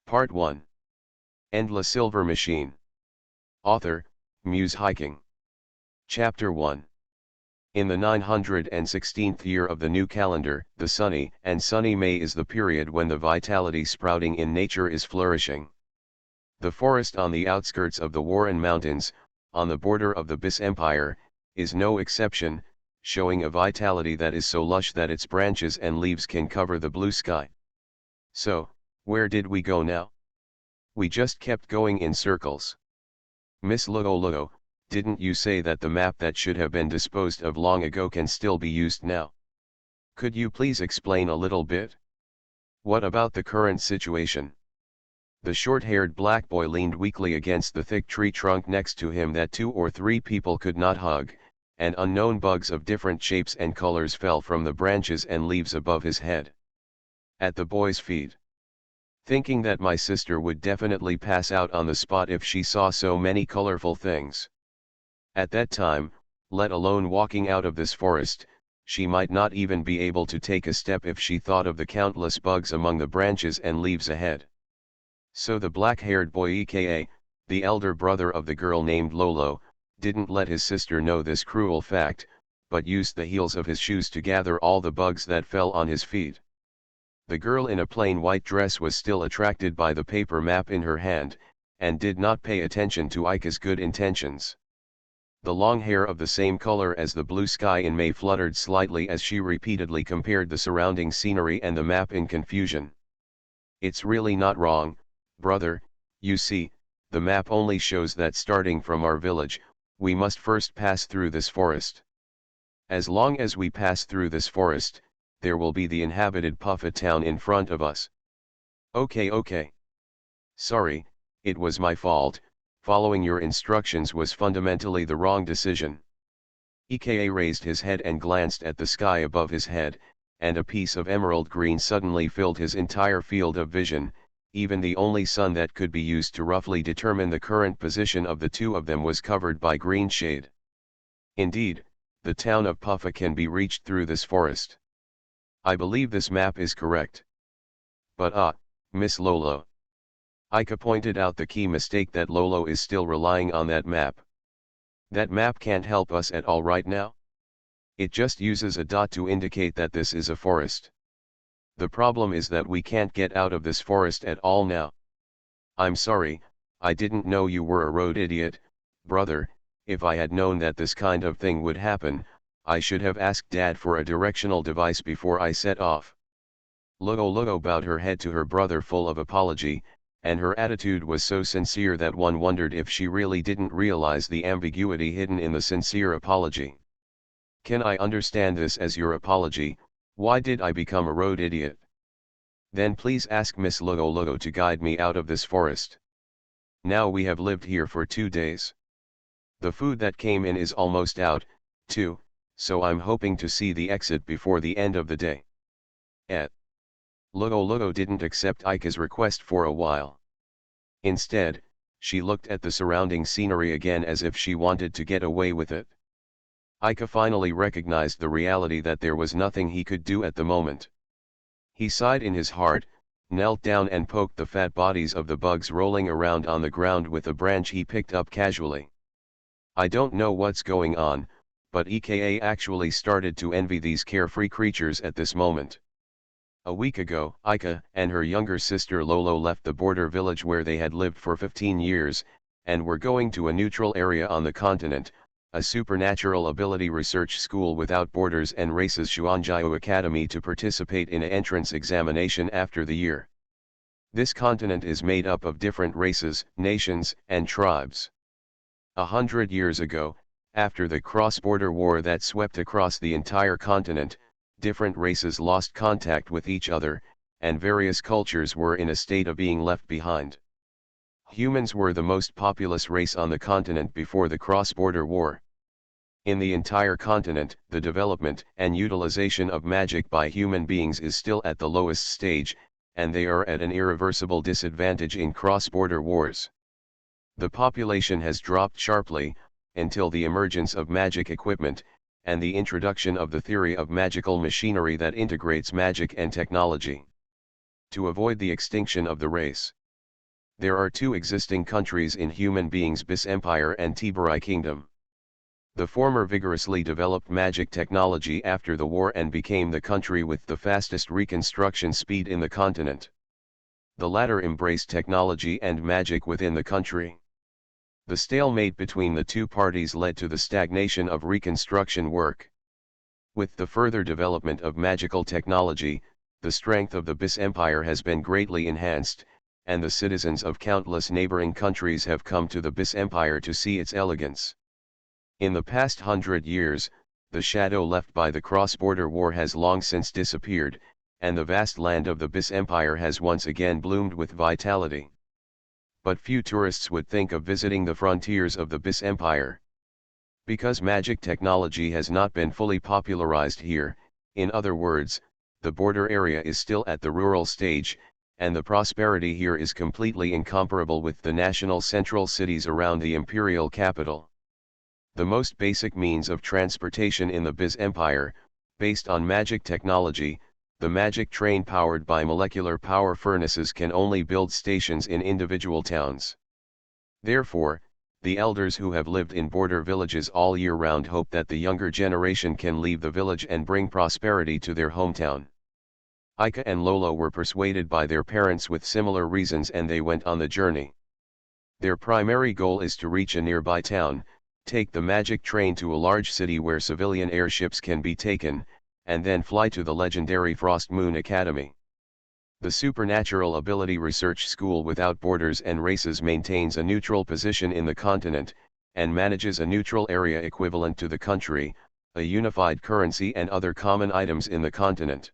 Part 1. Endless Silver Machine. Author, Muse Hiking. Chapter 1. In the 916th year of the new calendar, the sunny and sunny May is the period when the vitality sprouting in nature is flourishing. The forest on the outskirts of the Warren Mountains, on the border of the Bis Empire, is no exception, showing a vitality that is so lush that its branches and leaves can cover the blue sky. So, where did we go now? We just kept going in circles. Miss Logo, didn't you say that the map that should have been disposed of long ago can still be used now? Could you please explain a little bit? What about the current situation? The short-haired black boy leaned weakly against the thick tree trunk next to him that 2 or 3 people could not hug, and unknown bugs of different shapes and colors fell from the branches and leaves above his head. At the boy's feet. Thinking that my sister would definitely pass out on the spot if she saw so many colorful things. At that time, let alone walking out of this forest, she might not even be able to take a step if she thought of the countless bugs among the branches and leaves ahead. So the black-haired boy, aka, the elder brother of the girl named Lolo, didn't let his sister know this cruel fact, but used the heels of his shoes to gather all the bugs that fell on his feet. The girl in a plain white dress was still attracted by the paper map in her hand, and did not pay attention to Ika's good intentions. The long hair of the same color as the blue sky in May fluttered slightly as she repeatedly compared the surrounding scenery and the map in confusion. It's really not wrong, brother, you see, the map only shows that starting from our village, we must first pass through this forest. As long as we pass through this forest, there will be the inhabited Puffet town in front of us. Okay. Sorry, it was my fault, following your instructions was fundamentally the wrong decision. Ika raised his head and glanced at the sky above his head, and a piece of emerald green suddenly filled his entire field of vision, even the only sun that could be used to roughly determine the current position of the two of them was covered by green shade. Indeed, the town of Puffa can be reached through this forest. I believe this map is correct. But Miss Lolo. Ika pointed out the key mistake that Lolo is still relying on that map. That map can't help us at all right now. It just uses a dot to indicate that this is a forest. The problem is that we can't get out of this forest at all now. I'm sorry, I didn't know you were a road idiot, brother. If I had known that this kind of thing would happen, I should have asked Dad for a directional device before I set off. Logo bowed her head to her brother full of apology, and her attitude was so sincere that one wondered if she really didn't realize the ambiguity hidden in the sincere apology. Can I understand this as your apology? Why did I become a road idiot? Then please ask Miss Logo to guide me out of this forest. Now we have lived here for 2 days. The food that came in is almost out, too, so I'm hoping to see the exit before the end of the day. Logo didn't accept Ika's request for a while. Instead, she looked at the surrounding scenery again as if she wanted to get away with it. Ika finally recognized the reality that there was nothing he could do at the moment. He sighed in his heart, knelt down and poked the fat bodies of the bugs rolling around on the ground with a branch he picked up casually. I don't know what's going on, but Ika actually started to envy these carefree creatures at this moment. A week ago, Ika and her younger sister Lolo left the border village where they had lived for 15 years, and were going to a neutral area on the continent, a supernatural ability research school without borders and races Xuanjiao Academy to participate in an entrance examination after the year. This continent is made up of different races, nations, and tribes. 100 years ago, after the cross-border war that swept across the entire continent, different races lost contact with each other, and various cultures were in a state of being left behind. Humans were the most populous race on the continent before the cross-border war. In the entire continent, the development and utilization of magic by human beings is still at the lowest stage, and they are at an irreversible disadvantage in cross-border wars. The population has dropped sharply, until the emergence of magic equipment, and the introduction of the theory of magical machinery that integrates magic and technology. To avoid the extinction of the race, There are two existing countries in human beings: Bis Empire and Tiberai Kingdom. The former vigorously developed magic technology after the war and became the country with the fastest reconstruction speed in the continent. The latter embraced technology and magic within the country. The stalemate between the two parties led to the stagnation of reconstruction work. With the further development of magical technology, the strength of the Bis Empire has been greatly enhanced, and the citizens of countless neighboring countries have come to the Bis Empire to see its elegance. In the past 100 years, the shadow left by the cross-border war has long since disappeared, and the vast land of the Bis Empire has once again bloomed with vitality. But few tourists would think of visiting the frontiers of the Bis Empire. Because magic technology has not been fully popularized here, in other words, the border area is still at the rural stage, and the prosperity here is completely incomparable with the national central cities around the imperial capital. The most basic means of transportation in the Bis Empire, based on magic technology, the magic train powered by molecular power furnaces, can only build stations in individual towns. Therefore, the elders who have lived in border villages all year round hope that the younger generation can leave the village and bring prosperity to their hometown. Ika and Lolo were persuaded by their parents with similar reasons, and they went on the journey. Their primary goal is to reach a nearby town, take the magic train to a large city where civilian airships can be taken, and then fly to the legendary Frost Moon Academy. The Supernatural Ability Research School Without Borders and Races maintains a neutral position in the continent, and manages a neutral area equivalent to the country, a unified currency and other common items in the continent.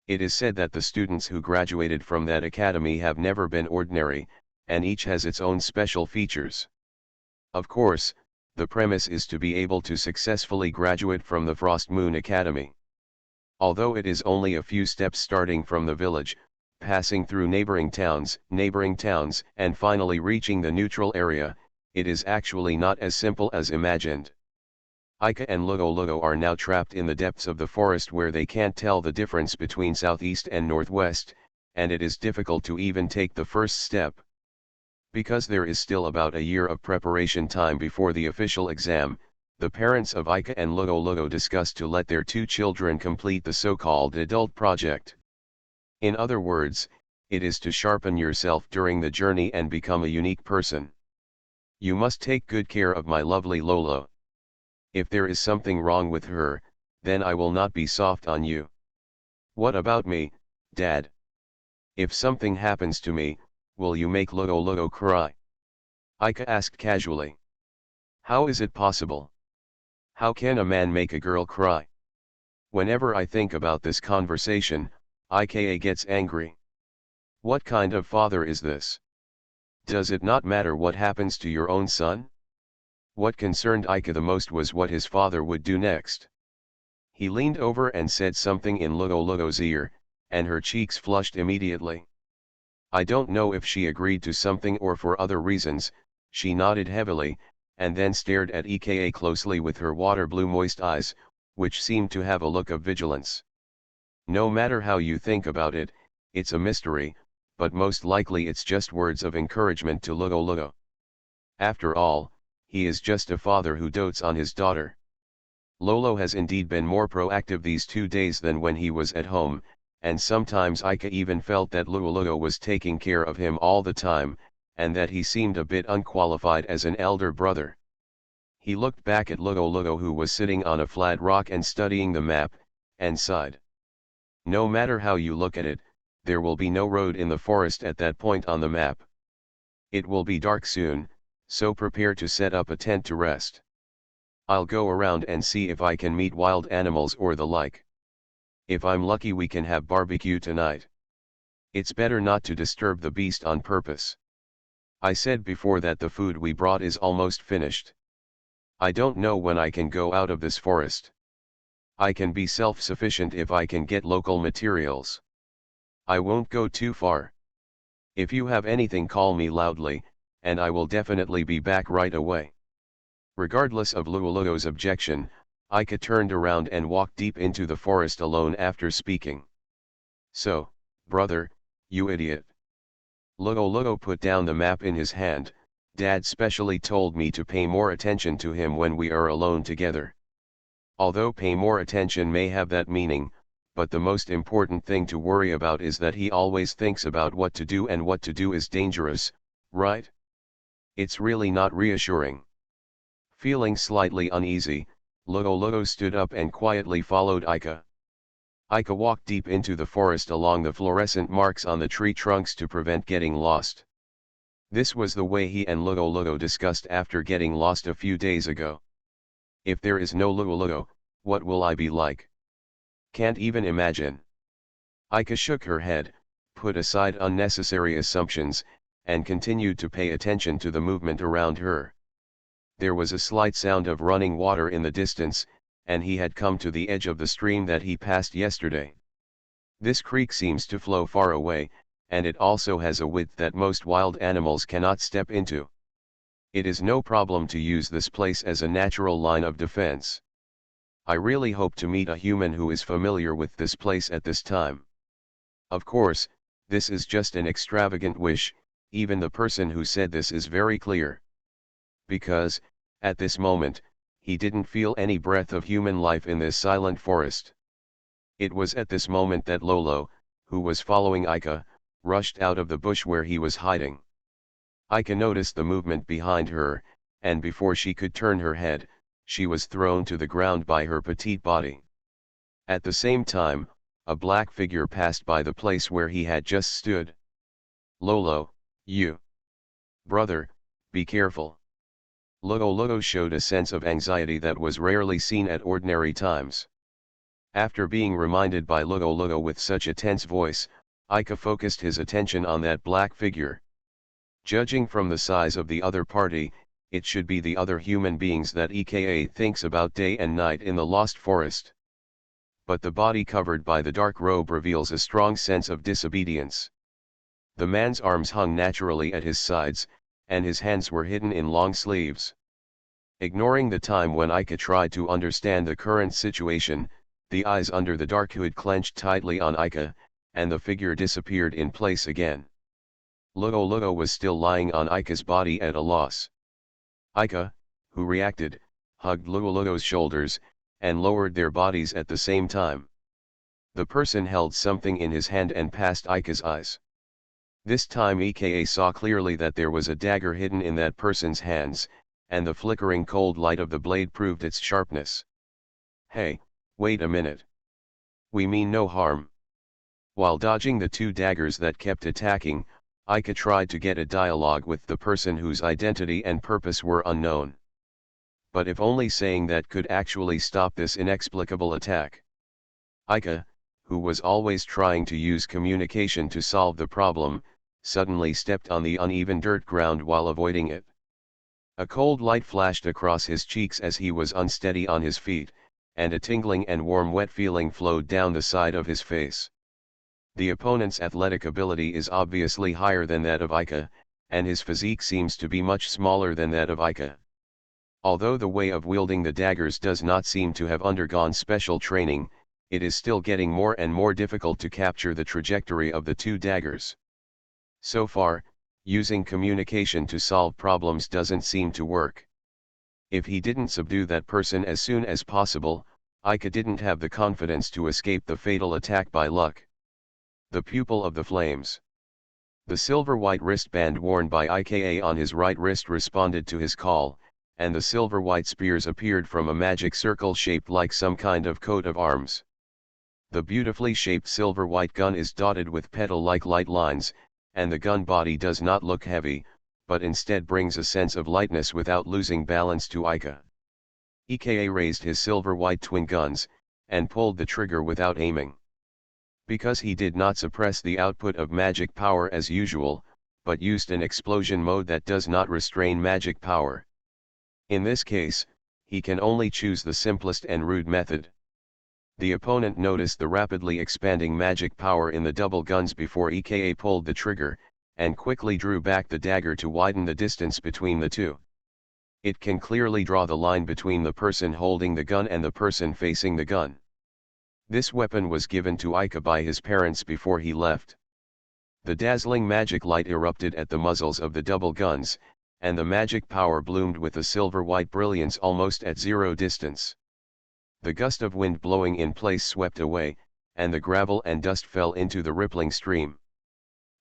It is said that the students who graduated from that academy have never been ordinary, and each has its own special features. Of course, the premise is to be able to successfully graduate from the Frost Moon Academy. Although it is only a few steps starting from the village, passing through neighboring towns, and finally reaching the neutral area, it is actually not as simple as imagined. Ika and Lugo are now trapped in the depths of the forest where they can't tell the difference between southeast and northwest, and it is difficult to even take the first step. Because there is still about a year of preparation time before the official exam, the parents of Ika and Lugo discussed to let their two children complete the so-called adult project. In other words, it is to sharpen yourself during the journey and become a unique person. You must take good care of my lovely Lolo. If there is something wrong with her, then I will not be soft on you. What about me, Dad? If something happens to me, will you make Lugo cry? Ika asked casually. How is it possible? How can a man make a girl cry? Whenever I think about this conversation, Ika gets angry. What kind of father is this? Does it not matter what happens to your own son? What concerned Ika the most was what his father would do next. He leaned over and said something in Lugo's ear, and her cheeks flushed immediately. I don't know if she agreed to something or for other reasons, she nodded heavily, and then stared at Ika closely with her water blue moist eyes, which seemed to have a look of vigilance. No matter how you think about it, it's a mystery, but most likely it's just words of encouragement to Lugo. After all, he is just a father who dotes on his daughter. Lolo has indeed been more proactive these 2 days than when he was at home, and sometimes Ika even felt that Lugo was taking care of him all the time, and that he seemed a bit unqualified as an elder brother. He looked back at Lugo who was sitting on a flat rock and studying the map, and sighed. No matter how you look at it, there will be no road in the forest at that point on the map. It will be dark soon, so prepare to set up a tent to rest. I'll go around and see if I can meet wild animals or the like. If I'm lucky we can have barbecue tonight. It's better not to disturb the beast on purpose. I said before that the food we brought is almost finished. I don't know when I can go out of this forest. I can be self-sufficient if I can get local materials. I won't go too far. If you have anything, call me loudly, and I will definitely be back right away. Regardless of Lugo's objection, Ika turned around and walked deep into the forest alone after speaking. So, brother, you idiot. Logo put down the map in his hand. Dad specially told me to pay more attention to him when we are alone together. Although pay more attention may have that meaning, but the most important thing to worry about is that he always thinks about what to do, and what to do is dangerous, right? It's really not reassuring. Feeling slightly uneasy, Logo stood up and quietly followed Ika. Ika walked deep into the forest along the fluorescent marks on the tree trunks to prevent getting lost. This was the way he and Logo discussed after getting lost a few days ago. If there is no Logo, what will I be like? Can't even imagine. Ika shook her head, put aside unnecessary assumptions, and continued to pay attention to the movement around her. There was a slight sound of running water in the distance, and he had come to the edge of the stream that he passed yesterday. This creek seems to flow far away, and it also has a width that most wild animals cannot step into. It is no problem to use this place as a natural line of defense. I really hope to meet a human who is familiar with this place at this time. Of course, this is just an extravagant wish. Even the person who said this is very clear. Because, at this moment, he didn't feel any breath of human life in this silent forest. It was at this moment that Lolo, who was following Ika, rushed out of the bush where he was hiding. Ika noticed the movement behind her, and before she could turn her head, she was thrown to the ground by her petite body. At the same time, a black figure passed by the place where he had just stood. Lolo, you. Brother, be careful. Logo showed a sense of anxiety that was rarely seen at ordinary times. After being reminded by Logo with such a tense voice, Ika focused his attention on that black figure. Judging from the size of the other party, it should be the other human beings that Ika thinks about day and night in the Lost Forest. But the body covered by the dark robe reveals a strong sense of disobedience. The man's arms hung naturally at his sides, and his hands were hidden in long sleeves. Ignoring the time when Ika tried to understand the current situation, the eyes under the dark hood clenched tightly on Ika, and the figure disappeared in place again. Logo was still lying on Ika's body at a loss. Ika, who reacted, hugged Logo's shoulders, and lowered their bodies at the same time. The person held something in his hand and passed Ika's eyes. This time Ika saw clearly that there was a dagger hidden in that person's hands, and the flickering cold light of the blade proved its sharpness. Hey, wait a minute. We mean no harm. While dodging the two daggers that kept attacking, Ika tried to get a dialogue with the person whose identity and purpose were unknown. But if only saying that could actually stop this inexplicable attack. Ika, who was always trying to use communication to solve the problem, suddenly stepped on the uneven dirt ground while avoiding it. A cold light flashed across his cheeks as he was unsteady on his feet, and a tingling and warm wet feeling flowed down the side of his face. The opponent's athletic ability is obviously higher than that of Ika, and his physique seems to be much smaller than that of Ika. Although the way of wielding the daggers does not seem to have undergone special training, it is still getting more and more difficult to capture the trajectory of the two daggers. So far, using communication to solve problems doesn't seem to work. If he didn't subdue that person as soon as possible, Ika didn't have the confidence to escape the fatal attack by luck. The pupil of the flames. The silver-white wristband worn by Ika on his right wrist responded to his call, and the silver-white spears appeared from a magic circle shaped like some kind of coat of arms. The beautifully shaped silver-white gun is dotted with petal-like light lines, and the gun body does not look heavy, but instead brings a sense of lightness without losing balance to Ika. Ika raised his silver-white twin guns, and pulled the trigger without aiming. Because he did not suppress the output of magic power as usual, but used an explosion mode that does not restrain magic power. In this case, he can only choose the simplest and rude method. The opponent noticed the rapidly expanding magic power in the double guns before Ika pulled the trigger, and quickly drew back the dagger to widen the distance between the two. It can clearly draw the line between the person holding the gun and the person facing the gun. This weapon was given to Ika by his parents before he left. The dazzling magic light erupted at the muzzles of the double guns, and the magic power bloomed with a silver-white brilliance almost at zero distance. The gust of wind blowing in place swept away, and the gravel and dust fell into the rippling stream.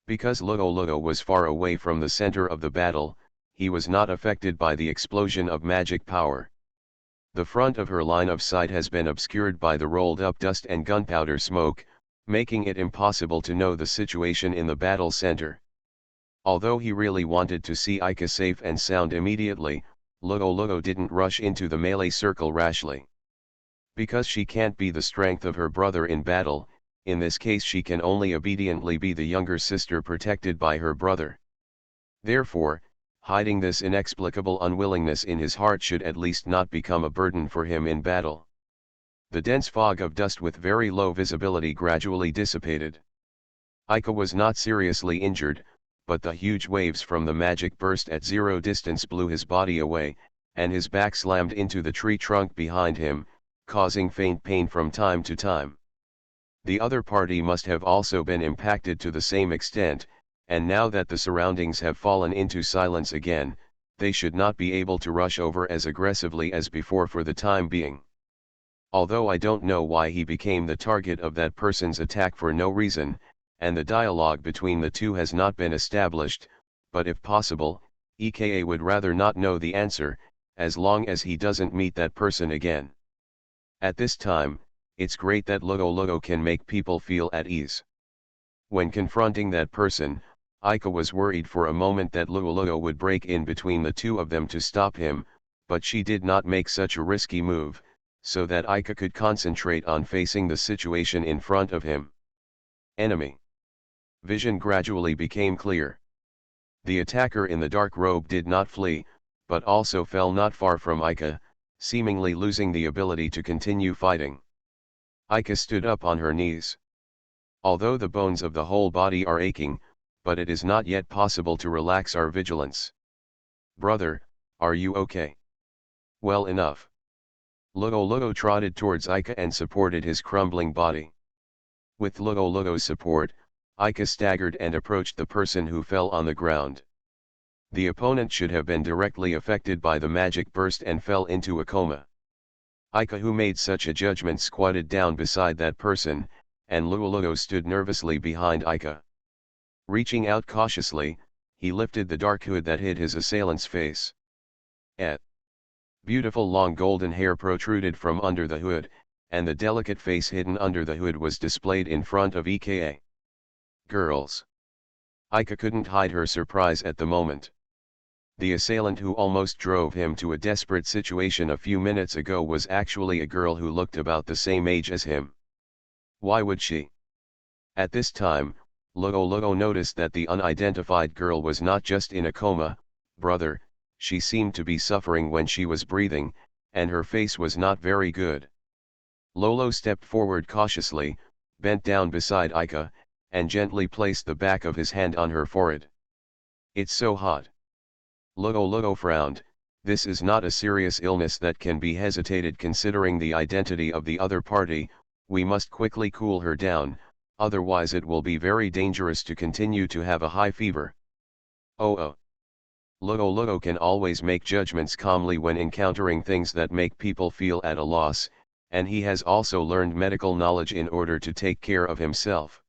Because Lugo was far away from the center of the battle, he was not affected by the explosion of magic power. The front of her line of sight has been obscured by the rolled-up dust and gunpowder smoke, making it impossible to know the situation in the battle center. Although he really wanted to see Ika safe and sound immediately, Lugo didn't rush into the melee circle rashly. Because she can't be the strength of her brother in battle, in this case she can only obediently be the younger sister protected by her brother. Therefore, hiding this inexplicable unwillingness in his heart should at least not become a burden for him in battle. The dense fog of dust with very low visibility gradually dissipated. Ika was not seriously injured, but the huge waves from the magic burst at zero distance blew his body away, and his back slammed into the tree trunk behind him, causing faint pain from time to time. The other party must have also been impacted to the same extent, and now that the surroundings have fallen into silence again, they should not be able to rush over as aggressively as before for the time being. Although I don't know why he became the target of that person's attack for no reason, and the dialogue between the two has not been established, but if possible, EKA would rather not know the answer, as long as he doesn't meet that person again. At this time, it's great that Lugo can make people feel at ease. When confronting that person, Ika was worried for a moment that Lugo would break in between the two of them to stop him, but she did not make such a risky move, so that Ika could concentrate on facing the situation in front of him. Enemy. Vision gradually became clear. The attacker in the dark robe did not flee, but also fell not far from Ika, seemingly losing the ability to continue fighting. Ika stood up on her knees. Although the bones of the whole body are aching, but it is not yet possible to relax our vigilance. Brother, are you okay? Well enough. Lugo trotted towards Ika and supported his crumbling body. With Lugo's support, Ika staggered and approached the person who fell on the ground. The opponent should have been directly affected by the magic burst and fell into a coma. Ika, who made such a judgment, squatted down beside that person, and Lugo stood nervously behind Ika. Reaching out cautiously, he lifted the dark hood that hid his assailant's face. Beautiful long golden hair protruded from under the hood, and the delicate face hidden under the hood was displayed in front of EKA. Girls. Ika couldn't hide her surprise at the moment. The assailant who almost drove him to a desperate situation a few minutes ago was actually a girl who looked about the same age as him. Why would she? At this time, Lugo noticed that the unidentified girl was not just in a coma, brother, she seemed to be suffering when she was breathing, and her face was not very good. Lolo stepped forward cautiously, bent down beside Ika, and gently placed the back of his hand on her forehead. It's so hot. Lugo frowned. This is not a serious illness that can be hesitated considering the identity of the other party. We must quickly cool her down, otherwise it will be very dangerous to continue to have a high fever. Oh. Lugo can always make judgments calmly when encountering things that make people feel at a loss, and he has also learned medical knowledge in order to take care of himself.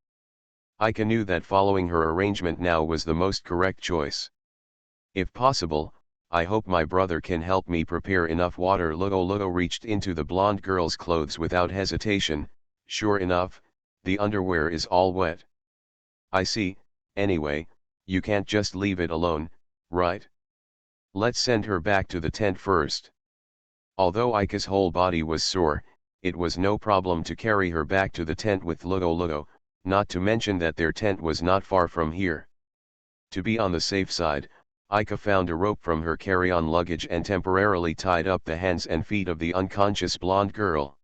Ika knew that following her arrangement now was the most correct choice. If possible, I hope my brother can help me prepare enough water. Lugo reached into the blonde girl's clothes without hesitation. Sure enough, the underwear is all wet. I see. Anyway, you can't just leave it alone, right? Let's send her back to the tent first. Although Ika's whole body was sore, it was no problem to carry her back to the tent with Lugo, not to mention that their tent was not far from here. To be on the safe side, Ika found a rope from her carry-on luggage and temporarily tied up the hands and feet of the unconscious blonde girl.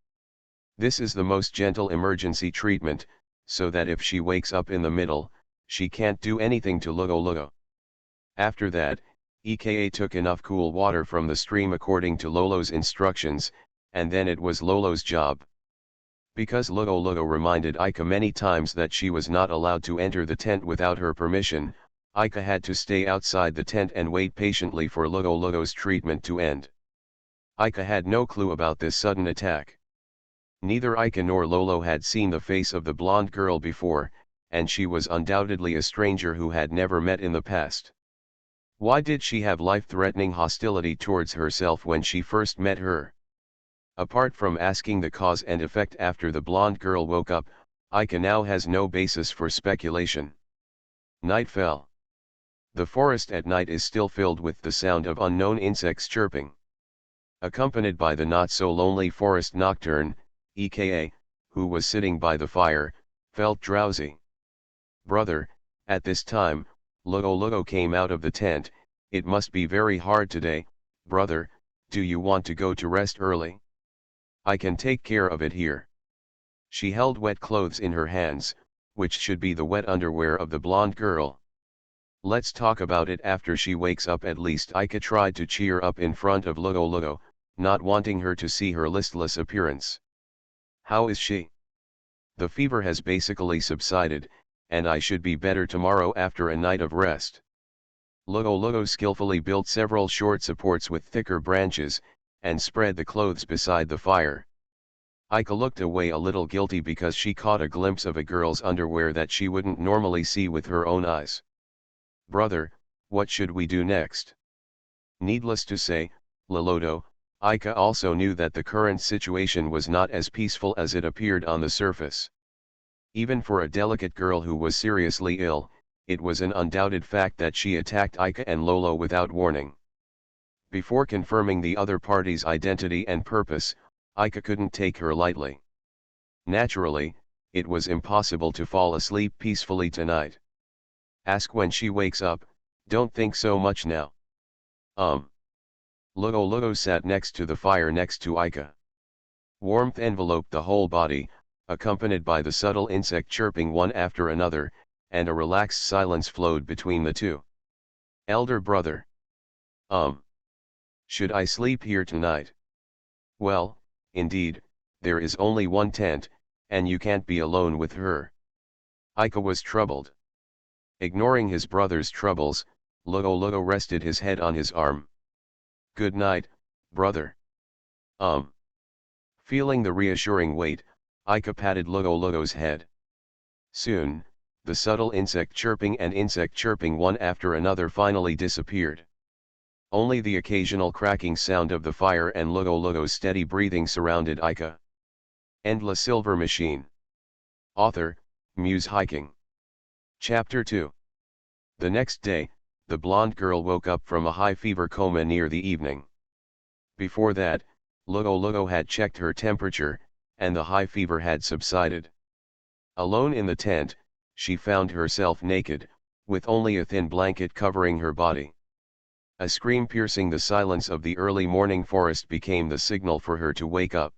This is the most gentle emergency treatment, so that if she wakes up in the middle, she can't do anything to Lugo. After that, EKA took enough cool water from the stream according to Lolo's instructions, and then it was Lolo's job. Because Lugo reminded Ika many times that she was not allowed to enter the tent without her permission, Ika had to stay outside the tent and wait patiently for Lugo's treatment to end. Ika had no clue about this sudden attack. Neither Ika nor Lolo had seen the face of the blonde girl before, and she was undoubtedly a stranger who had never met in the past. Why did she have life-threatening hostility towards herself when she first met her? Apart from asking the cause and effect after the blonde girl woke up, Ika now has no basis for speculation. Night fell. The forest at night is still filled with the sound of unknown insects chirping. Accompanied by the not-so-lonely forest nocturne, aka, who was sitting by the fire, felt drowsy. Brother, at this time, Lugo came out of the tent. It must be very hard today, brother, do you want to go to rest early? I can take care of it here. She held wet clothes in her hands, which should be the wet underwear of the blonde girl. Let's talk about it after she wakes up. At least Ika tried to cheer up in front of Lugo, not wanting her to see her listless appearance. How is she? The fever has basically subsided, and I should be better tomorrow after a night of rest. Lugo skillfully built several short supports with thicker branches, and spread the clothes beside the fire. Ika looked away a little guilty because she caught a glimpse of a girl's underwear that she wouldn't normally see with her own eyes. Brother, what should we do next? Needless to say, Lolodo, Ika also knew that the current situation was not as peaceful as it appeared on the surface. Even for a delicate girl who was seriously ill, it was an undoubted fact that she attacked Ika and Lolo without warning. Before confirming the other party's identity and purpose, Ika couldn't take her lightly. Naturally, it was impossible to fall asleep peacefully tonight. Ask when she wakes up, don't think so much now. Lugo sat next to the fire next to Ika. Warmth enveloped the whole body, accompanied by the subtle insect chirping one after another, and a relaxed silence flowed between the two. Elder brother. Should I sleep here tonight? Well, indeed, there is only one tent, and you can't be alone with her. Ika was troubled. Ignoring his brother's troubles, Lugo rested his head on his arm. Good night, brother. Feeling the reassuring weight, Ika patted Lugo's head. Soon, the subtle insect chirping one after another finally disappeared. Only the occasional cracking sound of the fire and Lugo's steady breathing surrounded Ika. And La Silver Machine. Author, Muse Hiking. Chapter 2. The next day, the blonde girl woke up from a high fever coma near the evening. Before that, Lugo had checked her temperature, and the high fever had subsided. Alone in the tent, she found herself naked, with only a thin blanket covering her body. A scream piercing the silence of the early morning forest became the signal for her to wake up.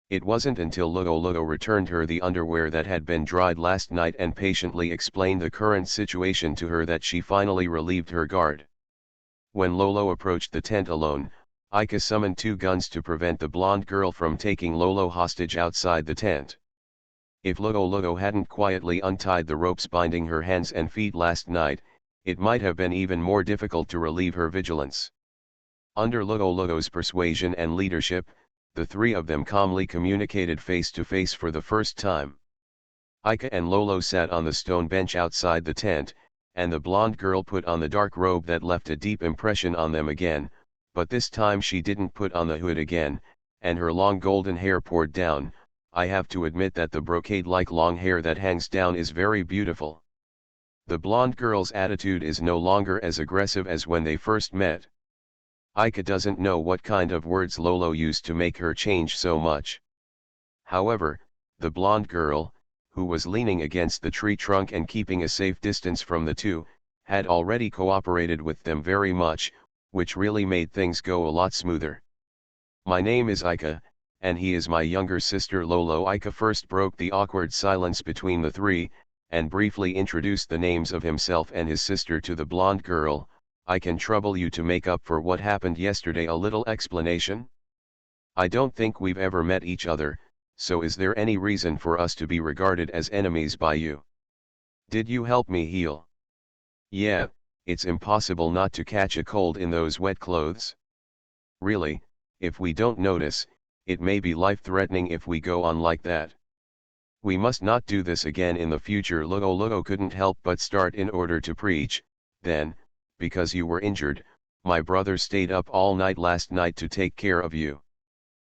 It wasn't until Lugo returned her the underwear that had been dried last night and patiently explained the current situation to her that she finally relieved her guard. When Lolo approached the tent alone, Ika summoned 2 guns to prevent the blonde girl from taking Lolo hostage outside the tent. If Lugo hadn't quietly untied the ropes binding her hands and feet last night, it might have been even more difficult to relieve her vigilance. Under Lugo's persuasion and leadership, the 3 of them calmly communicated face to face for the first time. Ika and Lolo sat on the stone bench outside the tent, and the blonde girl put on the dark robe that left a deep impression on them again, but this time she didn't put on the hood again, and her long golden hair poured down. I have to admit that the brocade-like long hair that hangs down is very beautiful. The blonde girl's attitude is no longer as aggressive as when they first met. Ika doesn't know what kind of words Lolo used to make her change so much. However, the blonde girl, who was leaning against the tree trunk and keeping a safe distance from the 2, had already cooperated with them very much, which really made things go a lot smoother. My name is Ika, and he is my younger sister Lolo. Ika first broke the awkward silence between the 3, and briefly introduced the names of himself and his sister to the blonde girl. I can trouble you to make up for what happened yesterday. A little explanation? I don't think we've ever met each other, So is there any reason for us to be regarded as enemies by you? Did you help me heal? Yeah, it's impossible not to catch a cold in those wet clothes. Really, if we don't notice, it may be life-threatening if we go on like that. We must not do this again in the future. Lolo couldn't help but start in order to preach. Then, because you were injured, my brother stayed up all night last night to take care of you.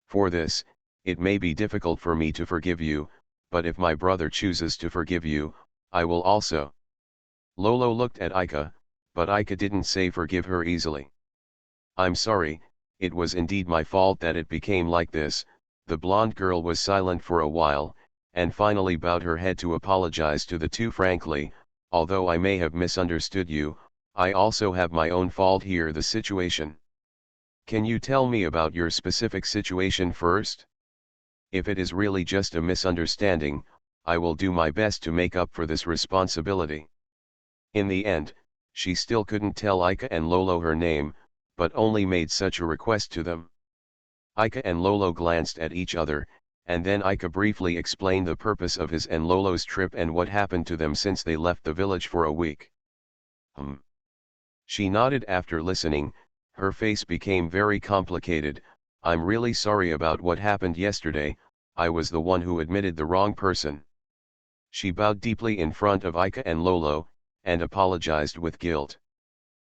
For this, it may be difficult for me to forgive you, but if my brother chooses to forgive you, I will also. Lolo looked at Ika, but Ika didn't say forgive her easily. I'm sorry, it was indeed my fault that it became like this. The blonde girl was silent for a while, and finally bowed her head to apologize to the two. Frankly, although I may have misunderstood you, I also have my own fault here. The situation. Can you tell me about your specific situation first? If it is really just a misunderstanding, I will do my best to make up for this responsibility. In the end, she still couldn't tell Ika and Lolo her name, but only made such a request to them. Ika and Lolo glanced at each other, and then Ika briefly explained the purpose of his and Lolo's trip and what happened to them since they left the village for a week. She nodded after listening. Her face became very complicated. I'm really sorry about what happened yesterday. I was the one who admitted the wrong person. She bowed deeply in front of Ika and Lolo, and apologized with guilt.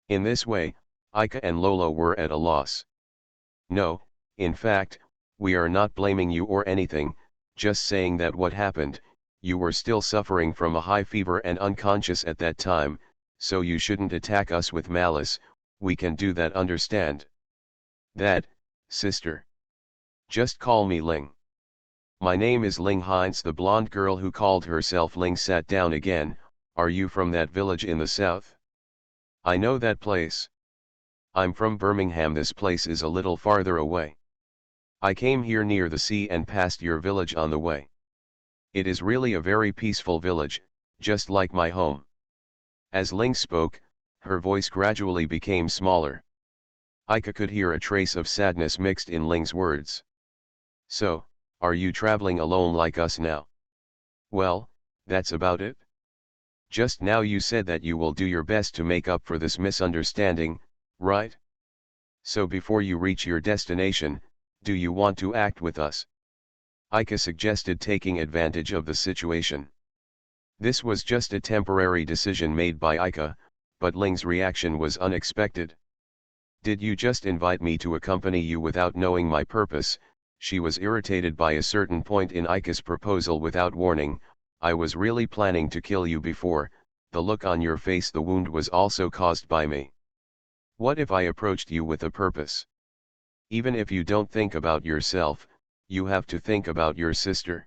In this way, Ika and Lolo were at a loss. No, in fact, we are not blaming you or anything, just saying that what happened, you were still suffering from a high fever and unconscious at that time, so you shouldn't attack us with malice. We can do that, understand? That, sister. Just call me Ling. My name is Ling Heinz. The blonde girl who called herself Ling sat down again. Are you from that village in the south? I know that place. I'm from Birmingham. This place is a little farther away. I came here near the sea and passed your village on the way. It is really a very peaceful village, just like my home. As Ling spoke, her voice gradually became smaller. Ika could hear a trace of sadness mixed in Ling's words. So, are you traveling alone like us now? Well, that's about it. Just now you said that you will do your best to make up for this misunderstanding, right? So before you reach your destination, do you want to act with us? Ika suggested, taking advantage of the situation. This was just a temporary decision made by Ika, but Ling's reaction was unexpected. Did you just invite me to accompany you without knowing my purpose? She was irritated by a certain point in Ika's proposal. Without warning, I was really planning to kill you before. The look on your face. The wound was also caused by me. What if I approached you with a purpose? Even if you don't think about yourself, you have to think about your sister.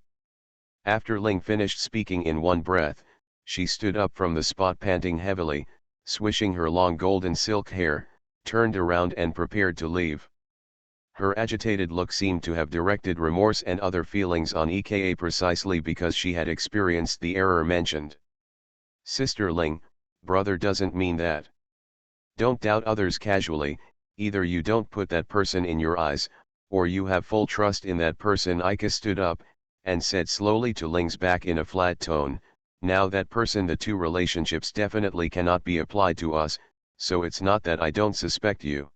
After Ling finished speaking in one breath, she stood up from the spot, panting heavily, swishing her long golden silk hair, turned around and prepared to leave. Her agitated look seemed to have directed remorse and other feelings on Ika, precisely because she had experienced the error mentioned. Sister Ling, brother doesn't mean that. Don't doubt others casually. Either you don't put that person in your eyes, or you have full trust in that person. Ika stood up, and said slowly to Ling's back in a flat tone, now that person. The two relationships definitely cannot be applied to us, so it's not that I don't suspect you.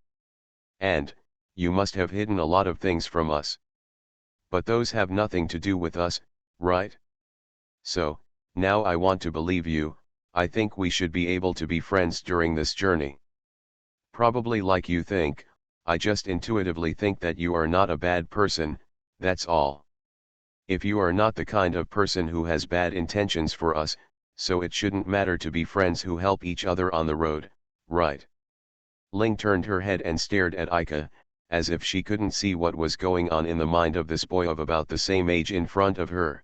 And, you must have hidden a lot of things from us. But those have nothing to do with us, right? So, now I want to believe you. I think we should be able to be friends during this journey. Probably like you think. I just intuitively think that you are not a bad person, that's all. If you are not the kind of person who has bad intentions for us, so it shouldn't matter to be friends who help each other on the road, right? Ling turned her head and stared at Ika, as if she couldn't see what was going on in the mind of this boy of about the same age in front of her.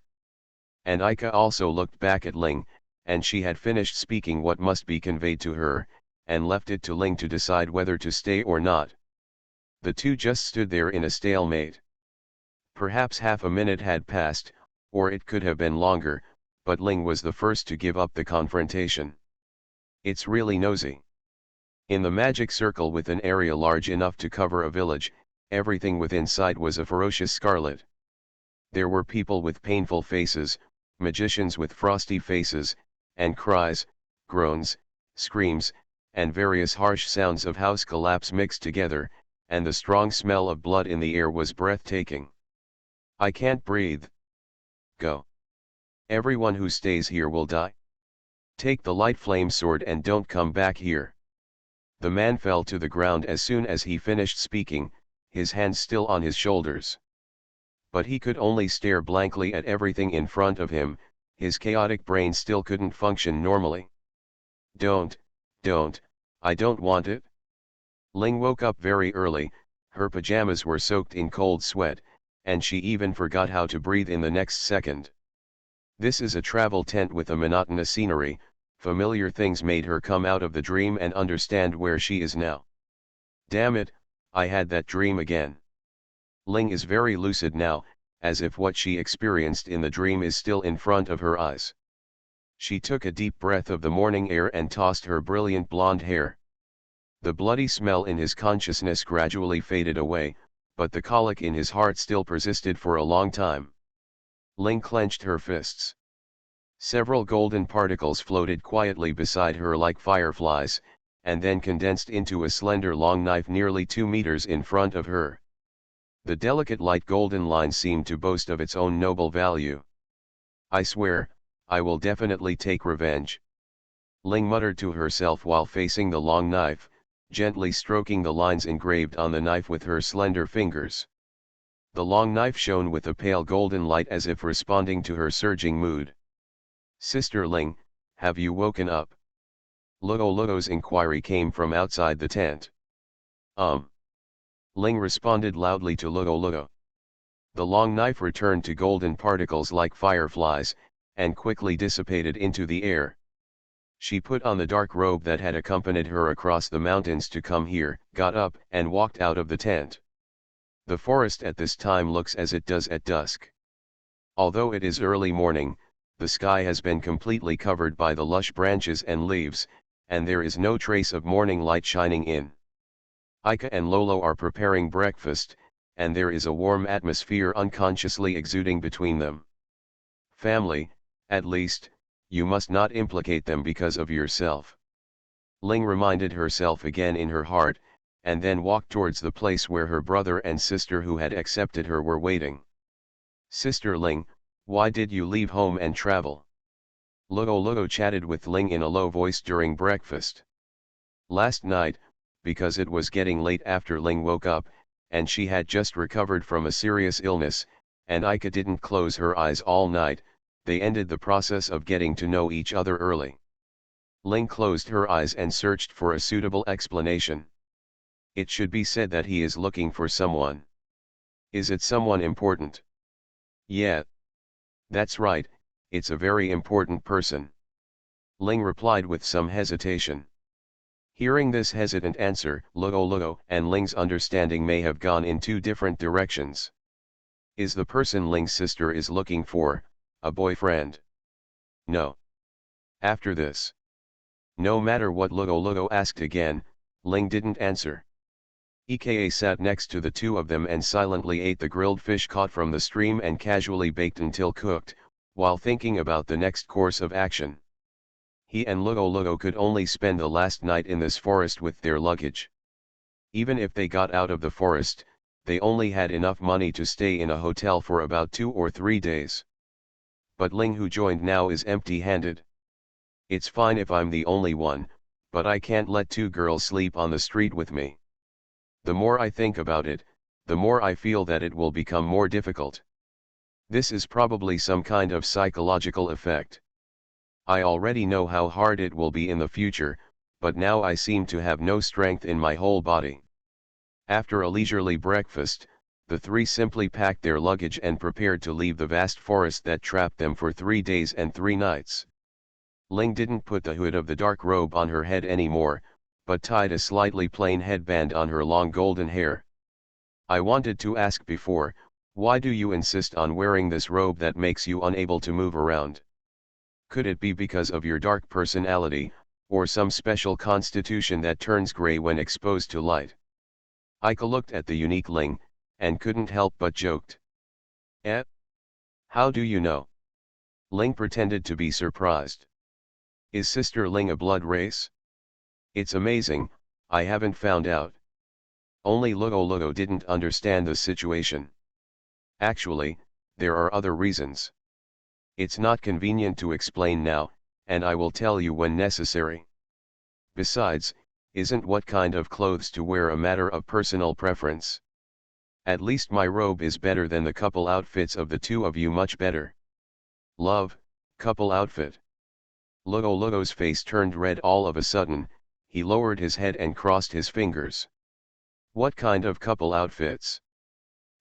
And Ika also looked back at Ling, and she had finished speaking what must be conveyed to her, and left it to Ling to decide whether to stay or not. The two just stood there in a stalemate. Perhaps half a minute had passed, or it could have been longer, but Ling was the first to give up the confrontation. It's really nosy. In the magic circle, with an area large enough to cover a village, everything within sight was a ferocious scarlet. There were people with painful faces, magicians with frosty faces, and cries, groans, screams, and various harsh sounds of house collapse mixed together, and the strong smell of blood in the air was breathtaking. I can't breathe. Go. Everyone who stays here will die. Take the light flame sword and don't come back here. The man fell to the ground as soon as he finished speaking, his hands still on his shoulders. But he could only stare blankly at everything in front of him, his chaotic brain still couldn't function normally. Don't, I don't want it. Ling woke up very early, her pajamas were soaked in cold sweat, and she even forgot how to breathe in the next second. This is a travel tent with a monotonous scenery, familiar things made her come out of the dream and understand where she is now. Damn it, I had that dream again. Ling is very lucid now, as if what she experienced in the dream is still in front of her eyes. She took a deep breath of the morning air and tossed her brilliant blonde hair. The bloody smell in his consciousness gradually faded away, but the colic in his heart still persisted for a long time. Ling clenched her fists. Several golden particles floated quietly beside her like fireflies, and then condensed into a slender long knife nearly 2 meters in front of her. The delicate light golden line seemed to boast of its own noble value. I swear, I will definitely take revenge. Ling muttered to herself while facing the long knife, gently stroking the lines engraved on the knife with her slender fingers. The long knife shone with a pale golden light as if responding to her surging mood. Sister Ling, have you woken up? Luo's inquiry came from outside the tent. Ling responded loudly to Luo. The long knife returned to golden particles like fireflies, and quickly dissipated into the air. She put on the dark robe that had accompanied her across the mountains to come here, got up and walked out of the tent. The forest at this time looks as it does at dusk. Although it is early morning, the sky has been completely covered by the lush branches and leaves, and there is no trace of morning light shining in. Ika and Lolo are preparing breakfast, and there is a warm atmosphere unconsciously exuding between them. Family, at least, you must not implicate them because of yourself. Ling reminded herself again in her heart, and then walked towards the place where her brother and sister who had accepted her were waiting. Sister Ling, why did you leave home and travel? Luo chatted with Ling in a low voice during breakfast. Last night, because it was getting late after Ling woke up, and she had just recovered from a serious illness, and Ika didn't close her eyes all night, they ended the process of getting to know each other early. Ling closed her eyes and searched for a suitable explanation. It should be said that he is looking for someone. Is it someone important? Yeah. That's right, it's a very important person. Ling replied with some hesitation. Hearing this hesitant answer, Luo and Ling's understanding may have gone in 2 different directions. Is the person Ling's sister is looking for a boyfriend? No. After this. No matter what Luo asked again, Ling didn't answer. Ika sat next to the 2 of them and silently ate the grilled fish caught from the stream and casually baked until cooked, while thinking about the next course of action. He and Luo could only spend the last night in this forest with their luggage. Even if they got out of the forest, they only had enough money to stay in a hotel for about 2 or 3 days. But Ling, who joined now, is empty-handed. It's fine if I'm the only one, but I can't let 2 girls sleep on the street with me. The more I think about it, the more I feel that it will become more difficult. This is probably some kind of psychological effect. I already know how hard it will be in the future, but now I seem to have no strength in my whole body. After a leisurely breakfast, the 3 simply packed their luggage and prepared to leave the vast forest that trapped them for 3 days and 3 nights. Ling didn't put the hood of the dark robe on her head anymore, but tied a slightly plain headband on her long golden hair. I wanted to ask before, why do you insist on wearing this robe that makes you unable to move around? Could it be because of your dark personality, or some special constitution that turns gray when exposed to light? Ika looked at the unique Ling, and couldn't help but joked. Eh? How do you know? Ling pretended to be surprised. Is Sister Ling a blood race? It's amazing, I haven't found out. Only Lugo didn't understand the situation. Actually, there are other reasons. It's not convenient to explain now, and I will tell you when necessary. Besides, isn't what kind of clothes to wear a matter of personal preference? At least my robe is better than the couple outfits of the two of you, much better. Love, couple outfit. Lugo's face turned red all of a sudden, he lowered his head and crossed his fingers. What kind of couple outfits?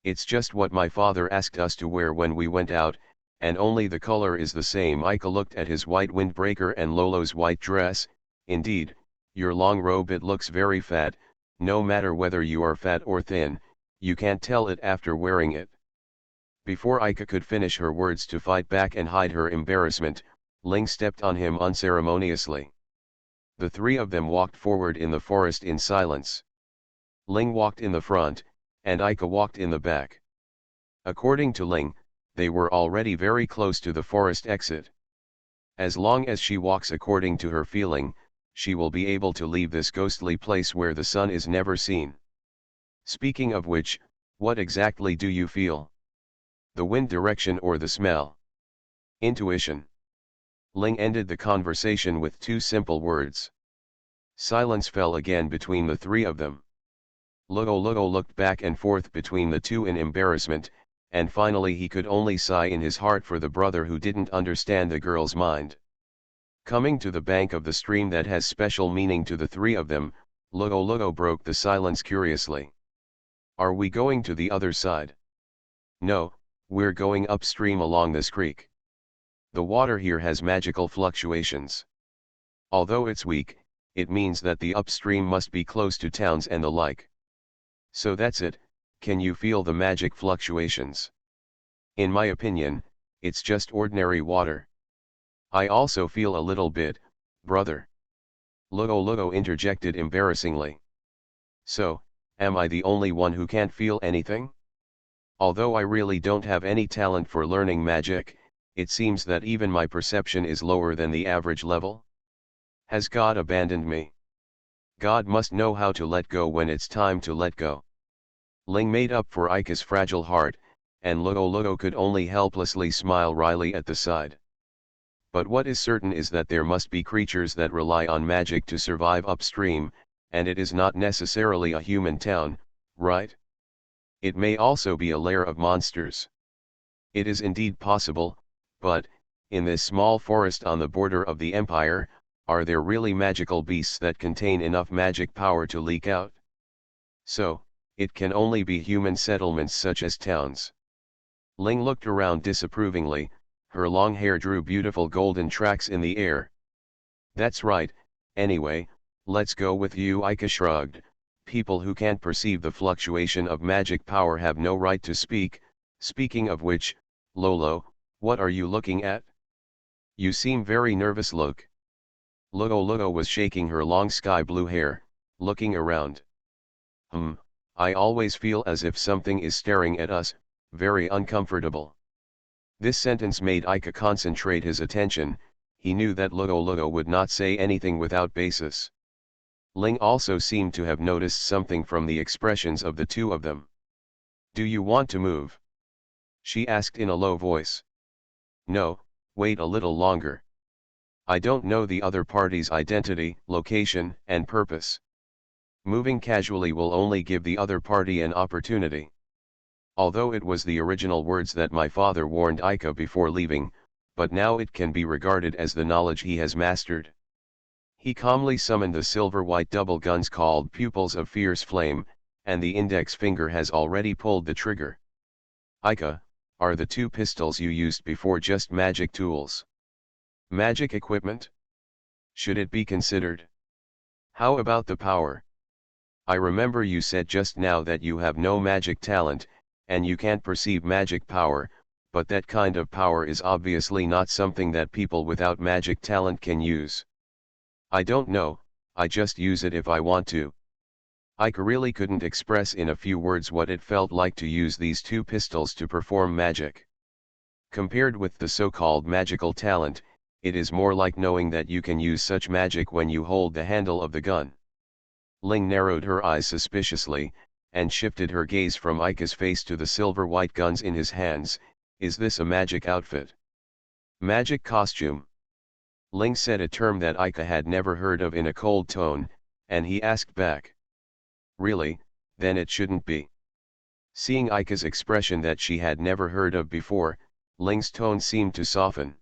It's just what my father asked us to wear when we went out, and only the color is the same. Ika looked at his white windbreaker and Lolo's white dress. Indeed, your long robe, it looks very fat, no matter whether you are fat or thin, you can't tell it after wearing it. Before Ika could finish her words to fight back and hide her embarrassment, Ling stepped on him unceremoniously. The three of them walked forward in the forest in silence. Ling walked in the front, and Ika walked in the back. According to Ling, they were already very close to the forest exit. As long as she walks according to her feeling, she will be able to leave this ghostly place where the sun is never seen. Speaking of which, what exactly do you feel? The wind direction or the smell? Intuition. Ling ended the conversation with two simple words. Silence fell again between the three of them. Lugo looked back and forth between the two in embarrassment, and finally he could only sigh in his heart for the brother who didn't understand the girl's mind. Coming to the bank of the stream that has special meaning to the three of them, Lugo broke the silence curiously. Are we going to the other side? No, we're going upstream along this creek. The water here has magical fluctuations. Although it's weak, it means that the upstream must be close to towns and the like. So that's it. Can you feel the magic fluctuations? In my opinion, it's just ordinary water. I also feel a little bit, brother. Lugo interjected embarrassingly. So, am I the only one who can't feel anything? Although I really don't have any talent for learning magic, it seems that even my perception is lower than the average level. Has God abandoned me? God must know how to let go when it's time to let go. Ling made up for Ika's fragile heart, and Lugo could only helplessly smile wryly at the side. But what is certain is that there must be creatures that rely on magic to survive upstream, and it is not necessarily a human town, right? It may also be a lair of monsters. It is indeed possible, but, in this small forest on the border of the Empire, are there really magical beasts that contain enough magic power to leak out? So, it can only be human settlements such as towns. Ling looked around disapprovingly, her long hair drew beautiful golden tracks in the air. That's right, anyway, let's go with you. Ika shrugged. People who can't perceive the fluctuation of magic power have no right to speak. Speaking of which, Lolo, what are you looking at? You seem very nervous. Look. Lugo was shaking her long sky blue hair, looking around. I always feel as if something is staring at us, very uncomfortable. This sentence made Ika concentrate his attention. He knew that Lugo would not say anything without basis. Ling also seemed to have noticed something from the expressions of the two of them. Do you want to move? She asked in a low voice. No, wait a little longer. I don't know the other party's identity, location, and purpose. Moving casually will only give the other party an opportunity. Although it was the original words that my father warned Ika before leaving, but now it can be regarded as the knowledge he has mastered. He calmly summoned the silver-white double guns called pupils of fierce flame, and the index finger has already pulled the trigger. Ika, are the two pistols you used before just magic tools? Magic equipment? Should it be considered? How about the power? I remember you said just now that you have no magic talent, and you can't perceive magic power, but that kind of power is obviously not something that people without magic talent can use. I don't know, I just use it if I want to. Ika really couldn't express in a few words what it felt like to use these two pistols to perform magic. Compared with the so-called magical talent, it is more like knowing that you can use such magic when you hold the handle of the gun. Ling narrowed her eyes suspiciously, and shifted her gaze from Ika's face to the silver-white guns in his hands. Is this a magic outfit? Magic costume? Ling said a term that Ika had never heard of in a cold tone, and he asked back. Really, then it shouldn't be. Seeing Ika's expression that she had never heard of before, Ling's tone seemed to soften.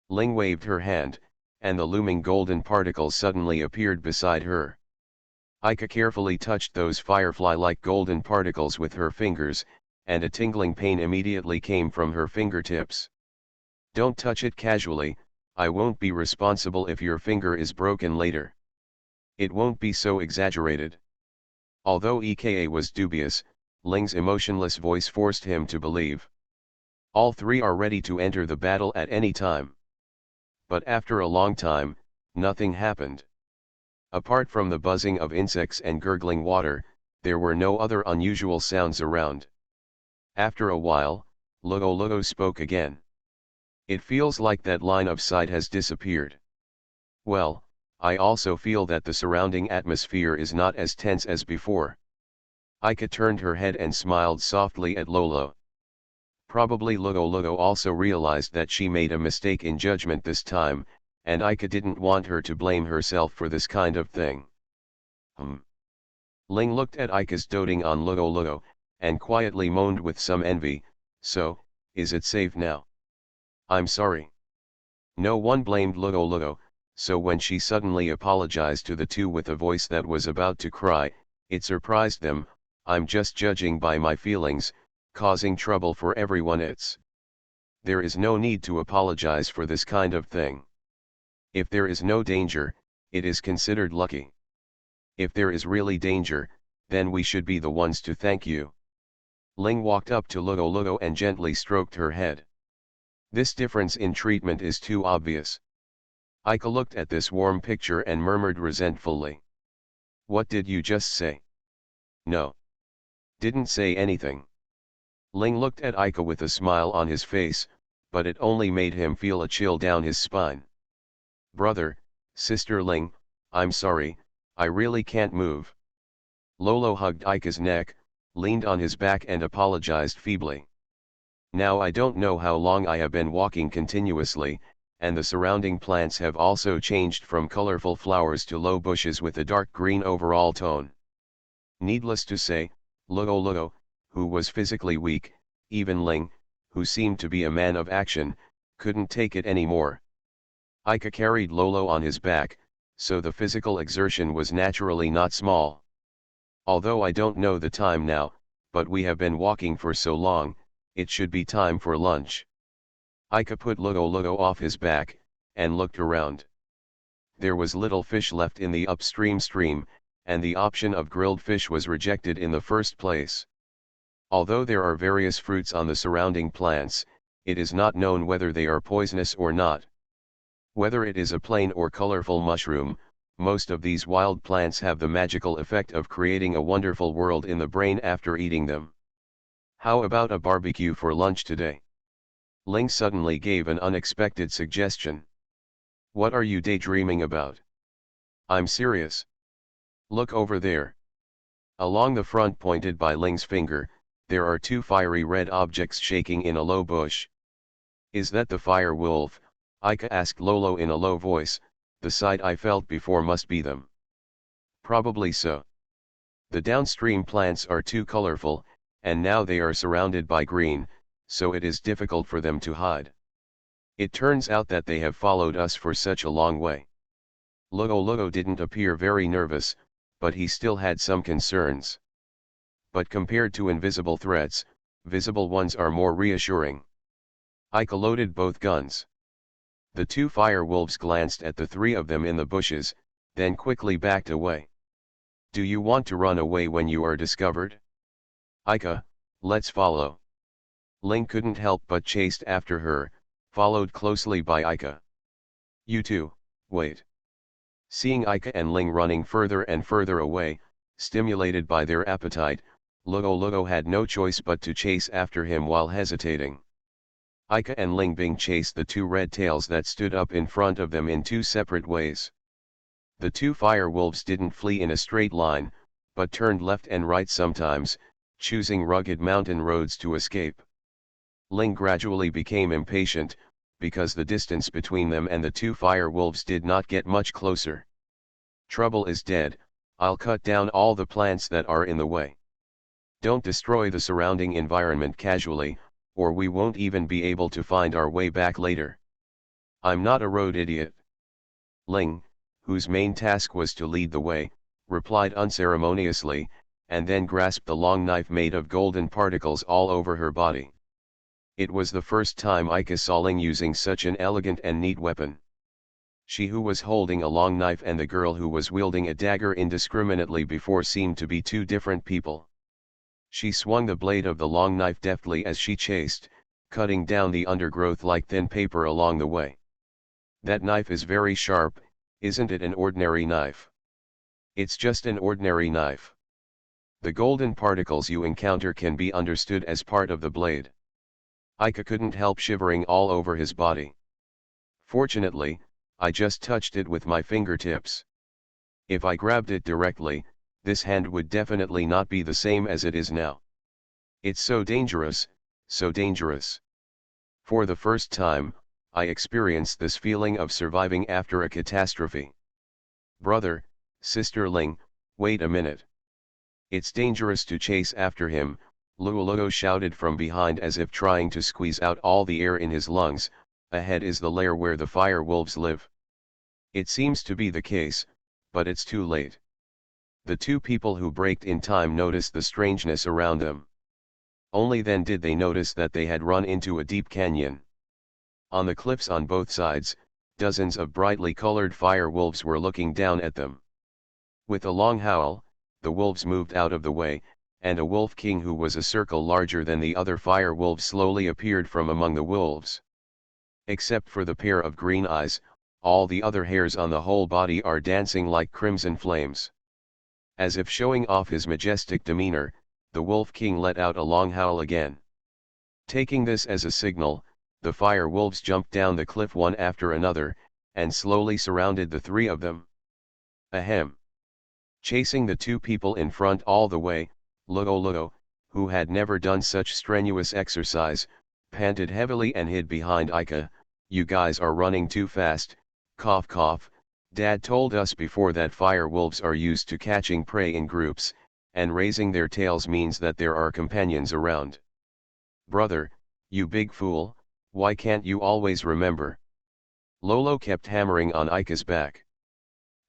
Ling waved her hand, and the looming golden particles suddenly appeared beside her. Ika carefully touched those firefly-like golden particles with her fingers, and a tingling pain immediately came from her fingertips. Don't touch it casually, I won't be responsible if your finger is broken later. It won't be so exaggerated. Although EKA was dubious, Ling's emotionless voice forced him to believe. All three are ready to enter the battle at any time. But after a long time, nothing happened. Apart from the buzzing of insects and gurgling water, there were no other unusual sounds around. After a while, Lugo spoke again. It feels like that line of sight has disappeared. Well, I also feel that the surrounding atmosphere is not as tense as before. Ika turned her head and smiled softly at Lolo. Probably Lugo also realized that she made a mistake in judgment this time, and Ika didn't want her to blame herself for this kind of thing. Ling looked at Ika's doting on Lugo, and quietly moaned with some envy, so, is it safe now? I'm sorry. No one blamed Lugo, so when she suddenly apologized to the two with a voice that was about to cry, it surprised them. I'm just judging by my feelings, causing trouble for everyone. There is no need to apologize for this kind of thing. If there is no danger, it is considered lucky. If there is really danger, then we should be the ones to thank you. Ling walked up to Lugo and gently stroked her head. This difference in treatment is too obvious. Ika looked at this warm picture and murmured resentfully. What did you just say? No. Didn't say anything. Ling looked at Ika with a smile on his face, but it only made him feel a chill down his spine. Brother, Sister Ling, I'm sorry, I really can't move. Lolo hugged Ika's neck, leaned on his back and apologized feebly. Now I don't know how long I have been walking continuously, and the surrounding plants have also changed from colorful flowers to low bushes with a dark green overall tone. Needless to say, Lugo, who was physically weak, even Ling, who seemed to be a man of action, couldn't take it anymore. Ika carried Lolo on his back, so the physical exertion was naturally not small. Although I don't know the time now, but we have been walking for so long, it should be time for lunch. Ika put Lugo off his back, and looked around. There was little fish left in the upstream stream, and the option of grilled fish was rejected in the first place. Although there are various fruits on the surrounding plants, it is not known whether they are poisonous or not. Whether it is a plain or colorful mushroom, most of these wild plants have the magical effect of creating a wonderful world in the brain after eating them. How about a barbecue for lunch today? Ling suddenly gave an unexpected suggestion. What are you daydreaming about? I'm serious. Look over there. Along the front pointed by Ling's finger, there are two fiery red objects shaking in a low bush. Is that the fire wolf? Ika asked Lolo in a low voice. The sight I felt before must be them. Probably so. The downstream plants are too colorful, and now they are surrounded by green, so it is difficult for them to hide. It turns out that they have followed us for such a long way. Lugo didn't appear very nervous, but he still had some concerns. But compared to invisible threats, visible ones are more reassuring. Ika loaded both guns. The two fire wolves glanced at the three of them in the bushes, then quickly backed away. Do you want to run away when you are discovered? Ika, let's follow. Ling couldn't help but chased after her, followed closely by Ika. You two, wait. Seeing Ika and Ling running further and further away, stimulated by their appetite, Lugo had no choice but to chase after him while hesitating. Ika and Ling Bing chased the two red tails that stood up in front of them in two separate ways. The two fire wolves didn't flee in a straight line, but turned left and right sometimes, choosing rugged mountain roads to escape. Ling gradually became impatient, because the distance between them and the two fire wolves did not get much closer. Trouble is dead, I'll cut down all the plants that are in the way. Don't destroy the surrounding environment casually, or we won't even be able to find our way back later. I'm not a road idiot. Ling, whose main task was to lead the way, replied unceremoniously, and then grasped the long knife made of golden particles all over her body. It was the first time Ika saw Ling using such an elegant and neat weapon. She who was holding a long knife and the girl who was wielding a dagger indiscriminately before seemed to be two different people. She swung the blade of the long knife deftly as she chased, cutting down the undergrowth like thin paper along the way. That knife is very sharp, isn't it an ordinary knife? It's just an ordinary knife. The golden particles you encounter can be understood as part of the blade. Ika couldn't help shivering all over his body. Fortunately, I just touched it with my fingertips. If I grabbed it directly, this hand would definitely not be the same as it is now. It's so dangerous, so dangerous. For the first time, I experienced this feeling of surviving after a catastrophe. Brother, Sister Ling, wait a minute. It's dangerous to chase after him, Luoluo shouted from behind as if trying to squeeze out all the air in his lungs. Ahead is the lair where the fire wolves live. It seems to be the case, but it's too late. The two people who braked in time noticed the strangeness around them. Only then did they notice that they had run into a deep canyon. On the cliffs on both sides, dozens of brightly colored fire wolves were looking down at them. With a long howl, the wolves moved out of the way, and a wolf king who was a circle larger than the other fire wolves slowly appeared from among the wolves. Except for the pair of green eyes, all the other hairs on the whole body are dancing like crimson flames. As if showing off his majestic demeanor, the Wolf King let out a long howl again. Taking this as a signal, the fire wolves jumped down the cliff one after another, and slowly surrounded the three of them. Ahem. Chasing the two people in front all the way, Luoluo, who had never done such strenuous exercise, panted heavily and hid behind Ika. You guys are running too fast, cough cough. Dad told us before that fire wolves are used to catching prey in groups, and raising their tails means that there are companions around. Brother, you big fool, why can't you always remember? Lolo kept hammering on Ika's back.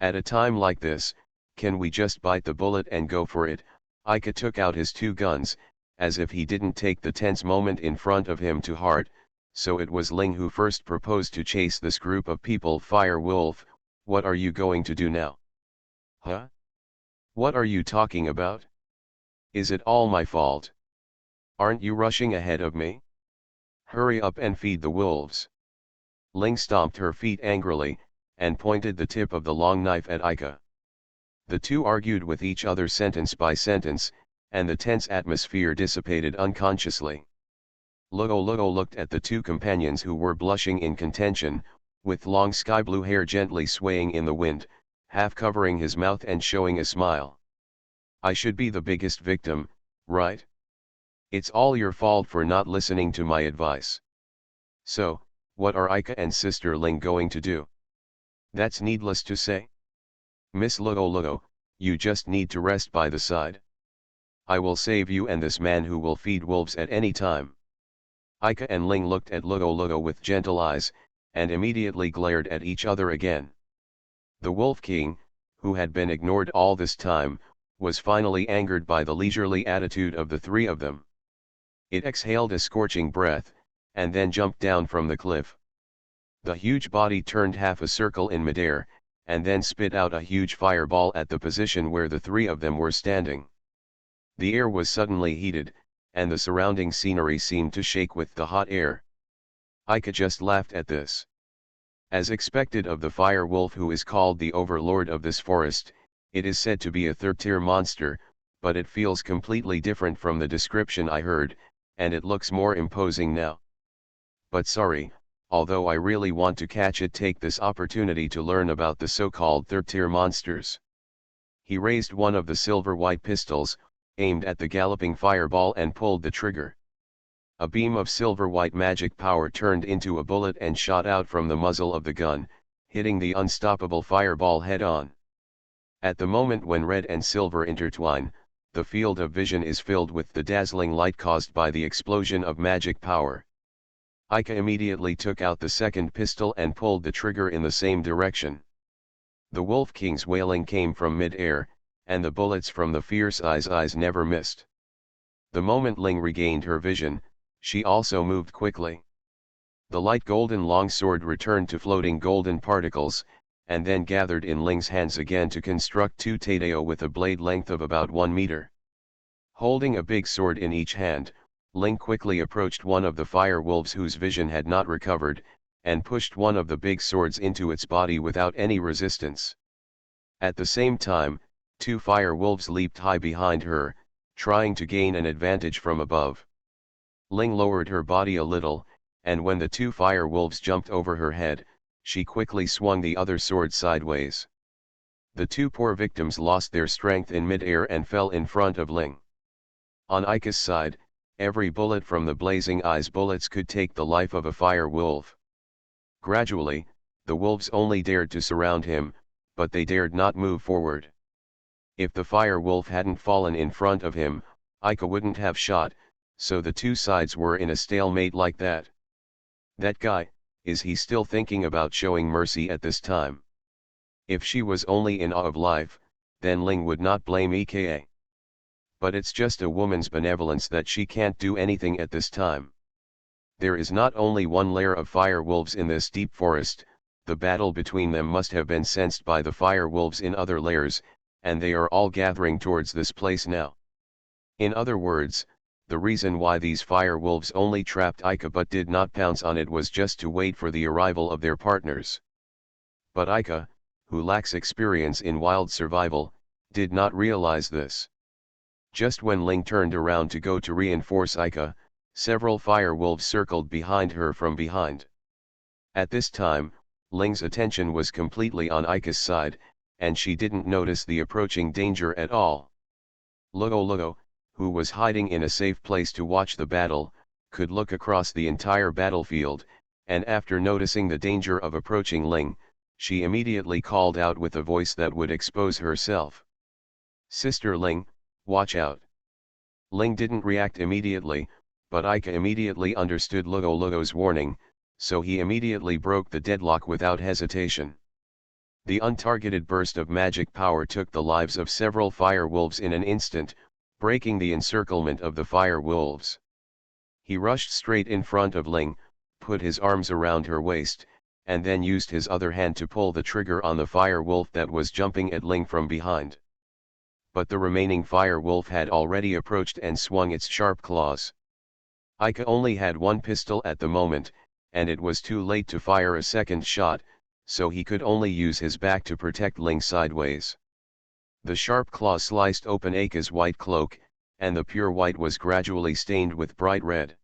At a time like this, can we just bite the bullet and go for it? Ika took out his two guns, as if he didn't take the tense moment in front of him to heart. So it was Ling who first proposed to chase this group of people. Fire wolf, what are you going to do now? Huh? What are you talking about? Is it all my fault? Aren't you rushing ahead of me? Hurry up and feed the wolves. Ling stomped her feet angrily, and pointed the tip of the long knife at Ika. The two argued with each other sentence by sentence, and the tense atmosphere dissipated unconsciously. Luoluo looked at the two companions who were blushing in contention, with long sky blue hair gently swaying in the wind, half covering his mouth and showing a smile. I should be the biggest victim, right? It's all your fault for not listening to my advice. So, what are Ika and Sister Ling going to do? That's needless to say. Miss Luoluo, you just need to rest by the side. I will save you and this man who will feed wolves at any time. Ika and Ling looked at Luoluo with gentle eyes, and immediately glared at each other again. The Wolf King, who had been ignored all this time, was finally angered by the leisurely attitude of the three of them. It exhaled a scorching breath, and then jumped down from the cliff. The huge body turned half a circle in midair, and then spit out a huge fireball at the position where the three of them were standing. The air was suddenly heated, and the surrounding scenery seemed to shake with the hot air. Ika just laughed at this. As expected of the fire wolf who is called the overlord of this forest, it is said to be a third-tier monster, but it feels completely different from the description I heard, and it looks more imposing now. but sorry, although I really want to catch it, take this opportunity to learn about the so-called third-tier monsters. He raised one of the silver-white pistols, aimed at the galloping fireball and pulled the trigger. A beam of silver-white magic power turned into a bullet and shot out from the muzzle of the gun, hitting the unstoppable fireball head-on. At the moment when red and silver intertwine, the field of vision is filled with the dazzling light caused by the explosion of magic power. Ika immediately took out the second pistol and pulled the trigger in the same direction. The Wolf King's wailing came from mid-air, and the bullets from the fierce eyes never missed. The moment Ling regained her vision, she also moved quickly. The light golden longsword returned to floating golden particles, and then gathered in Ling's hands again to construct two Tadeo with a blade length of about 1 meter. Holding a big sword in each hand, Ling quickly approached one of the fire wolves whose vision had not recovered, and pushed one of the big swords into its body without any resistance. At the same time, two fire wolves leaped high behind her, trying to gain an advantage from above. Ling lowered her body a little, and when the two fire wolves jumped over her head, she quickly swung the other sword sideways. The two poor victims lost their strength in mid-air and fell in front of Ling. On Ika's side, every bullet from the blazing eyes bullets could take the life of a fire wolf. Gradually, the wolves only dared to surround him, but they dared not move forward. If the fire wolf hadn't fallen in front of him, Ika wouldn't have shot, so the two sides were in a stalemate like that. That guy, is he still thinking about showing mercy at this time? If she was only in awe of life, then Ling would not blame Ika. But it's just a woman's benevolence that she can't do anything at this time. There is not only one lair of fire wolves in this deep forest, the battle between them must have been sensed by the fire wolves in other lairs, and they are all gathering towards this place now. In other words, the reason why these fire wolves only trapped Ika but did not pounce on it was just to wait for the arrival of their partners. But Ika, who lacks experience in wild survival, did not realize this. Just when Ling turned around to go to reinforce Ika, several fire wolves circled behind her from behind. At this time, Ling's attention was completely on Ika's side, and she didn't notice the approaching danger at all. Lugo, who was hiding in a safe place to watch the battle, could look across the entire battlefield, and after noticing the danger of approaching Ling, she immediately called out with a voice that would expose herself. "Sister Ling, watch out." Ling didn't react immediately, but Ika immediately understood Lugo's warning, so he immediately broke the deadlock without hesitation. The untargeted burst of magic power took the lives of several fire wolves in an instant, breaking the encirclement of the fire wolves. He rushed straight in front of Ling, put his arms around her waist, and then used his other hand to pull the trigger on the fire wolf that was jumping at Ling from behind. But the remaining fire wolf had already approached and swung its sharp claws. Ika only had one pistol at the moment, and it was too late to fire a second shot, so he could only use his back to protect Ling sideways. The sharp claw sliced open Ika's white cloak, and the pure white was gradually stained with bright red.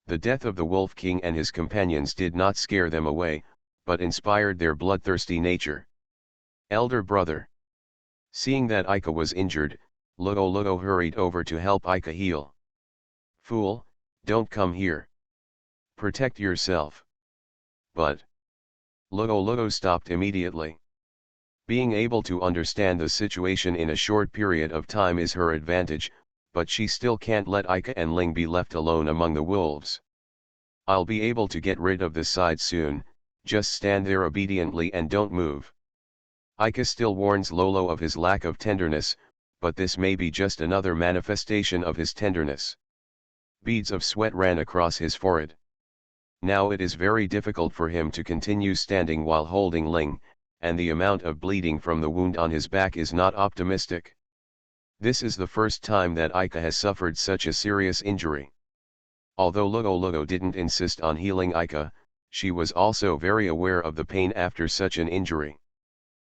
The death of the Wolf King and his companions did not scare them away, but inspired their bloodthirsty nature. Elder brother. Seeing that Ika was injured, Lugo hurried over to help Ika heal. "Fool, don't come here. Protect yourself." But Lugo stopped immediately. Being able to understand the situation in a short period of time is her advantage, but she still can't let Ika and Ling be left alone among the wolves. "I'll be able to get rid of this side soon, just stand there obediently and don't move." Ika still warns Lolo of his lack of tenderness, but this may be just another manifestation of his tenderness. Beads of sweat ran across his forehead. Now it is very difficult for him to continue standing while holding Ling, and the amount of bleeding from the wound on his back is not optimistic. This is the first time that Ika has suffered such a serious injury. Although Lugo didn't insist on healing Ika, she was also very aware of the pain after such an injury.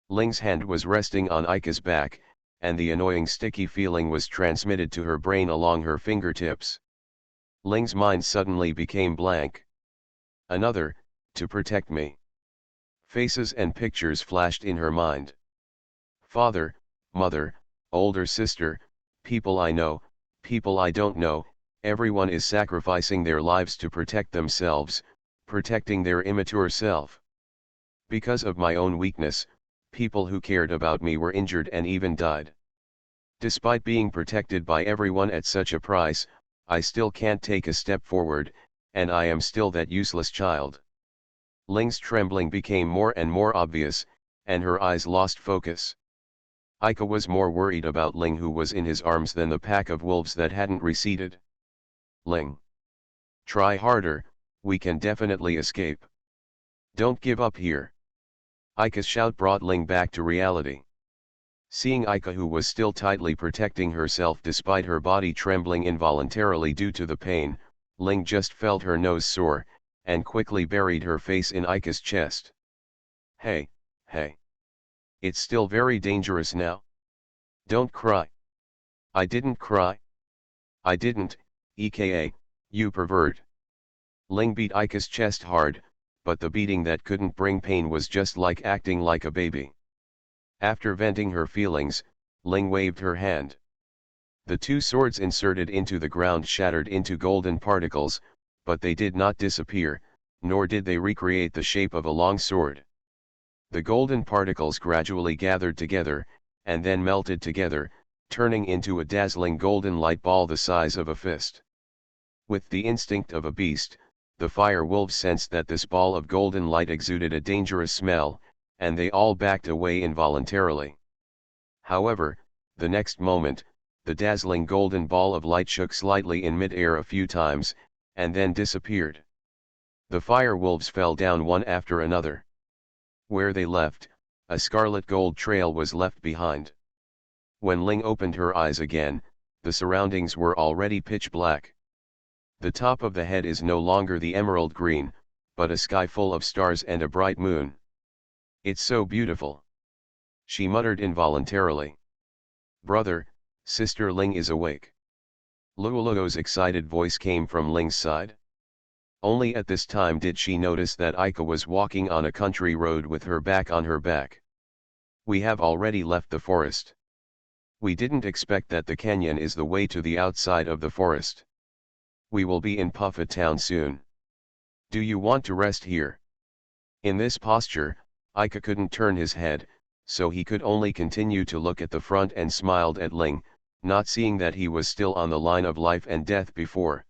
Ling's hand was resting on Ika's back, and the annoying sticky feeling was transmitted to her brain along her fingertips. Ling's mind suddenly became blank. Another, to protect me. Faces and pictures flashed in her mind. Father, mother, older sister, people I know, people I don't know, everyone is sacrificing their lives to protect themselves, protecting their immature self. Because of my own weakness, people who cared about me were injured and even died. Despite being protected by everyone at such a price, I still can't take a step forward, and I am still that useless child. Ling's trembling became more and more obvious, and her eyes lost focus. Ika was more worried about Ling, who was in his arms, than the pack of wolves that hadn't receded. Ling. Try harder, we can definitely escape. Don't give up here. Ika's shout brought Ling back to reality. Seeing Ika, who was still tightly protecting herself despite her body trembling involuntarily due to the pain, Ling just felt her nose sore, and quickly buried her face in Ika's chest. Hey, hey. It's still very dangerous now. Don't cry. I didn't cry. I didn't, aka, you pervert. Ling beat Ika's chest hard, but the beating that couldn't bring pain was just like acting like a baby. After venting her feelings, Ling waved her hand. The two swords inserted into the ground shattered into golden particles, but they did not disappear, nor did they recreate the shape of a long sword. The golden particles gradually gathered together, and then melted together, turning into a dazzling golden light ball the size of a fist. With the instinct of a beast, the fire wolves sensed that this ball of golden light exuded a dangerous smell, and they all backed away involuntarily. However, the next moment, the dazzling golden ball of light shook slightly in mid-air a few times, and then disappeared. The fire wolves fell down one after another. Where they left, a scarlet gold trail was left behind. When Ling opened her eyes again, the surroundings were already pitch black. The top of the head is no longer the emerald green, but a sky full of stars and a bright moon. It's so beautiful. She muttered involuntarily. Brother, sister Ling is awake. Luoluo's excited voice came from Ling's side. Only at this time did she notice that Ika was walking on a country road with her back on her back. We have already left the forest. We didn't expect that the canyon is the way to the outside of the forest. We will be in Puffet Town soon. Do you want to rest here? In this posture, Ika couldn't turn his head, so he could only continue to look at the front and smiled at Ling, not seeing that he was still on the line of life and death before.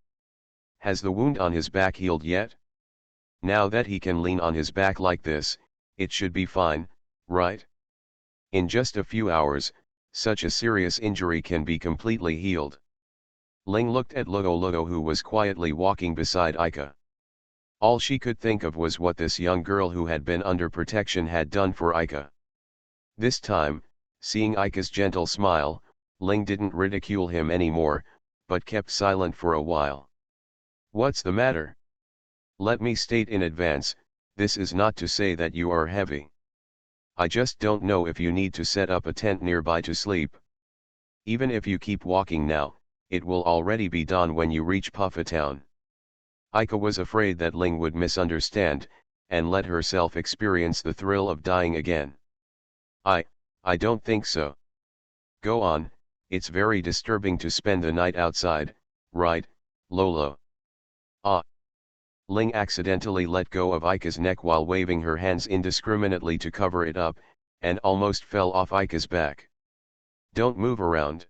Has the wound on his back healed yet? Now that he can lean on his back like this, it should be fine, right? In just a few hours, such a serious injury can be completely healed. Ling looked at Luoluo, who was quietly walking beside Ika. All she could think of was what this young girl who had been under protection had done for Ika. This time, seeing Ika's gentle smile, Ling didn't ridicule him anymore, but kept silent for a while. What's the matter? Let me state in advance, this is not to say that you are heavy. I just don't know if you need to set up a tent nearby to sleep. Even if you keep walking now, it will already be dawn when you reach Puffet Town. Ika was afraid that Ling would misunderstand, and let herself experience the thrill of dying again. I don't think so. Go on, it's very disturbing to spend the night outside, right, Lolo? Ah. Ling accidentally let go of Ika's neck while waving her hands indiscriminately to cover it up, and almost fell off Ika's back. Don't move around.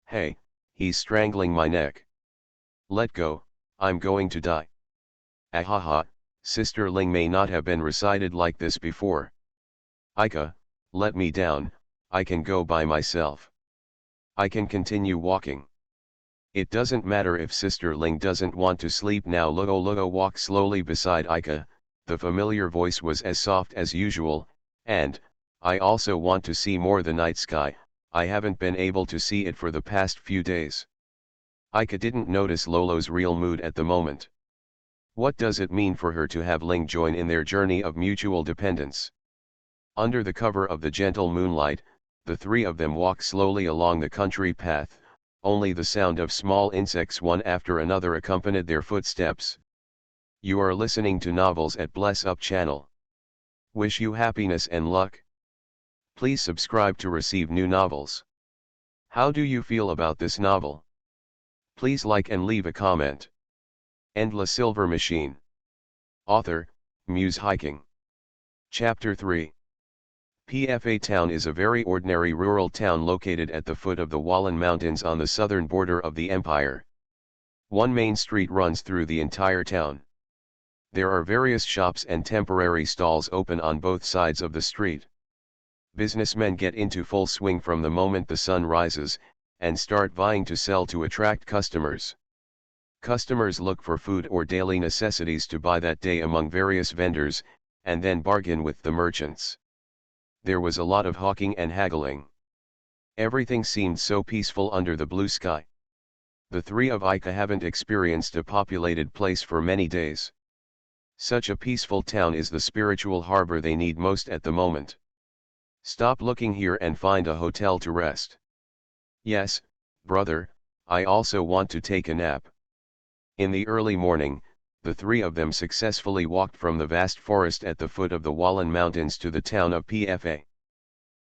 Hey, he's strangling my neck. Let go, I'm going to die. Ahaha, Sister Ling may not have been recited like this before. Ika, let me down, I can go by myself. I can continue walking. It doesn't matter if Sister Ling doesn't want to sleep now. Luoluo walked slowly beside Ika, the familiar voice was as soft as usual, and, I also want to see more the night sky, I haven't been able to see it for the past few days. Ika didn't notice Lolo's real mood at the moment. What does it mean for her to have Ling join in their journey of mutual dependence? Under the cover of the gentle moonlight, the three of them walked slowly along the country path. Only the sound of small insects one after another accompanied their footsteps. You are listening to Novels at Bless Up channel. Wish you happiness and luck. Please subscribe to receive new novels. How do you feel about this novel? Please like and leave a comment. And La Silver Machine. Author, Muse Hiking. Chapter 3. PFA Town is a very ordinary rural town located at the foot of the Wallen Mountains on the southern border of the empire. One main street runs through the entire town. There are various shops and temporary stalls open on both sides of the street. Businessmen get into full swing from the moment the sun rises, and start vying to sell to attract customers. Customers look for food or daily necessities to buy that day among various vendors, and then bargain with the merchants. There was a lot of hawking and haggling. Everything seemed so peaceful under the blue sky. The three of Ika haven't experienced a populated place for many days. Such a peaceful town is the spiritual harbor they need most at the moment. Stop looking here and find a hotel to rest. Yes, brother, I also want to take a nap. In the early morning, the three of them successfully walked from the vast forest at the foot of the Wallen Mountains to the town of PFA.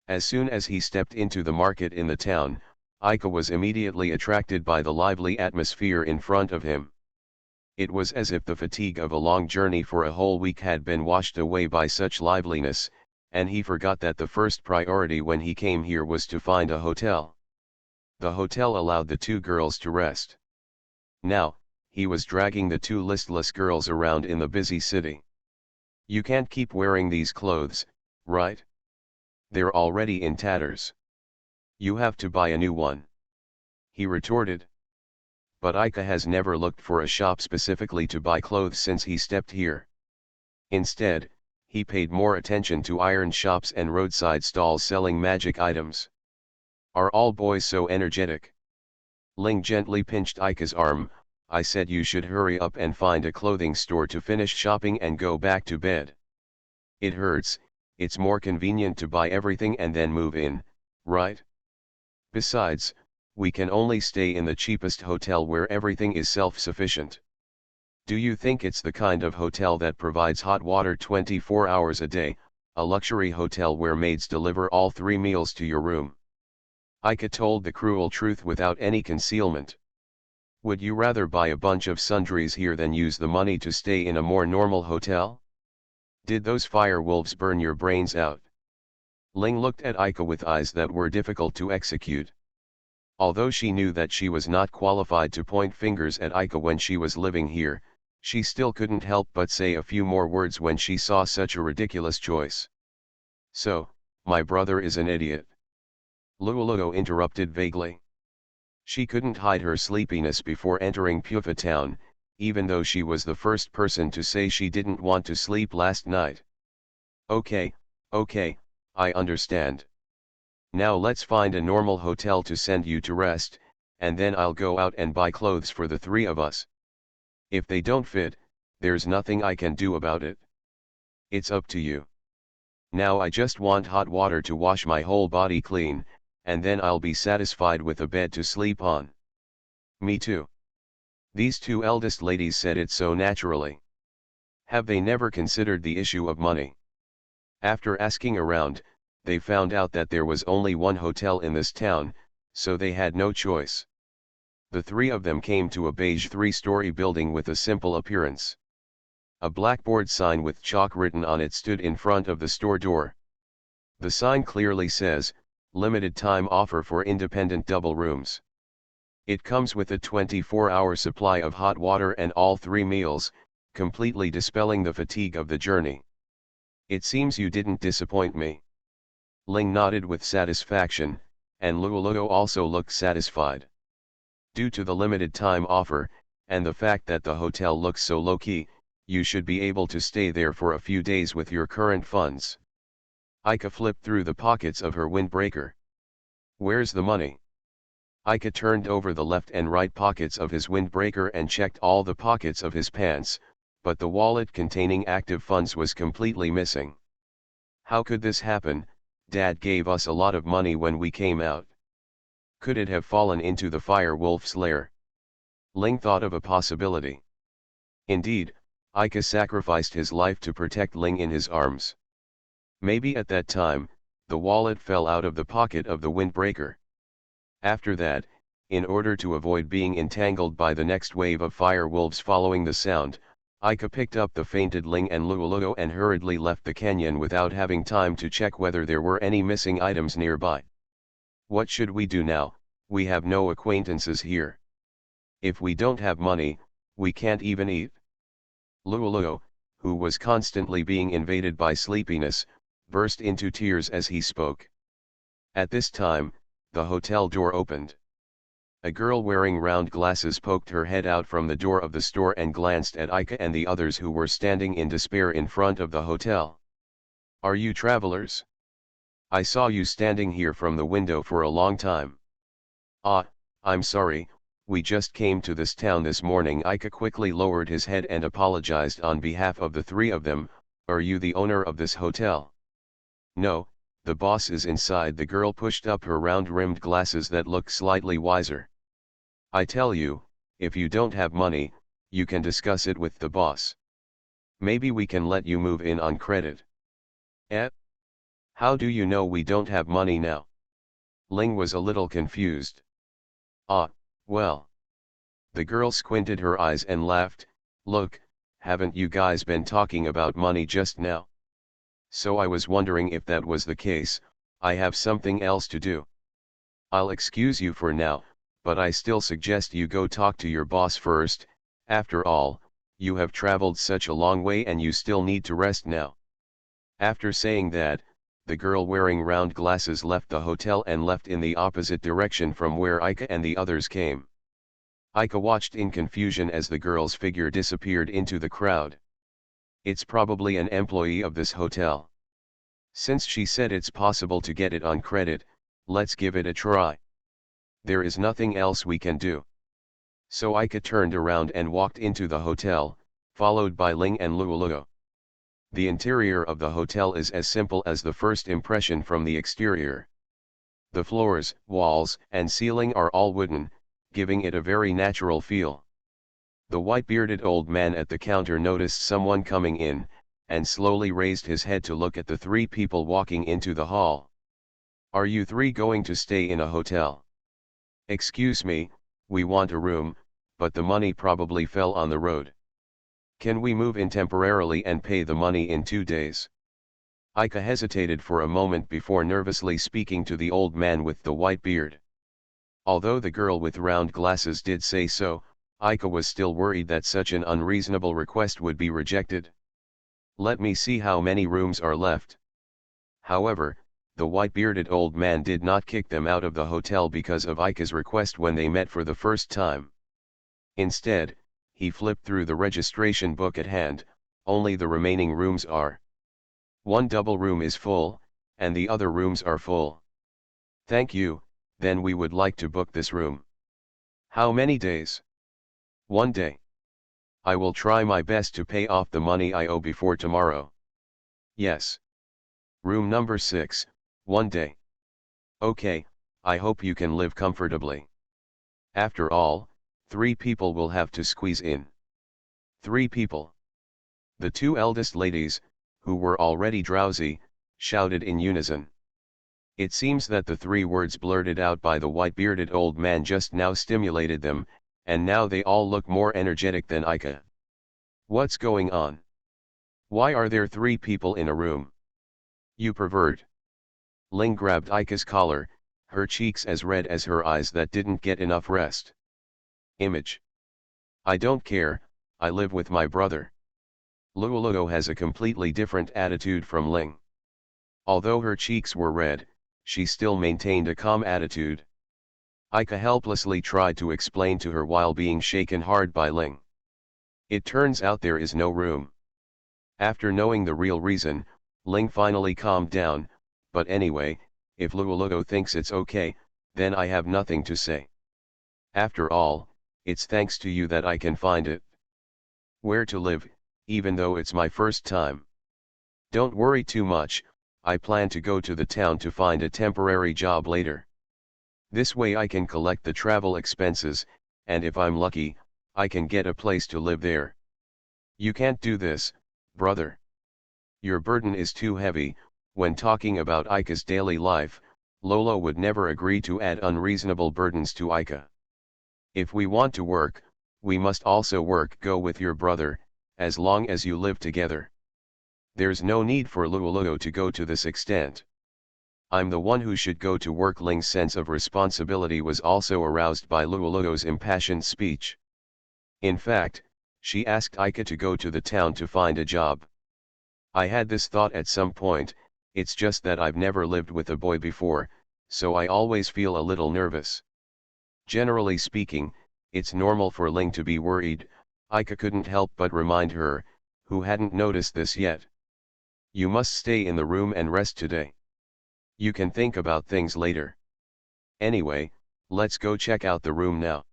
As soon as he stepped into the market in the town, Ika was immediately attracted by the lively atmosphere in front of him. It was as if the fatigue of a long journey for a whole week had been washed away by such liveliness, and he forgot that the first priority when he came here was to find a hotel. The hotel allowed the two girls to rest. Now, he was dragging the two listless girls around in the busy city. You can't keep wearing these clothes, right? They're already in tatters. You have to buy a new one. He retorted. But Ika has never looked for a shop specifically to buy clothes since he stepped here. Instead, he paid more attention to iron shops and roadside stalls selling magic items. Are all boys so energetic? Ling gently pinched Ika's arm. I said you should hurry up and find a clothing store to finish shopping and go back to bed. It hurts, it's more convenient to buy everything and then move in, right? Besides, we can only stay in the cheapest hotel where everything is self-sufficient. Do you think it's the kind of hotel that provides hot water 24 hours a day, a luxury hotel where maids deliver all 3 meals to your room? Ika told the cruel truth without any concealment. Would you rather buy a bunch of sundries here than use the money to stay in a more normal hotel? Did those fire wolves burn your brains out? Ling looked at Ika with eyes that were difficult to execute. Although she knew that she was not qualified to point fingers at Ika when she was living here, she still couldn't help but say a few more words when she saw such a ridiculous choice. So, my brother is an idiot. Luoluo interrupted vaguely. She couldn't hide her sleepiness before entering Pufa town, even though she was the first person to say she didn't want to sleep last night. Okay, I understand. Now let's find a normal hotel to send you to rest, and then I'll go out and buy clothes for the three of us. If they don't fit, there's nothing I can do about it. It's up to you. Now I just want hot water to wash my whole body clean, and then I'll be satisfied with a bed to sleep on. Me too. These two eldest ladies said it so naturally. Have they never considered the issue of money? After asking around, they found out that there was only one hotel in this town, so they had no choice. The three of them came to a beige 3-story building with a simple appearance. A blackboard sign with chalk written on it stood in front of the store door. The sign clearly says, "Limited time offer for independent double rooms." It comes with a 24-hour supply of hot water and all 3 meals, completely dispelling the fatigue of the journey. It seems you didn't disappoint me. Ling nodded with satisfaction, and Luoluo also looked satisfied. Due to the limited time offer, and the fact that the hotel looks so low-key, you should be able to stay there for a few days with your current funds. Ika flipped through the pockets of her windbreaker. Where's the money? Ika turned over the left and right pockets of his windbreaker and checked all the pockets of his pants, but the wallet containing active funds was completely missing. How could this happen? Dad gave us a lot of money when we came out. Could it have fallen into the fire wolf's lair? Ling thought of a possibility. Indeed, Ika sacrificed his life to protect Ling in his arms. Maybe at that time, the wallet fell out of the pocket of the windbreaker. After that, in order to avoid being entangled by the next wave of fire wolves following the sound, Ika picked up the fainted Ling and Luoluo and hurriedly left the canyon without having time to check whether there were any missing items nearby. What should we do now? We have no acquaintances here. If we don't have money, we can't even eat. Luoluo, who was constantly being invaded by sleepiness, burst into tears as he spoke. At this time, the hotel door opened. A girl wearing round glasses poked her head out from the door of the store and glanced at Ika and the others who were standing in despair in front of the hotel. "Are you travelers? I saw you standing here from the window for a long time." "Ah, I'm sorry, we just came to this town this morning." Ika quickly lowered his head and apologized on behalf of the three of them. "Are you the owner of this hotel?" "No, the boss is inside." The girl pushed up her round-rimmed glasses that looked slightly wiser. "I tell you, if you don't have money, you can discuss it with the boss. Maybe we can let you move in on credit." "Eh? How do you know we don't have money now?" Ling was a little confused. "Ah, well." The girl squinted her eyes and laughed. "Look, haven't you guys been talking about money just now? So I was wondering if that was the case. I have something else to do. I'll excuse you for now, but I still suggest you go talk to your boss first. After all, you have traveled such a long way and you still need to rest now." After saying that, the girl wearing round glasses left the hotel and left in the opposite direction from where Ika and the others came. Ika watched in confusion as the girl's figure disappeared into the crowd. "It's probably an employee of this hotel. Since she said it's possible to get it on credit, let's give it a try. There is nothing else we can do." So Ika turned around and walked into the hotel, followed by Ling and Luoluo. The interior of the hotel is as simple as the first impression from the exterior. The floors, walls, and ceiling are all wooden, giving it a very natural feel. The white-bearded old man at the counter noticed someone coming in, and slowly raised his head to look at the three people walking into the hall. "Are you three going to stay in a hotel?" "Excuse me, we want a room, but the money probably fell on the road. Can we move in temporarily and pay the money in 2 days?" Ika hesitated for a moment before nervously speaking to the old man with the white beard. Although the girl with round glasses did say so, Ika was still worried that such an unreasonable request would be rejected. "Let me see how many rooms are left." However, the white-bearded old man did not kick them out of the hotel because of Ika's request when they met for the first time. Instead, he flipped through the registration book at hand. "Only the remaining rooms are. One double room is full, and the other rooms are full." "Thank you, then we would like to book this room." "How many days?" "1 day. I will try my best to pay off the money I owe before tomorrow." "Yes. Room number 6, 1 day. Okay, I hope you can live comfortably. After all, 3 people will have to squeeze in." 3 people. The 2 eldest ladies, who were already drowsy, shouted in unison. It seems that the 3 words blurted out by the white-bearded old man just now stimulated them, and now they all look more energetic than Ika. "What's going on? Why are there 3 people in a room? You pervert." Ling grabbed Ika's collar, her cheeks as red as her eyes that didn't get enough rest. Image. "I don't care, I live with my brother." Luoluo has a completely different attitude from Ling. Although her cheeks were red, she still maintained a calm attitude. Ika helplessly tried to explain to her while being shaken hard by Ling. "It turns out there is no room." After knowing the real reason, Ling finally calmed down. "But anyway, if Luoluo thinks it's okay, then I have nothing to say. After all, it's thanks to you that I can find it. Where to live, even though it's my first time. Don't worry too much, I plan to go to the town to find a temporary job later. This way I can collect the travel expenses, and if I'm lucky, I can get a place to live there." You can't do this, brother. Your burden is too heavy. When talking about Aika's daily life, Lolo would never agree to add unreasonable burdens to Aika. If we want to work, we must also work. Go with your brother, as long as you live together. There's no need for Luoluo to go to this extent. I'm the one who should go to work. Ling's sense of responsibility was also aroused by Luoluo's impassioned speech. In fact, she asked Aika to go to the town to find a job. I had this thought at some point, it's just that I've never lived with a boy before, so I always feel a little nervous. Generally speaking, it's normal for Ling to be worried. Aika couldn't help but remind her, who hadn't noticed this yet. You must stay in the room and rest today. You can think about things later. Anyway, let's go check out the room now.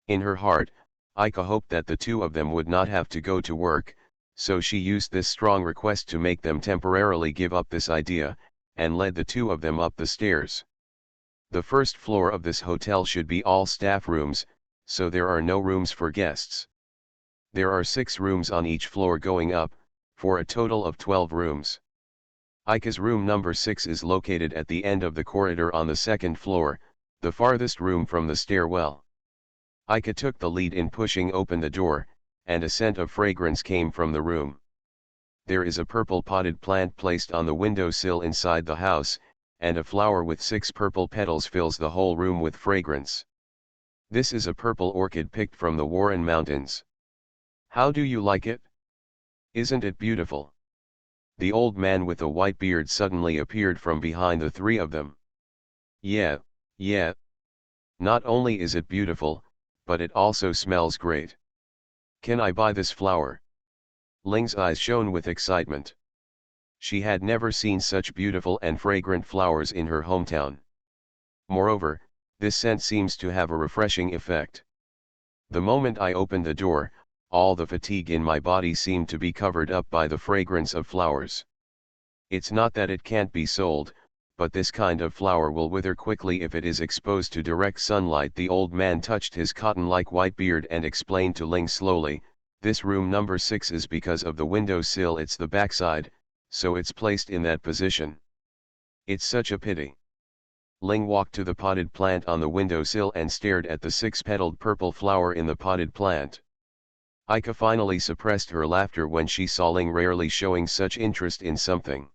In her heart, Aika hoped that the two of them would not have to go to work, so she used this strong request to make them temporarily give up this idea, and led the two of them up the stairs. The first floor of this hotel should be all staff rooms, so there are no rooms for guests. There are 6 rooms on each floor going up, for a total of 12 rooms. Aika's room number 6 is located at the end of the corridor on the second floor, the farthest room from the stairwell. Aika took the lead in pushing open the door, and a scent of fragrance came from the room. There is a purple potted plant placed on the windowsill inside the house, and a flower with 6 purple petals fills the whole room with fragrance. This is a purple orchid picked from the Warren Mountains. How do you like it? Isn't it beautiful? The old man with the white beard suddenly appeared from behind the 3 of them. Yeah. Not only is it beautiful, but it also smells great. Can I buy this flower? Ling's eyes shone with excitement. She had never seen such beautiful and fragrant flowers in her hometown. Moreover, this scent seems to have a refreshing effect. The moment I opened the door, all the fatigue in my body seemed to be covered up by the fragrance of flowers. It's not that it can't be sold, but this kind of flower will wither quickly if it is exposed to direct sunlight. The old man touched his cotton-like white beard and explained to Ling slowly, this room number 6 is because of the windowsill. It's the backside, so it's placed in that position. It's such a pity. Ling walked to the potted plant on the windowsill and stared at the 6-petaled purple flower in the potted plant. Aika finally suppressed her laughter when she saw Ling rarely showing such interest in something.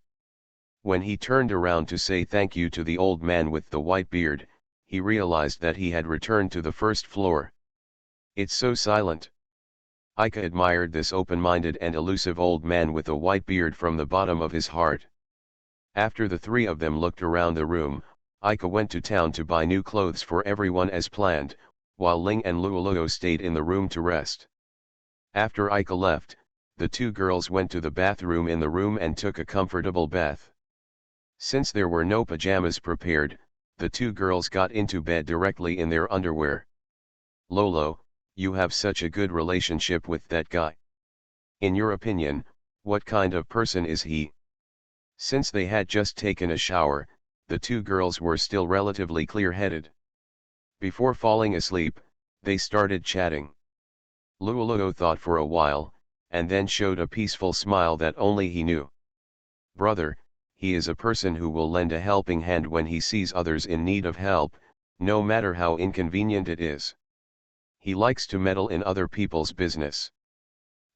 When he turned around to say thank you to the old man with the white beard, he realized that he had returned to the first floor. It's so silent. Aika admired this open-minded and elusive old man with a white beard from the bottom of his heart. After the 3 of them looked around the room, Aika went to town to buy new clothes for everyone as planned, while Ling and Luoluo stayed in the room to rest. After Aika left, the 2 girls went to the bathroom in the room and took a comfortable bath. Since there were no pajamas prepared, the 2 girls got into bed directly in their underwear. Lolo, you have such a good relationship with that guy. In your opinion, what kind of person is he? Since they had just taken a shower, the 2 girls were still relatively clear-headed. Before falling asleep, they started chatting. Luoluo thought for a while, and then showed a peaceful smile that only he knew. Brother, he is a person who will lend a helping hand when he sees others in need of help, no matter how inconvenient it is. He likes to meddle in other people's business.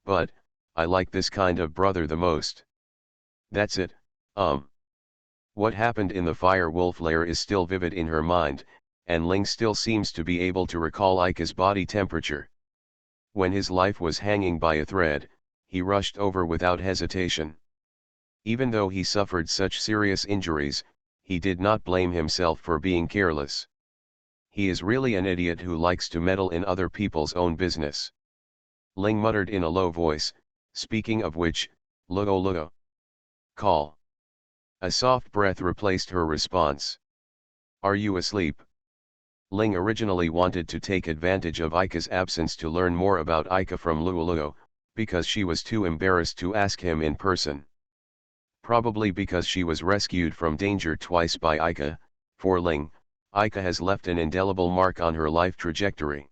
But, I like this kind of brother the most. That's it. What happened in the Fire Wolf lair is still vivid in her mind, and Ling still seems to be able to recall Aika's body temperature. When his life was hanging by a thread, he rushed over without hesitation. Even though he suffered such serious injuries, he did not blame himself for being careless. He is really an idiot who likes to meddle in other people's own business. Ling muttered in a low voice, speaking of which, Luoluo. Call. A soft breath replaced her response. Are you asleep? Ling originally wanted to take advantage of Aika's absence to learn more about Aika from Luoluo, because she was too embarrassed to ask him in person. Probably because she was rescued from danger twice by Aika. For Ling, Aika has left an indelible mark on her life trajectory.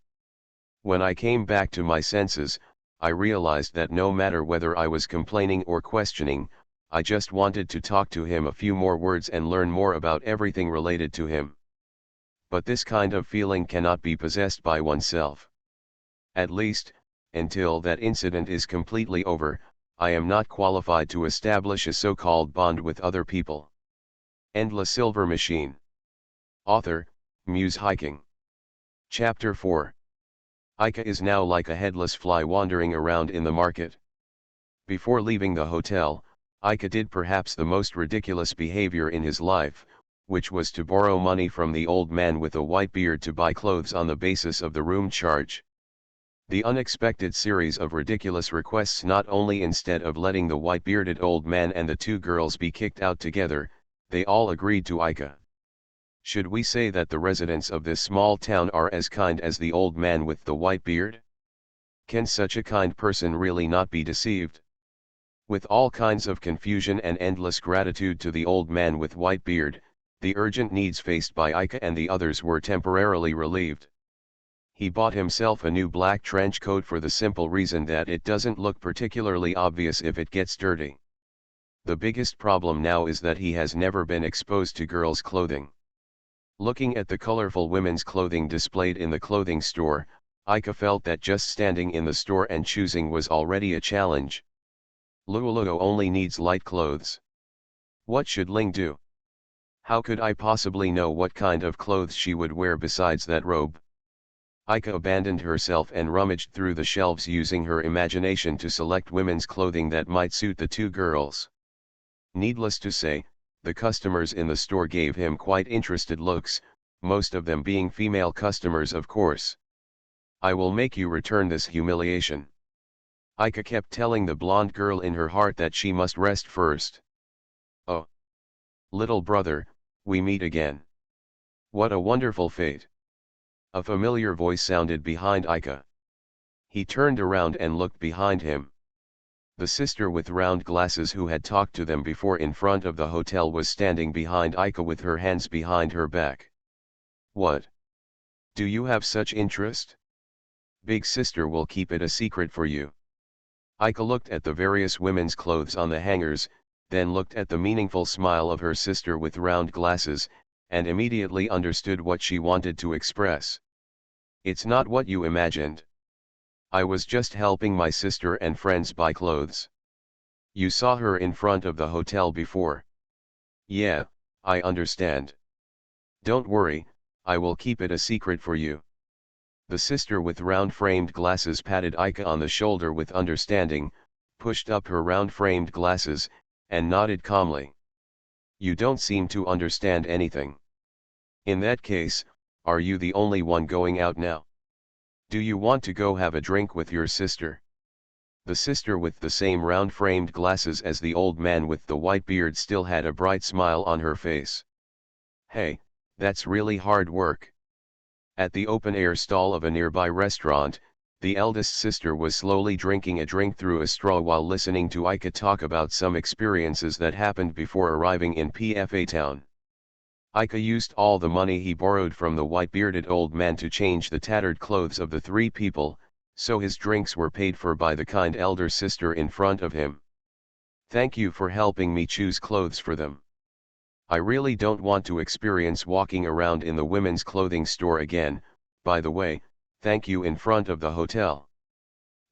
When I came back to my senses, I realized that no matter whether I was complaining or questioning, I just wanted to talk to him a few more words and learn more about everything related to him. But this kind of feeling cannot be possessed by oneself. At least, until that incident is completely over, I am not qualified to establish a so-called bond with other people. End La Silver Machine. Author, Muse Hiking. Chapter 4. Ika is now like a headless fly wandering around in the market. Before leaving the hotel, Ika did perhaps the most ridiculous behavior in his life, which was to borrow money from the old man with a white beard to buy clothes on the basis of the room charge. The unexpected series of ridiculous requests not only instead of letting the white-bearded old man and the two girls be kicked out together, they all agreed to Ika. Should we say that the residents of this small town are as kind as the old man with the white beard? Can such a kind person really not be deceived? With all kinds of confusion and endless gratitude to the old man with white beard, the urgent needs faced by Ika and the others were temporarily relieved. He bought himself a new black trench coat for the simple reason that it doesn't look particularly obvious if it gets dirty. The biggest problem now is that he has never been exposed to girls' clothing. Looking at the colorful women's clothing displayed in the clothing store, Ika felt that just standing in the store and choosing was already a challenge. Lululo only needs light clothes. What should Ling do? How could I possibly know what kind of clothes she would wear besides that robe? Ika abandoned herself and rummaged through the shelves using her imagination to select women's clothing that might suit the two girls. Needless to say, the customers in the store gave him quite interested looks, most of them being female customers of course. I will make you return this humiliation. Ika kept telling the blonde girl in her heart that she must rest first. Oh! Little brother, we meet again. What a wonderful fate. A familiar voice sounded behind Ika. He turned around and looked behind him. The sister with round glasses who had talked to them before in front of the hotel was standing behind Ika with her hands behind her back. What? Do you have such interest? Big sister will keep it a secret for you. Ika looked at the various women's clothes on the hangers, then looked at the meaningful smile of her sister with round glasses, and immediately understood what she wanted to express. It's not what you imagined. I was just helping my sister and friends buy clothes. You saw her in front of the hotel before. Yeah, I understand. Don't worry, I will keep it a secret for you. The sister with round-framed glasses patted Ika on the shoulder with understanding, pushed up her round-framed glasses, and nodded calmly. You don't seem to understand anything. In that case, are you the only one going out now? Do you want to go have a drink with your sister? The sister with the same round-framed glasses as the old man with the white beard still had a bright smile on her face. Hey, that's really hard work. At the open-air stall of a nearby restaurant, the eldest sister was slowly drinking a drink through a straw while listening to Ika talk about some experiences that happened before arriving in PFA town. Ika used all the money he borrowed from the white-bearded old man to change the tattered clothes of the three people, so his drinks were paid for by the kind elder sister in front of him. Thank you for helping me choose clothes for them. I really don't want to experience walking around in the women's clothing store again. By the way, thank you in front of the hotel.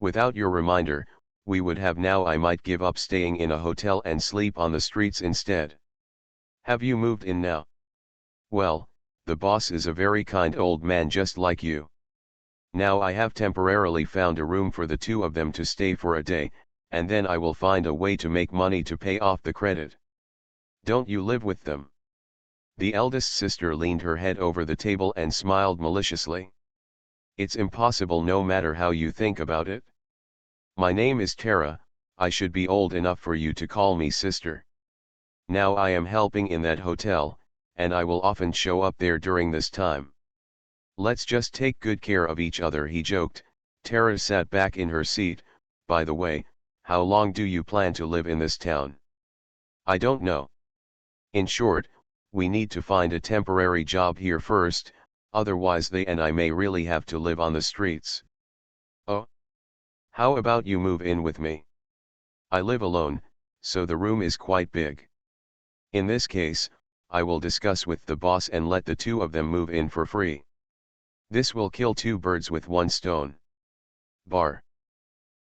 Without your reminder, we would have now I might give up staying in a hotel and sleep on the streets instead. Have you moved in now? Well, the boss is a very kind old man just like you. Now I have temporarily found a room for the two of them to stay for a day, and then I will find a way to make money to pay off the credit. Don't you live with them? The eldest sister leaned her head over the table and smiled maliciously. It's impossible no matter how you think about it. My name is Tara, I should be old enough for you to call me sister. Now I am helping in that hotel, and I will often show up there during this time. Let's just take good care of each other, he joked. Tara sat back in her seat. By the way, how long do you plan to live in this town? I don't know. In short, we need to find a temporary job here first, otherwise they and I may really have to live on the streets. Oh? How about you move in with me? I live alone, so the room is quite big. In this case, I will discuss with the boss and let the two of them move in for free. This will kill two birds with one stone. Bar.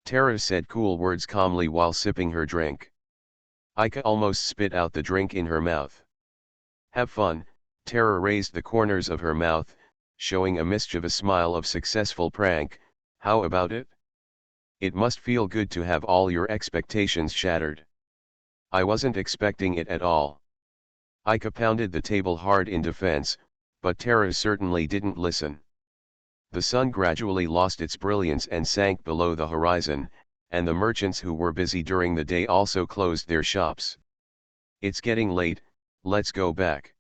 Tara said cool words calmly while sipping her drink. Ika almost spit out the drink in her mouth. Have fun. Tara raised the corners of her mouth, showing a mischievous smile of successful prank. How about it? It must feel good to have all your expectations shattered. I wasn't expecting it at all. Ika pounded the table hard in defense, but Tara certainly didn't listen. The sun gradually lost its brilliance and sank below the horizon, and the merchants who were busy during the day also closed their shops. It's getting late, let's go back.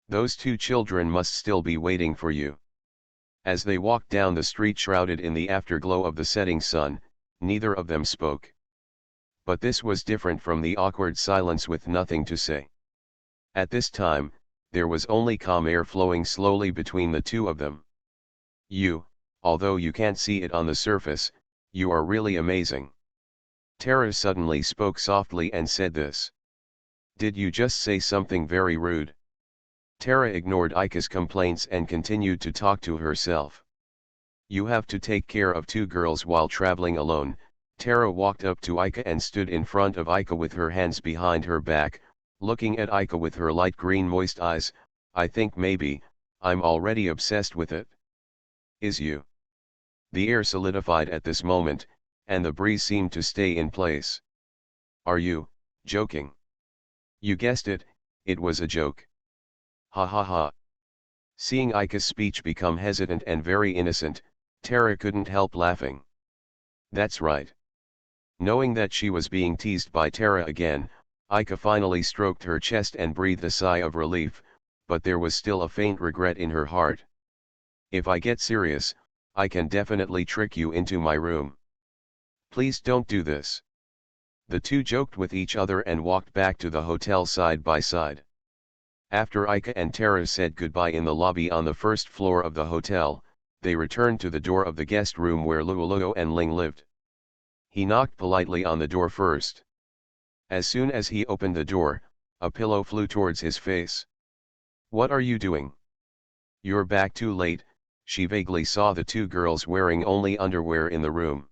Those two children must still be waiting for you. As they walked down the street shrouded in the afterglow of the setting sun, neither of them spoke. But this was different from the awkward silence with nothing to say. At this time, there was only calm air flowing slowly between the two of them. You, although you can't see it on the surface, you are really amazing. Tara suddenly spoke softly and said this. Did you just say something very rude? Tara ignored Ika's complaints and continued to talk to herself. You have to take care of two girls while traveling alone. Tara walked up to Ika and stood in front of Ika with her hands behind her back, looking at Ika with her light green moist eyes. I think maybe, I'm already obsessed with it. Is you? The air solidified at this moment, and the breeze seemed to stay in place. Are you joking? You guessed it, it was a joke. Ha ha ha. Seeing Ika's speech become hesitant and very innocent, Tara couldn't help laughing. That's right. Knowing that she was being teased by Tara again, Ika finally stroked her chest and breathed a sigh of relief, but there was still a faint regret in her heart. If I get serious, I can definitely trick you into my room. Please don't do this. The two joked with each other and walked back to the hotel side by side. After Ika and Tara said goodbye in the lobby on the first floor of the hotel, they returned to the door of the guest room where Luoluo and Ling lived. He knocked politely on the door first. As soon as he opened the door, a pillow flew towards his face. What are you doing? You're back too late. She vaguely saw the two girls wearing only underwear in the room.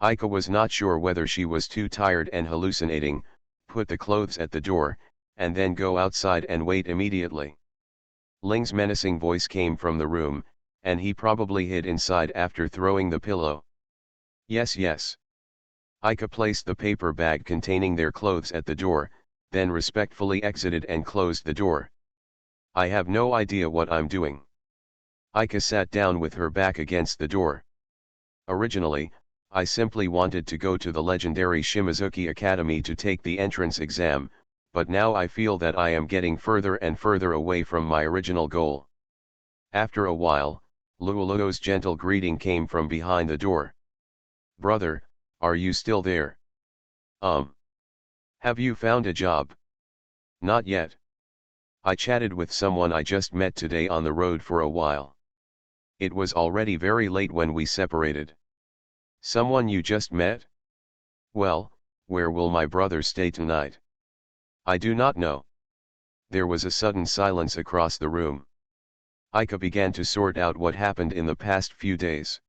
Ika was not sure whether she was too tired and hallucinating, put the clothes at the door, and then go outside and wait immediately. Ling's menacing voice came from the room, and he probably hid inside after throwing the pillow. Yes, yes. Ika placed the paper bag containing their clothes at the door, then respectfully exited and closed the door. I have no idea what I'm doing. Ika sat down with her back against the door. Originally, I simply wanted to go to the legendary Shimizuki Academy to take the entrance exam, but now I feel that I am getting further and further away from my original goal. After a while, Luoluo's gentle greeting came from behind the door. Brother, are you still there? Have you found a job? Not yet. I chatted with someone I just met today on the road for a while. It was already very late when we separated. Someone you just met? Well, where will my brother stay tonight? I do not know. There was a sudden silence across the room. Ika began to sort out what happened in the past few days.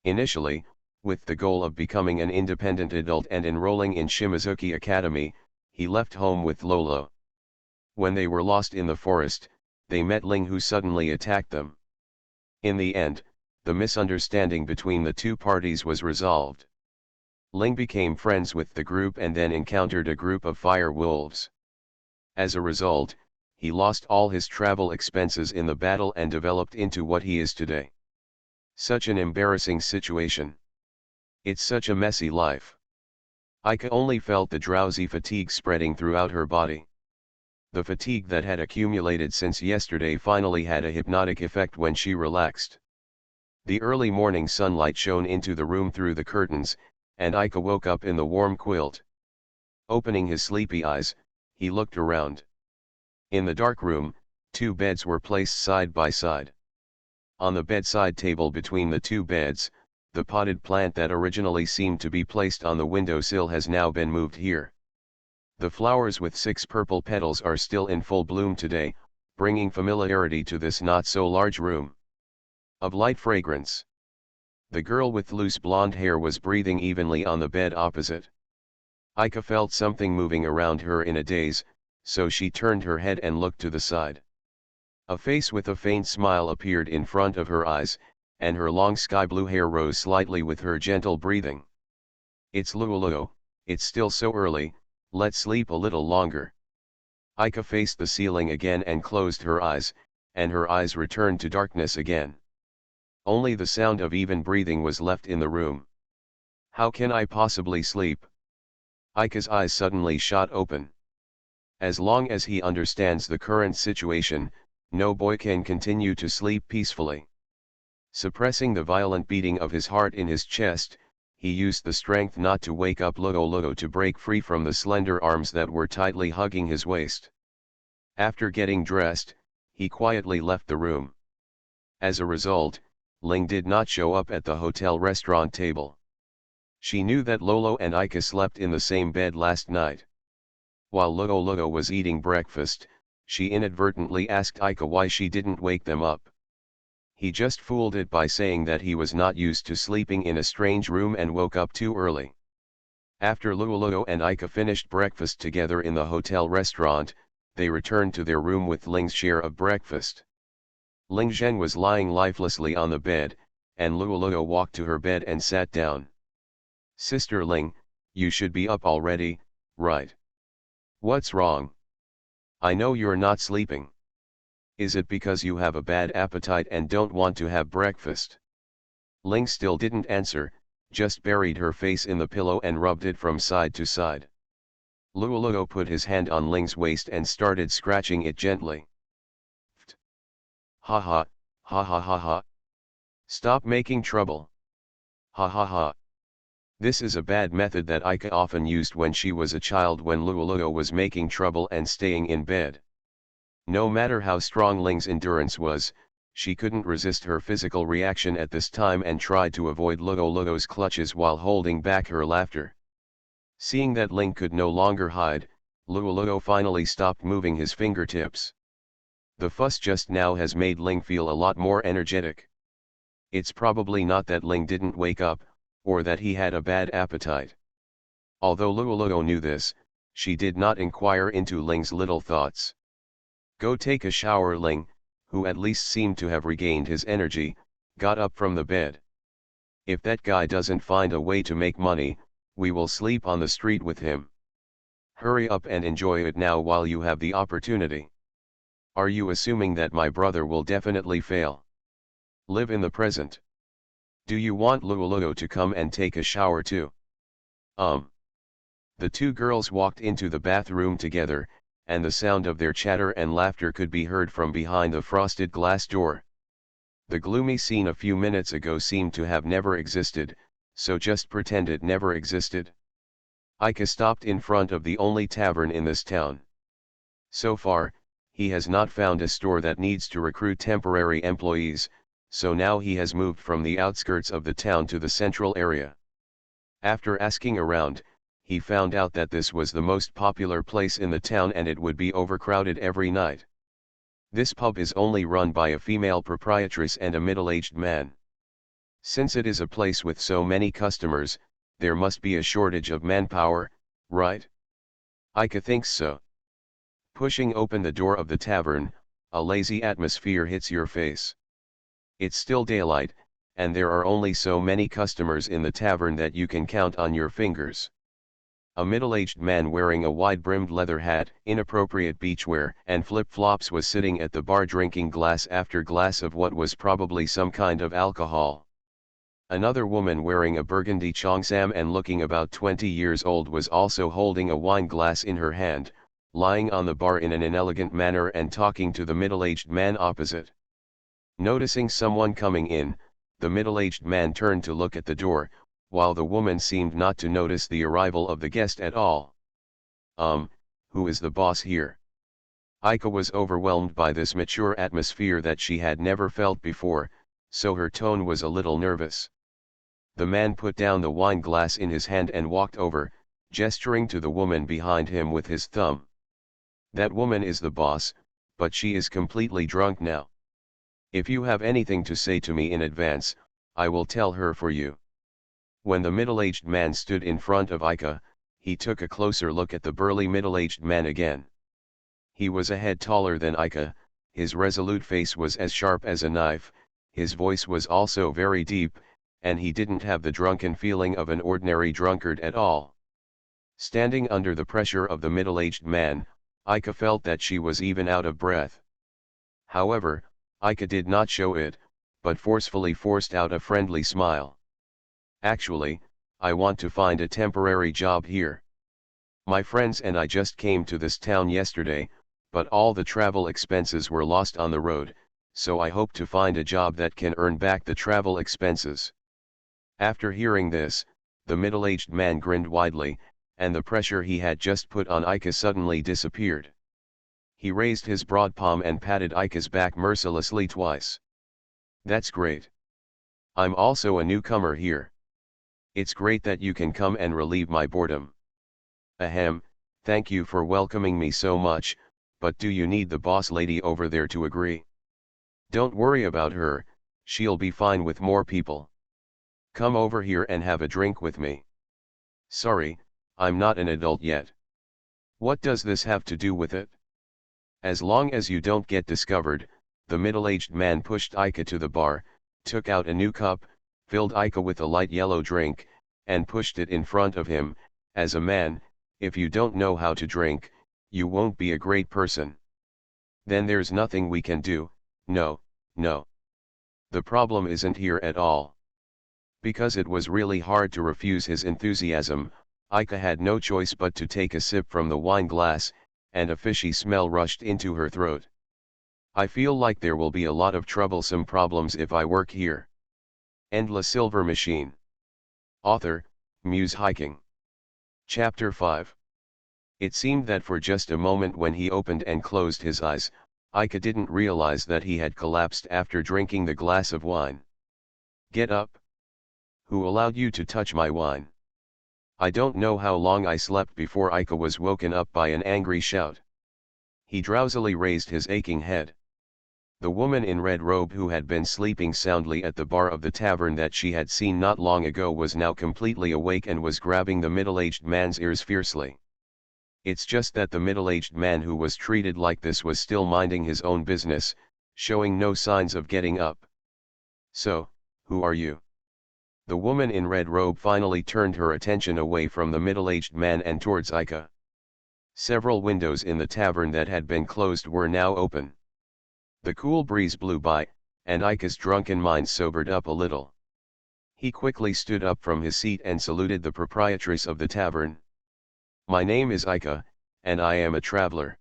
Initially, with the goal of becoming an independent adult and enrolling in Shimizuki Academy, he left home with Lolo. When they were lost in the forest, they met Ling, who suddenly attacked them. In the end, the misunderstanding between the two parties was resolved. Ling became friends with the group and then encountered a group of fire wolves. As a result, he lost all his travel expenses in the battle and developed into what he is today. Such an embarrassing situation. It's such a messy life. Ika only felt the drowsy fatigue spreading throughout her body. The fatigue that had accumulated since yesterday finally had a hypnotic effect when she relaxed. The early morning sunlight shone into the room through the curtains, and Ika woke up in the warm quilt. Opening his sleepy eyes, he looked around. In the dark room, two beds were placed side by side. On the bedside table between the two beds, the potted plant that originally seemed to be placed on the windowsill has now been moved here. The flowers with 6 purple petals are still in full bloom today, bringing familiarity to this not-so-large room. Of light fragrance. The girl with loose blonde hair was breathing evenly on the bed opposite. Ika felt something moving around her in a daze, so she turned her head and looked to the side. A face with a faint smile appeared in front of her eyes, and her long sky-blue hair rose slightly with her gentle breathing. "It's Lulu, it's still so early, let's sleep a little longer." Ika faced the ceiling again and closed her eyes, and her eyes returned to darkness again. Only the sound of even breathing was left in the room. "How can I possibly sleep?" Ika's eyes suddenly shot open. As long as he understands the current situation, no boy can continue to sleep peacefully. Suppressing the violent beating of his heart in his chest, he used the strength not to wake up Lulu to break free from the slender arms that were tightly hugging his waist. After getting dressed, he quietly left the room. As a result, Ling did not show up at the hotel restaurant table. She knew that Lolo and Ika slept in the same bed last night. While Lolo was eating breakfast, she inadvertently asked Ika why she didn't wake them up. He just fooled it by saying that he was not used to sleeping in a strange room and woke up too early. After Lulu and Ika finished breakfast together in the hotel restaurant, they returned to their room with Ling's share of breakfast. Ling Zhen was lying lifelessly on the bed, and Lulu walked to her bed and sat down. "Sister Ling, you should be up already, right? What's wrong? I know you're not sleeping. Is it because you have a bad appetite and don't want to have breakfast?" Ling still didn't answer, just buried her face in the pillow and rubbed it from side to side. Lulu put his hand on Ling's waist and started scratching it gently. "Pft. Ha ha, ha ha ha ha. Stop making trouble. Ha ha ha." This is a bad method that Ika often used when she was a child when Lulu was making trouble and staying in bed. No matter how strong Ling's endurance was, she couldn't resist her physical reaction at this time and tried to avoid Lulu's clutches while holding back her laughter. Seeing that Ling could no longer hide, Lulu finally stopped moving his fingertips. The fuss just now has made Ling feel a lot more energetic. It's probably not that Ling didn't wake up, or that he had a bad appetite. Although Lulu knew this, she did not inquire into Ling's little thoughts. "Go take a shower." Ling, who at least seemed to have regained his energy, got up from the bed. "If that guy doesn't find a way to make money, we will sleep on the street with him. Hurry up and enjoy it now while you have the opportunity. Are you assuming that my brother will definitely fail? Live in the present. Do you want Lulu to come and take a shower too?" The two girls walked into the bathroom together, and the sound of their chatter and laughter could be heard from behind the frosted glass door. The gloomy scene a few minutes ago seemed to have never existed, so just pretend it never existed. Ika stopped in front of the only tavern in this town. So far, he has not found a store that needs to recruit temporary employees, so now he has moved from the outskirts of the town to the central area. After asking around, he found out that this was the most popular place in the town and it would be overcrowded every night. This pub is only run by a female proprietress and a middle-aged man. Since it is a place with so many customers, there must be a shortage of manpower, right? Ika thinks so. Pushing open the door of the tavern, a lazy atmosphere hits your face. It's still daylight, and there are only so many customers in the tavern that you can count on your fingers. A middle-aged man wearing a wide-brimmed leather hat, inappropriate beachwear, and flip-flops was sitting at the bar drinking glass after glass of what was probably some kind of alcohol. Another woman wearing a burgundy cheongsam and looking about 20 years old was also holding a wine glass in her hand, lying on the bar in an inelegant manner and talking to the middle-aged man opposite. Noticing someone coming in, the middle-aged man turned to look at the door, while the woman seemed not to notice the arrival of the guest at all. Who is the boss here?" Ika was overwhelmed by this mature atmosphere that she had never felt before, so her tone was a little nervous. The man put down the wine glass in his hand and walked over, gesturing to the woman behind him with his thumb. That woman is the boss, but she is completely drunk now. If you have anything to say to me in advance, I will tell her for you. When the middle-aged man stood in front of Ika, he took a closer look at the burly middle-aged man again. He was a head taller than Ika, his resolute face was as sharp as a knife, his voice was also very deep, and he didn't have the drunken feeling of an ordinary drunkard at all. Standing under the pressure of the middle-aged man, Ika felt that she was even out of breath. However, Ika did not show it, but forcefully forced out a friendly smile. Actually, I want to find a temporary job here. My friends and I just came to this town yesterday, but all the travel expenses were lost on the road, so I hope to find a job that can earn back the travel expenses. After hearing this, the middle-aged man grinned widely, and the pressure he had just put on Ika suddenly disappeared. He raised his broad palm and patted Ika's back mercilessly twice. That's great. I'm also a newcomer here. It's great that you can come and relieve my boredom. Ahem, thank you for welcoming me so much, but do you need the boss lady over there to agree? Don't worry about her, she'll be fine with more people. Come over here and have a drink with me. Sorry, I'm not an adult yet. What does this have to do with it? As long as you don't get discovered, the middle-aged man pushed Ika to the bar, took out a new cup, filled Ika with a light yellow drink, and pushed it in front of him. As a man, if you don't know how to drink, you won't be a great person. Then there's nothing we can do. No. The problem isn't here at all. Because it was really hard to refuse his enthusiasm, Ika had no choice but to take a sip from the wine glass, and a fishy smell rushed into her throat. I feel like there will be a lot of troublesome problems if I work here. End La Silver Machine. Author, Muse Hiking. Chapter 5. It seemed that for just a moment when he opened and closed his eyes, Ika didn't realize that he had collapsed after drinking the glass of wine. Get up. Who allowed you to touch my wine? I don't know how long I slept before Ika was woken up by an angry shout. He drowsily raised his aching head. The woman in red robe who had been sleeping soundly at the bar of the tavern that she had seen not long ago was now completely awake and was grabbing the middle-aged man's ears fiercely. It's just that the middle-aged man who was treated like this was still minding his own business, showing no signs of getting up. So, who are you? The woman in red robe finally turned her attention away from the middle-aged man and towards Ika. Several windows in the tavern that had been closed were now open. The cool breeze blew by, and Ika's drunken mind sobered up a little. He quickly stood up from his seat and saluted the proprietress of the tavern. My name is Ika, and I am a traveler.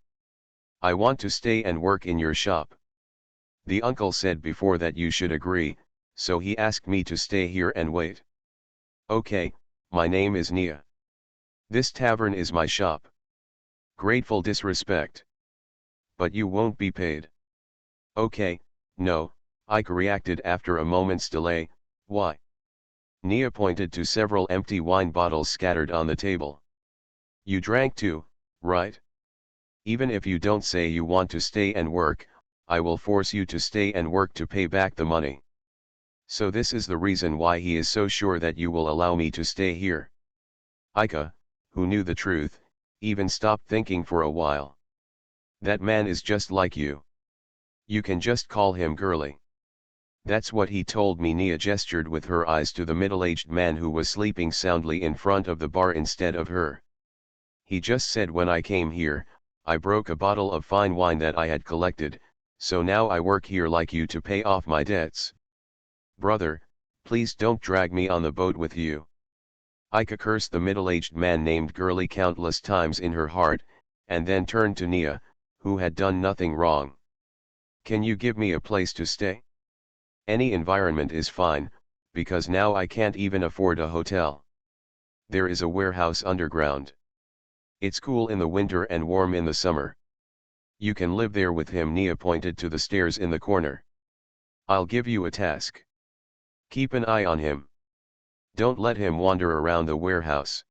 I want to stay and work in your shop. The uncle said before that you should agree, so he asked me to stay here and wait. Okay, my name is Nia. This tavern is my shop. Grateful disrespect. But you won't be paid. Okay, no, Ika reacted after a moment's delay. Why? Nia pointed to several empty wine bottles scattered on the table. You drank too, right? Even if you don't say you want to stay and work, I will force you to stay and work to pay back the money. So this is the reason why he is so sure that you will allow me to stay here. Ika, who knew the truth, even stopped thinking for a while. That man is just like you. You can just call him girly. That's what he told me. Nia gestured with her eyes to the middle-aged man who was sleeping soundly in front of the bar instead of her. He just said when I came here, I broke a bottle of fine wine that I had collected, so now I work here like you to pay off my debts. Brother, please don't drag me on the boat with you. Ika cursed the middle-aged man named Girly countless times in her heart, and then turned to Nia, who had done nothing wrong. Can you give me a place to stay? Any environment is fine, because now I can't even afford a hotel. There is a warehouse underground. It's cool in the winter and warm in the summer. You can live there with him. Nia pointed to the stairs in the corner. I'll give you a task. Keep an eye on him. Don't let him wander around the warehouse.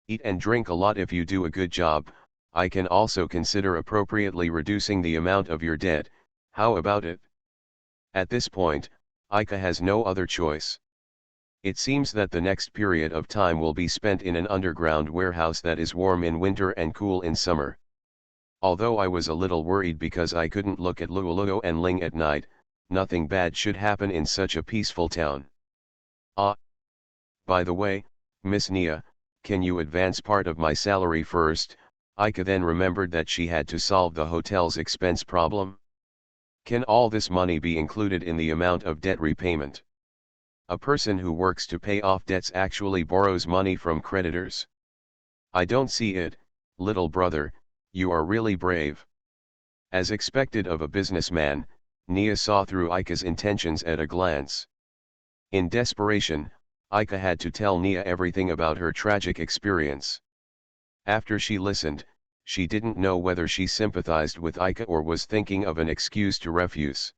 Eat and drink a lot. If you do a good job, I can also consider appropriately reducing the amount of your debt. How about it? At this point, Aika has no other choice. It seems that the next period of time will be spent in an underground warehouse that is warm in winter and cool in summer. Although I was a little worried because I couldn't look at Luoluo and Ling at night, nothing bad should happen in such a peaceful town. Ah, by the way, Miss Nia, can you advance part of my salary first? Aika then remembered that she had to solve the hotel's expense problem. Can all this money be included in the amount of debt repayment? A person who works to pay off debts actually borrows money from creditors. I don't see it, little brother, you are really brave. As expected of a businessman, Nia saw through Aika's intentions at a glance. In desperation, Aika had to tell Nia everything about her tragic experience. After she listened, she didn't know whether she sympathized with Aika or was thinking of an excuse to refuse.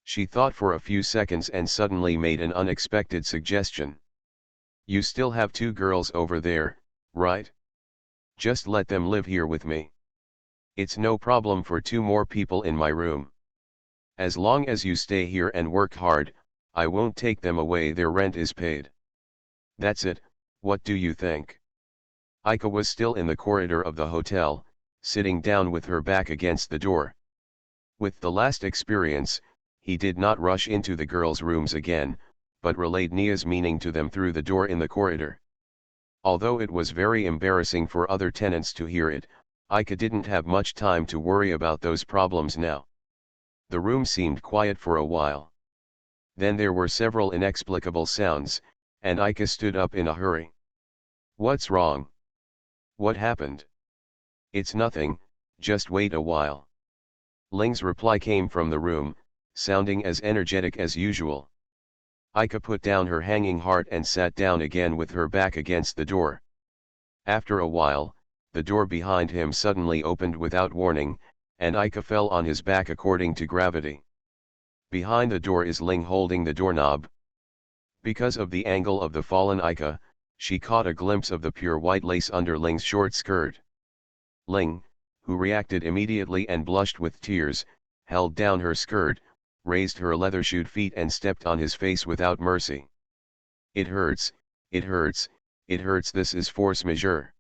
She thought for a few seconds and suddenly made an unexpected suggestion. You still have 2 girls over there, right? Just let them live here with me. It's no problem for 2 more people in my room. As long as you stay here and work hard, I won't take them away. Their rent is paid. That's it, what do you think? Aika was still in the corridor of the hotel, sitting down with her back against the door. With the last experience, he did not rush into the girls' rooms again, but relayed Nia's meaning to them through the door in the corridor. Although it was very embarrassing for other tenants to hear it, Aika didn't have much time to worry about those problems now. The room seemed quiet for a while. Then there were several inexplicable sounds, and Aika stood up in a hurry. What's wrong? What happened? It's nothing, just wait a while. Ling's reply came from the room, sounding as energetic as usual. Aika put down her hanging heart and sat down again with her back against the door. After a while, the door behind him suddenly opened without warning, and Aika fell on his back according to gravity. Behind the door is Ling holding the doorknob. Because of the angle of the fallen Aika, she caught a glimpse of the pure white lace under Ling's short skirt. Ling, who reacted immediately and blushed with tears, held down her skirt, raised her leather-shoed feet and stepped on his face without mercy. It hurts, it hurts, it hurts. This is force majeure.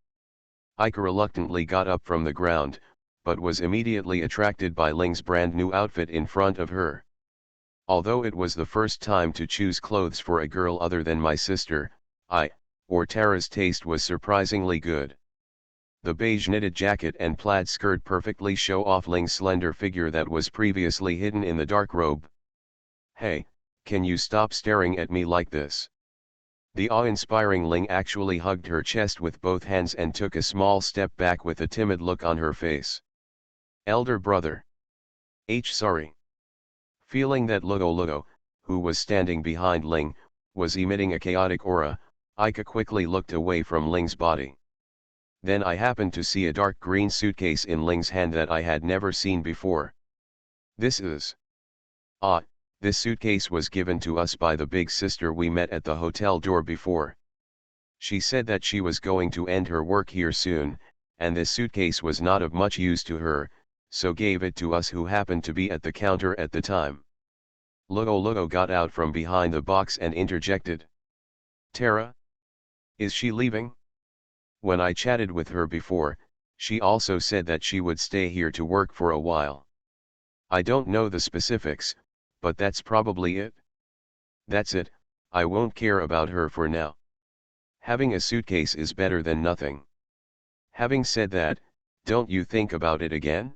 Aika reluctantly got up from the ground, but was immediately attracted by Ling's brand new outfit in front of her. Although it was the first time to choose clothes for a girl other than my sister, Tara's taste was surprisingly good. The beige knitted jacket and plaid skirt perfectly show off Ling's slender figure that was previously hidden in the dark robe. Hey, can you stop staring at me like this? The awe-inspiring Ling actually hugged her chest with both hands and took a small step back with a timid look on her face. Elder brother. Sorry. Feeling that Luoluo, who was standing behind Ling, was emitting a chaotic aura, Aika quickly looked away from Ling's body. Then I happened to see a dark green suitcase in Ling's hand that I had never seen before. This is... this suitcase was given to us by the big sister we met at the hotel door before. She said that she was going to end her work here soon, and this suitcase was not of much use to her, so gave it to us who happened to be at the counter at the time. Luoluo got out from behind the box and interjected. Tara? Is she leaving? When I chatted with her before, she also said that she would stay here to work for a while. I don't know the specifics, but that's probably it. That's it, I won't care about her for now. Having a suitcase is better than nothing. Having said that, don't you think about it again?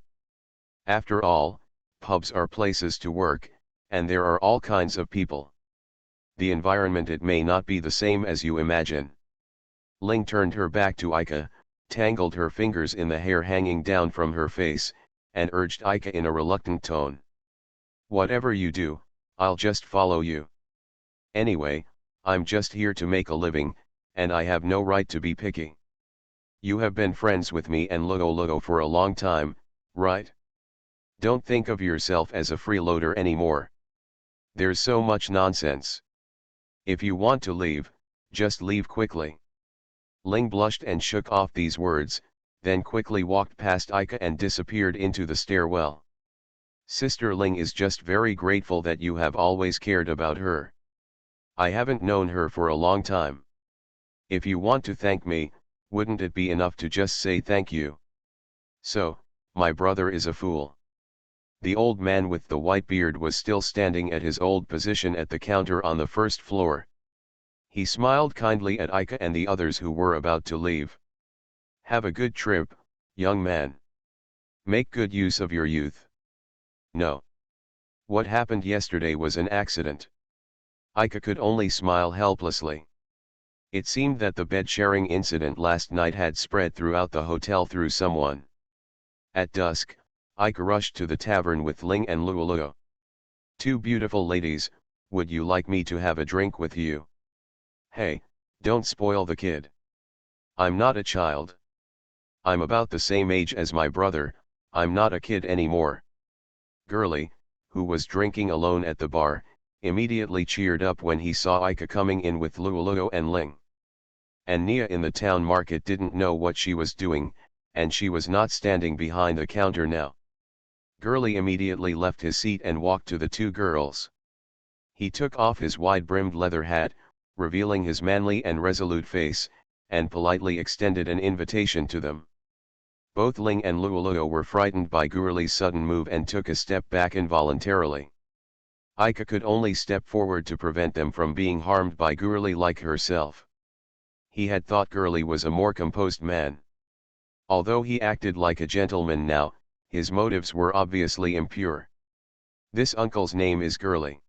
After all, pubs are places to work, and there are all kinds of people. The environment, it may not be the same as you imagine. Ling turned her back to Aika, tangled her fingers in the hair hanging down from her face, and urged Aika in a reluctant tone. Whatever you do, I'll just follow you. Anyway, I'm just here to make a living, and I have no right to be picky. You have been friends with me and Luoluo for a long time, right? Don't think of yourself as a freeloader anymore. There's so much nonsense. If you want to leave, Just leave quickly. Ling blushed and shook off these words, then quickly walked past Ika and disappeared into the stairwell. Sister Ling is just very grateful that you have always cared about her. I haven't known her for a long time. If you want to thank me, wouldn't it be enough to just say thank you? So, my brother is a fool. The old man with the white beard was still standing at his old position at the counter on the first floor. He smiled kindly at Ika and the others who were about to leave. Have a good trip, young man. Make good use of your youth. No. What happened yesterday was an accident. Ika could only smile helplessly. It seemed that the bed-sharing incident last night had spread throughout the hotel through someone. At dusk, Ika rushed to the tavern with Ling and Luoluo. Two beautiful ladies, would you like me to have a drink with you? Hey, don't spoil the kid. I'm not a child. I'm about the same age as my brother, I'm not a kid anymore. Girlie, who was drinking alone at the bar, immediately cheered up when he saw Ika coming in with Luoluo and Ling. And Nia in the town market didn't know what she was doing, and she was not standing behind the counter now. Girlie immediately left his seat and walked to the two girls. He took off his wide-brimmed leather hat, revealing his manly and resolute face, and politely extended an invitation to them. Both Ling and Luoluo were frightened by Girlie's sudden move and took a step back involuntarily. Ika could only step forward to prevent them from being harmed by Girlie like herself. He had thought Girlie was a more composed man. Although he acted like a gentleman now, his motives were obviously impure. This uncle's name is Girlie.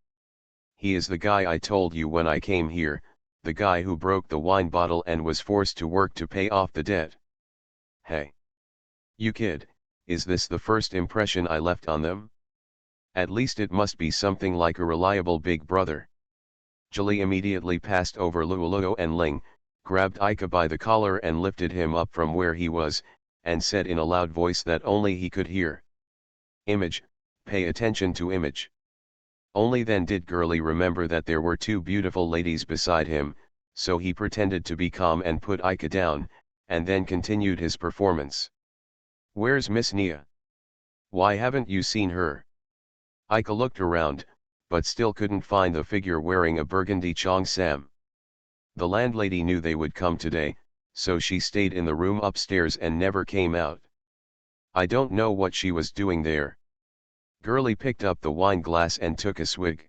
He is the guy I told you when I came here, the guy who broke the wine bottle and was forced to work to pay off the debt. Hey. You kid, is this the first impression I left on them? At least it must be something like a reliable big brother. Julie immediately passed over Luoluo and Ling, grabbed Ika by the collar and lifted him up from where he was, and said in a loud voice that only he could hear. Image, pay attention to Image. Only then did Girlie remember that there were two beautiful ladies beside him, so he pretended to be calm and put Ika down, and then continued his performance. Where's Miss Nia? Why haven't you seen her? Ika looked around, but still couldn't find the figure wearing a burgundy cheongsam. The landlady knew they would come today, so she stayed in the room upstairs and never came out. I don't know what she was doing there. Girlie picked up the wine glass and took a swig.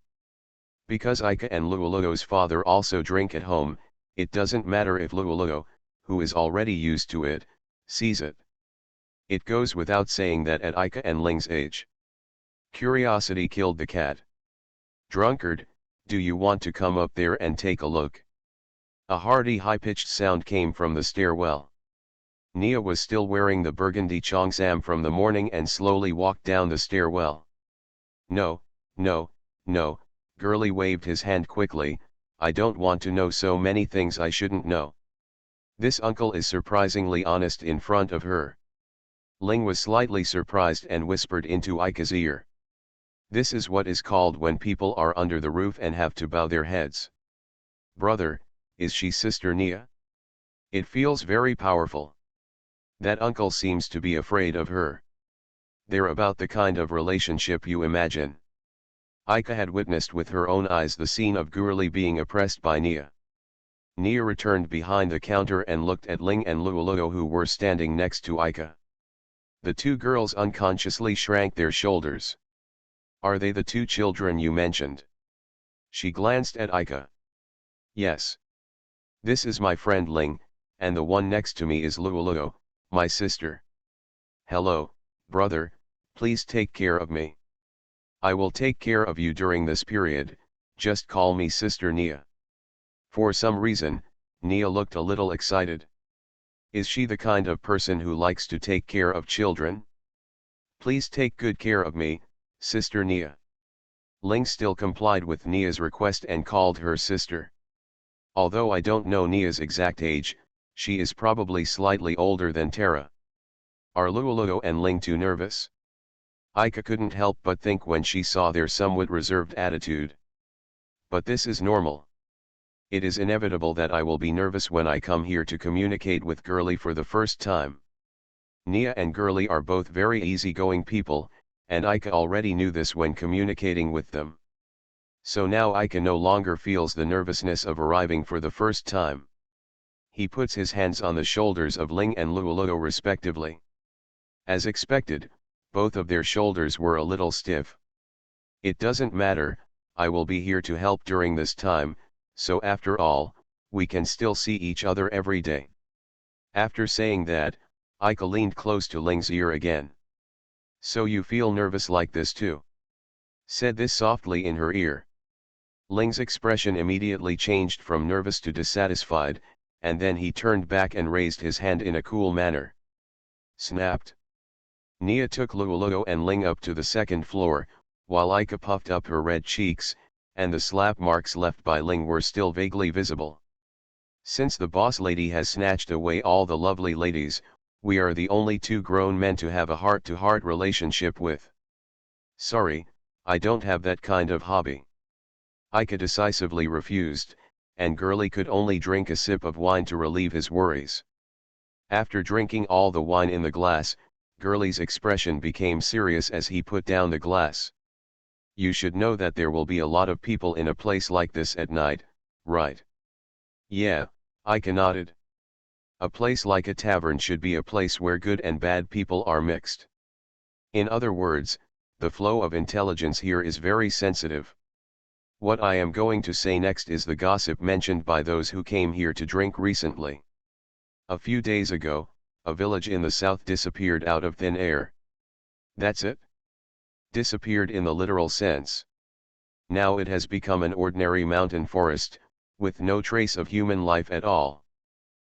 Because Ika and Luoluo's father also drink at home, it doesn't matter if Luoluo, who is already used to it, sees it. It goes without saying that at Ika and Ling's age. Curiosity killed the cat. Drunkard, do you want to come up there and take a look? A hearty high-pitched sound came from the stairwell. Nia was still wearing the burgundy cheongsam from the morning and slowly walked down the stairwell. No, no, no, Girlie waved his hand quickly, I don't want to know so many things I shouldn't know. This uncle is surprisingly honest in front of her. Ling was slightly surprised and whispered into Ika's ear. This is what is called when people are under the roof and have to bow their heads. Brother, is she Sister Nia? It feels very powerful. That uncle seems to be afraid of her. They're about the kind of relationship you imagine. Ika had witnessed with her own eyes the scene of Girlie being oppressed by Nia. Nia returned behind the counter and looked at Ling and Luoluo who were standing next to Ika. The two girls unconsciously shrank their shoulders. Are they the two children you mentioned? She glanced at Ika. Yes. This is my friend Ling, and the one next to me is Luoluo, my sister. Hello, brother, please take care of me. I will take care of you during this period, just call me Sister Nia. For some reason, Nia looked a little excited. Is she the kind of person who likes to take care of children? Please take good care of me, Sister Nia. Ling still complied with Nia's request and called her sister. Although I don't know Nia's exact age, she is probably slightly older than Tara. Are Luoluo and Ling too nervous? Ika couldn't help but think when she saw their somewhat reserved attitude. But this is normal. It is inevitable that I will be nervous when I come here to communicate with Girly for the first time. Nia and Girly are both very easygoing people, and Aika already knew this when communicating with them. So now Aika no longer feels the nervousness of arriving for the first time. He puts his hands on the shoulders of Ling and Luoluo respectively. As expected, both of their shoulders were a little stiff. It doesn't matter, I will be here to help during this time, so after all, we can still see each other every day. After saying that, Aika leaned close to Ling's ear again. So you feel nervous like this too? Said this softly in her ear. Ling's expression immediately changed from nervous to dissatisfied, and then he turned back and raised his hand in a cool manner. Snapped. Nia took Luoluo and Ling up to the second floor, while Aika puffed up her red cheeks, and the slap marks left by Ling were still vaguely visible. Since the boss lady has snatched away all the lovely ladies, we are the only two grown men to have a heart-to-heart relationship with. Sorry, I don't have that kind of hobby. Aika decisively refused, and Girly could only drink a sip of wine to relieve his worries. After drinking all the wine in the glass, Girly's expression became serious as he put down the glass. You should know that there will be a lot of people in a place like this at night, right? Yeah, Aika nodded. A place like a tavern should be a place where good and bad people are mixed. In other words, the flow of intelligence here is very sensitive. What I am going to say next is the gossip mentioned by those who came here to drink recently. A few days ago, a village in the south disappeared out of thin air. That's it? Disappeared in the literal sense. Now it has become an ordinary mountain forest, with no trace of human life at all.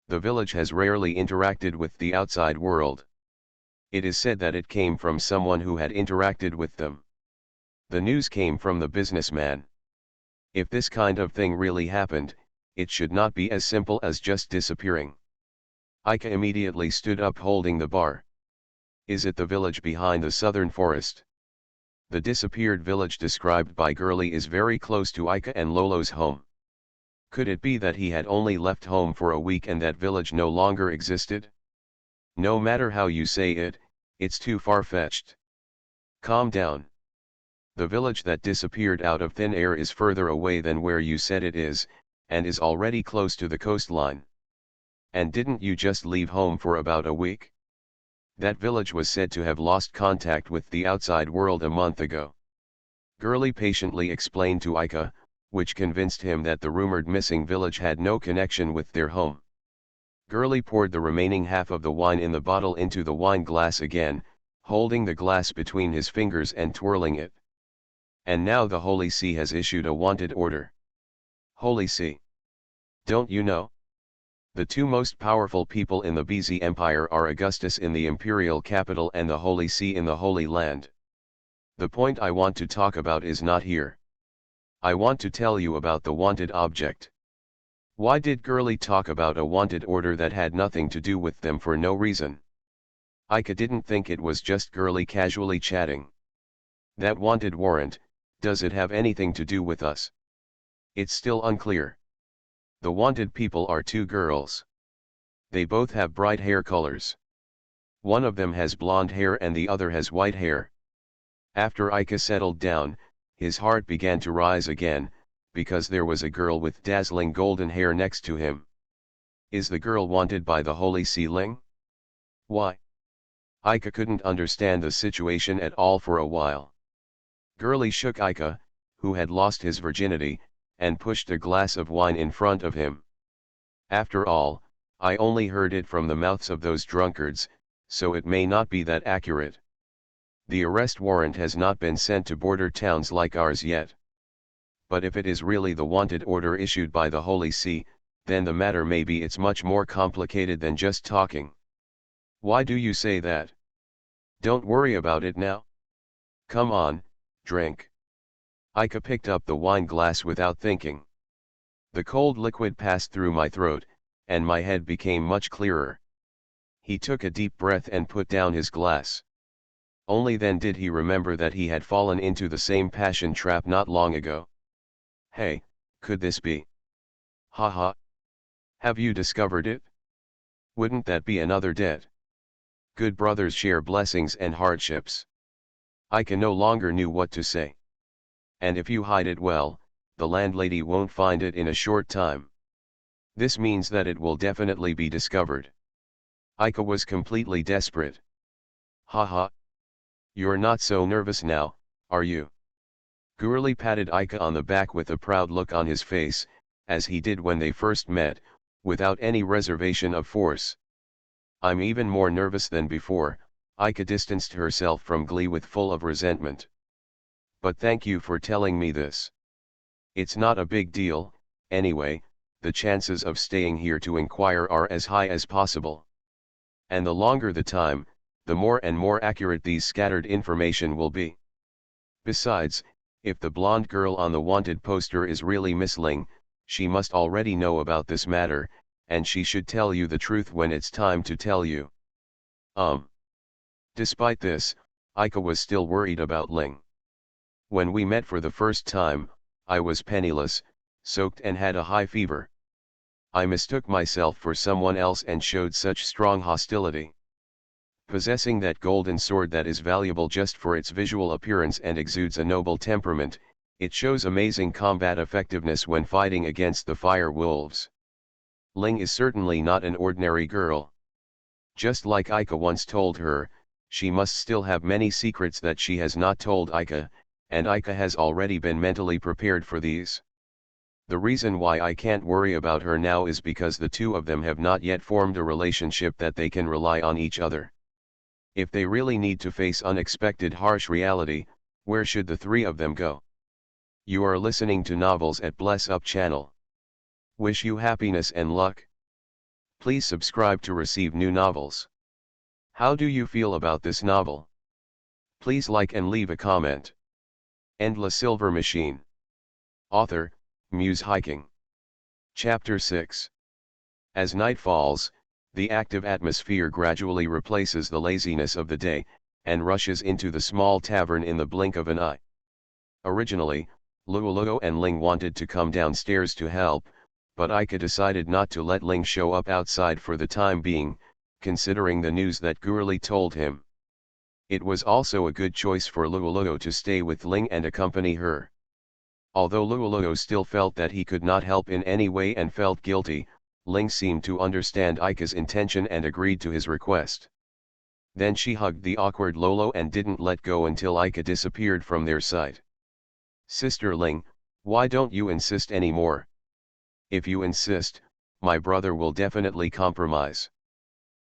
The village has rarely interacted with the outside world. It is said that it came from someone who had interacted with them. The news came from the businessman. If this kind of thing really happened, it should not be as simple as just disappearing. Aika immediately stood up holding the bar. Is it the village behind the southern forest? The disappeared village described by Girly is very close to Aika and Lolo's home. Could it be that he had only left home for a week and that village no longer existed? No matter how you say it, it's too far-fetched. Calm down. The village that disappeared out of thin air is further away than where you said it is, and is already close to the coastline. And didn't you just leave home for about a week? That village was said to have lost contact with the outside world a month ago. Girly patiently explained to Aika, which convinced him that the rumored missing village had no connection with their home. Girly poured the remaining half of the wine in the bottle into the wine glass again, holding the glass between his fingers and twirling it. And now the Holy See has issued a wanted order. Holy See. Don't you know? The two most powerful people in the BZ Empire are Augustus in the imperial capital and the Holy See in the Holy Land. The point I want to talk about is not here. I want to tell you about the wanted object. Why did Girly talk about a wanted order that had nothing to do with them for no reason? Aika didn't think it was just Girly casually chatting. That wanted warrant, does it have anything to do with us? It's still unclear. The wanted people are two girls. They both have bright hair colors. One of them has blonde hair and the other has white hair. After Aika settled down, his heart began to rise again, because there was a girl with dazzling golden hair next to him. Is the girl wanted by the Holy See Ling? Why? Aika couldn't understand the situation at all for a while. Girly shook Aika, who had lost his virginity, and pushed a glass of wine in front of him. After all, I only heard it from the mouths of those drunkards, so it may not be that accurate. The arrest warrant has not been sent to border towns like ours yet. But if it is really the wanted order issued by the Holy See, then the matter maybe it's much more complicated than just talking. Why do you say that? Don't worry about it now. Come on, drink. Aika picked up the wine glass without thinking. The cold liquid passed through my throat, and my head became much clearer. He took a deep breath and put down his glass. Only then did he remember that he had fallen into the same passion trap not long ago. Hey, could this be? Haha. Have you discovered it? Wouldn't that be another debt? Good brothers share blessings and hardships. Ika no longer knew what to say. And if you hide it well, the landlady won't find it in a short time. This means that it will definitely be discovered. Ika was completely desperate. Haha. You're not so nervous now, are you? Gurley patted Ika on the back with a proud look on his face, as he did when they first met, without any reservation of force. I'm even more nervous than before, Ika distanced herself from Glee with full of resentment. But thank you for telling me this. It's not a big deal, anyway, the chances of staying here to inquire are as high as possible. And the longer the time, the more and more accurate these scattered information will be. Besides, if the blonde girl on the wanted poster is really Miss Ling, she must already know about this matter, and she should tell you the truth when it's time to tell you. Despite this, Ika was still worried about Ling. When we met for the first time, I was penniless, soaked and had a high fever. I mistook myself for someone else and showed such strong hostility. Possessing that golden sword that is valuable just for its visual appearance and exudes a noble temperament, it shows amazing combat effectiveness when fighting against the fire wolves. Ling is certainly not an ordinary girl. Just like Ika once told her, she must still have many secrets that she has not told Ika, and Ika has already been mentally prepared for these. The reason why I can't worry about her now is because the two of them have not yet formed a relationship that they can rely on each other. If they really need to face unexpected harsh reality, where should the three of them go? You are listening to Novels at Bless Up channel. Wish you happiness and luck. Please subscribe to receive new novels. How do you feel about this novel? Please like and leave a comment. Endless Silver Machine. Author, Muse Hiking. Chapter 6. As night falls, the active atmosphere gradually replaces the laziness of the day, and rushes into the small tavern in the blink of an eye. Originally, Luoluo and Ling wanted to come downstairs to help, but Ika decided not to let Ling show up outside for the time being, considering the news that Gurley told him. It was also a good choice for Luoluo to stay with Ling and accompany her. Although Luoluo still felt that he could not help in any way and felt guilty, Ling seemed to understand Ika's intention and agreed to his request. Then she hugged the awkward Lolo and didn't let go until Ika disappeared from their sight. Sister Ling, why don't you insist anymore? If you insist, my brother will definitely compromise.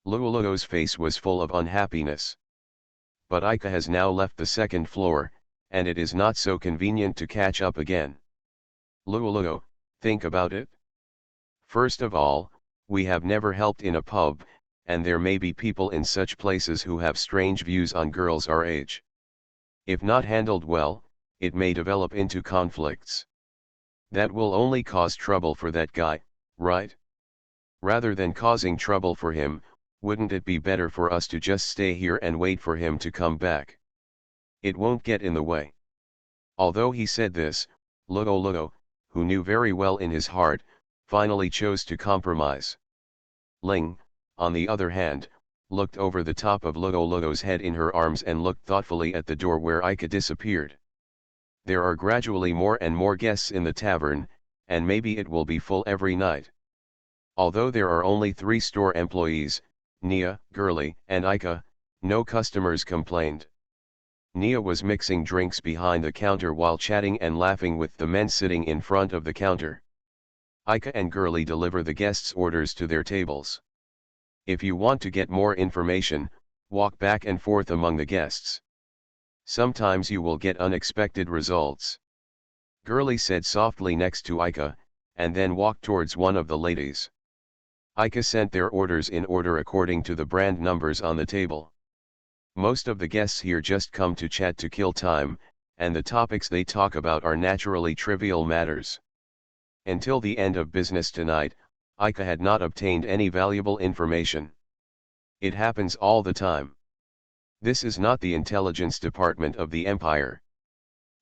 Luoluo's face was full of unhappiness. But Ika has now left the second floor, and it is not so convenient to catch up again. Luoluo, think about it. First of all, we have never helped in a pub, and there may be people in such places who have strange views on girls our age. If not handled well, it may develop into conflicts. That will only cause trouble for that guy, right? Rather than causing trouble for him, wouldn't it be better for us to just stay here and wait for him to come back? It won't get in the way. Although he said this, Luoluo, who knew very well in his heart, finally chose to compromise. Ling, on the other hand, looked over the top of Luoluo's head in her arms and looked thoughtfully at the door where Ika disappeared. There are gradually more and more guests in the tavern, and maybe it will be full every night. Although there are only 3 store employees, Nia, Gurley, and Ika, no customers complained. Nia was mixing drinks behind the counter while chatting and laughing with the men sitting in front of the counter. Ika and Gurley deliver the guests' orders to their tables. If you want to get more information, walk back and forth among the guests. Sometimes you will get unexpected results. Gurley said softly next to Ika, and then walked towards one of the ladies. Ika sent their orders in order according to the brand numbers on the table. Most of the guests here just come to chat to kill time, and the topics they talk about are naturally trivial matters. Until the end of business tonight, Ika had not obtained any valuable information. It happens all the time. This is not the intelligence department of the Empire.